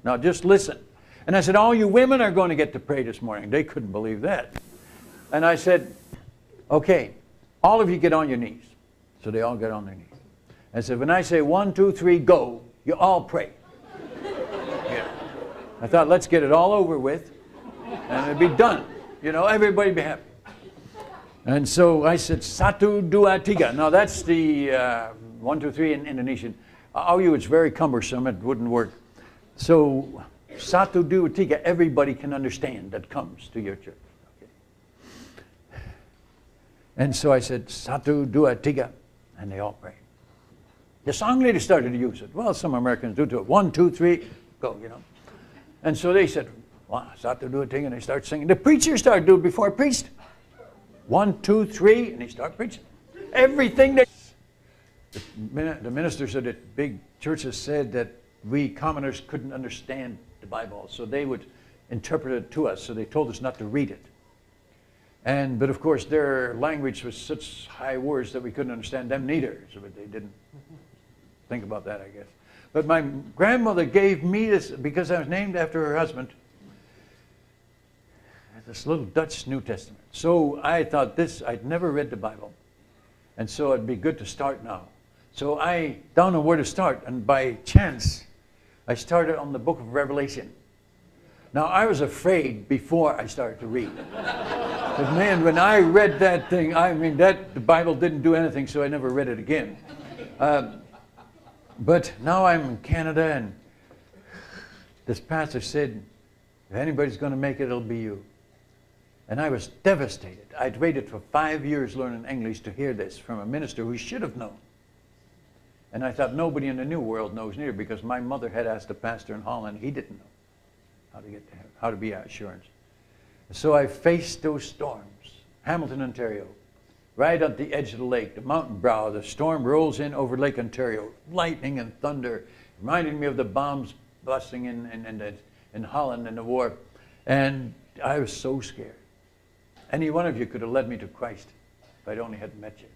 Now just listen." And I said, "All you women are going to get to pray this morning." They couldn't believe that. And I said, "Okay, all of you get on your knees." So they all got on their knees. I said, "When I say 1, 2, 3, go, you all pray." Yeah. I thought, let's get it all over with, and it'd be done. You know, everybody be happy. And so I said, "Satu, dua, tiga." Now that's the 1, 2, 3 in Indonesian. Oh, it's very cumbersome. It wouldn't work. So Satu, dua, tiga, everybody can understand that comes to your church. Okay. And so I said, "Satu, dua, tiga," and they all prayed. The song leader started to use it. Well, some Americans do too. 1, 2, 3, go, you know. And so they said, "Wow, Satu, dua, tiga," and they start singing. The preacher started to do it before I preached. 1, 2, 3, and he started preaching. Everything that... the ministers of the big churches said that we commoners couldn't understand the Bible, so they would interpret it to us, so they told us not to read it. But of course their language was such high words that we couldn't understand them neither, so they didn't think about that, I guess. But my grandmother gave me this, because I was named after her husband, this little Dutch New Testament. So I thought I'd never read the Bible, and so it'd be good to start now. So I don't know where to start, and by chance I started on the book of Revelation. Now I was afraid before I started to read. But man, when I read that thing, I mean, the Bible didn't do anything, so I never read it again. But now I'm in Canada, and this pastor said, if anybody's going to make it, it'll be you. And I was devastated. I'd waited for 5 years learning English to hear this from a minister who should have known. And I thought nobody in the New World knows neither, because my mother had asked a pastor in Holland, he didn't know how to be assurance. So I faced those storms. Hamilton, Ontario, right at the edge of the lake, the mountain brow, the storm rolls in over Lake Ontario, lightning and thunder, reminding me of the bombs busting in Holland in the war. And I was so scared. Any one of you could have led me to Christ if I'd only had met you.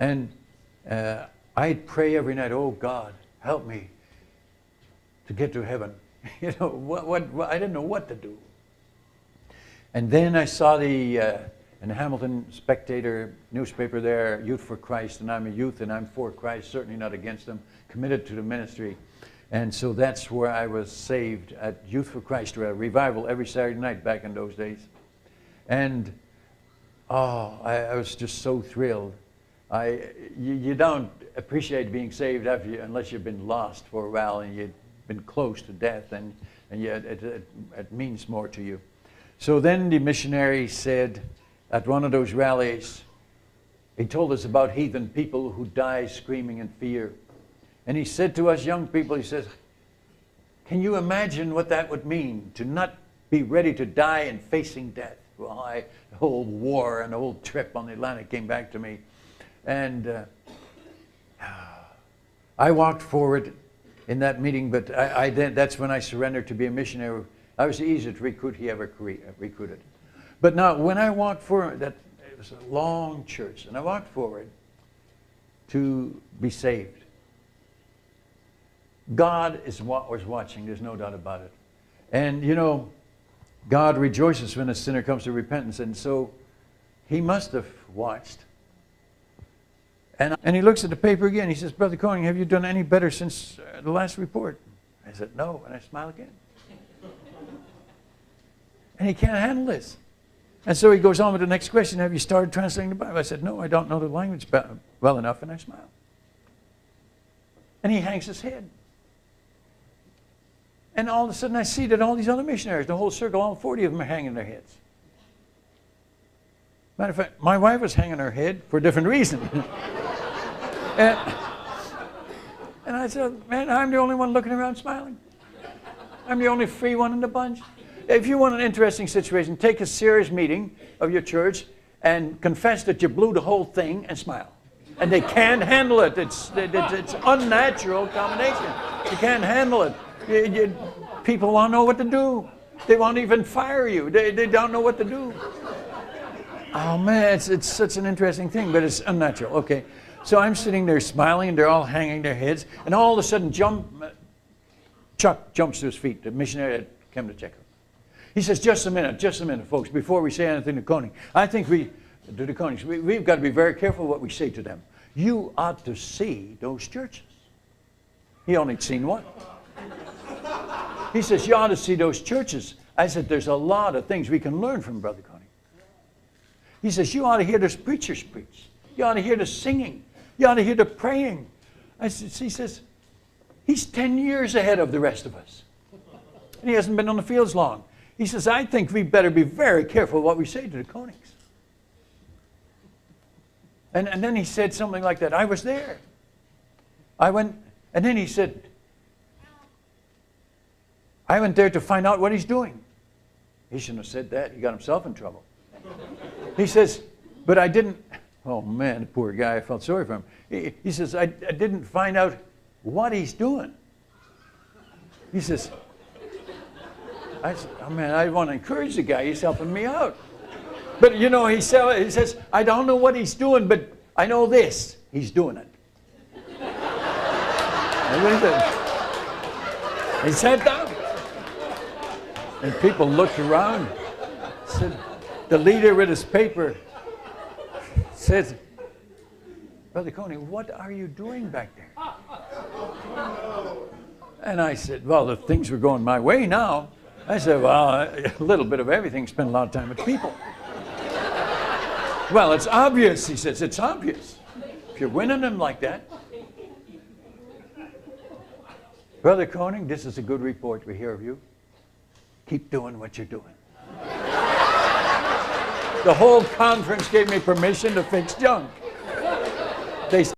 And I'd pray every night, oh God, help me to get to heaven. You know, I didn't know what to do. And then I saw in the Hamilton Spectator newspaper there, Youth for Christ, and I'm a youth and I'm for Christ, certainly not against them, committed to the ministry. And so that's where I was saved, at Youth for Christ, a revival every Saturday night back in those days. And I was just so thrilled. You don't appreciate being saved unless you've been lost for a while and you've been close to death, and yet it means more to you. So then the missionary said at one of those rallies, he told us about heathen people who die screaming in fear. And he said to us young people, he says, can you imagine what that would mean to not be ready to die and facing death? Well, the whole war and the whole trip on the Atlantic came back to me. And I walked forward in that meeting, but that's when I surrendered to be a missionary. I was the easiest recruit he ever recruited. But now, when I walked forward, it was a long church, and I walked forward to be saved. God was watching, there's no doubt about it. And you know, God rejoices when a sinner comes to repentance, and so he must have watched. And he looks at the paper again. He says, Brother Koning, have you done any better since the last report? I said, no, and I smile again. And he can't handle this. And so he goes on with the next question, have you started translating the Bible? I said, no, I don't know the language well enough, and I smile. And he hangs his head. And all of a sudden I see that all these other missionaries, the whole circle, all 40 of them are hanging their heads. Matter of fact, my wife was hanging her head for a different reason. and I said, man, I'm the only one looking around smiling. I'm the only free one in the bunch. If you want an interesting situation, take a serious meeting of your church and confess that you blew the whole thing and smile. And they can't handle it. It's unnatural combination. You can't handle it. People want to know what to do. They won't even fire you. They don't know what to do. Oh man, it's such an interesting thing, but it's unnatural. Okay, so I'm sitting there smiling, and they're all hanging their heads, and all of a sudden, Chuck jumps to his feet. The missionary that came to check him. He says, just a minute, folks, before we say anything to Koning. I think we've got to be very careful what we say to them. You ought to see those churches. He only seen one. He says, you ought to see those churches. I said, there's a lot of things we can learn from Brother Koning. He says, you ought to hear those preachers preach. You ought to hear the singing. You ought to hear the praying. He says, he's 10 years ahead of the rest of us. And he hasn't been on the fields long. He says, I think we better be very careful what we say to the Konings. And then he said something like that. I was there. I went, and then he said, I went there to find out what he's doing. He shouldn't have said that. He got himself in trouble. He says, but I didn't Oh man, the poor guy, I felt sorry for him. He says, I didn't find out what he's doing. He says, I said, oh man, I want to encourage the guy, he's helping me out. But you know, he says, I don't know what he's doing, but I know this, he's doing it. And what he said, he sat down. And people looked around. Said, the leader with his paper said, Brother Koning, what are you doing back there? And I said, well, the things were going my way now. I said, well, a little bit of everything, spend a lot of time with people. Well, it's obvious, he says, it's obvious. If you're winning them like that. Brother Koning, this is a good report we hear of you. Keep doing what you're doing. The whole conference gave me permission to fix junk. They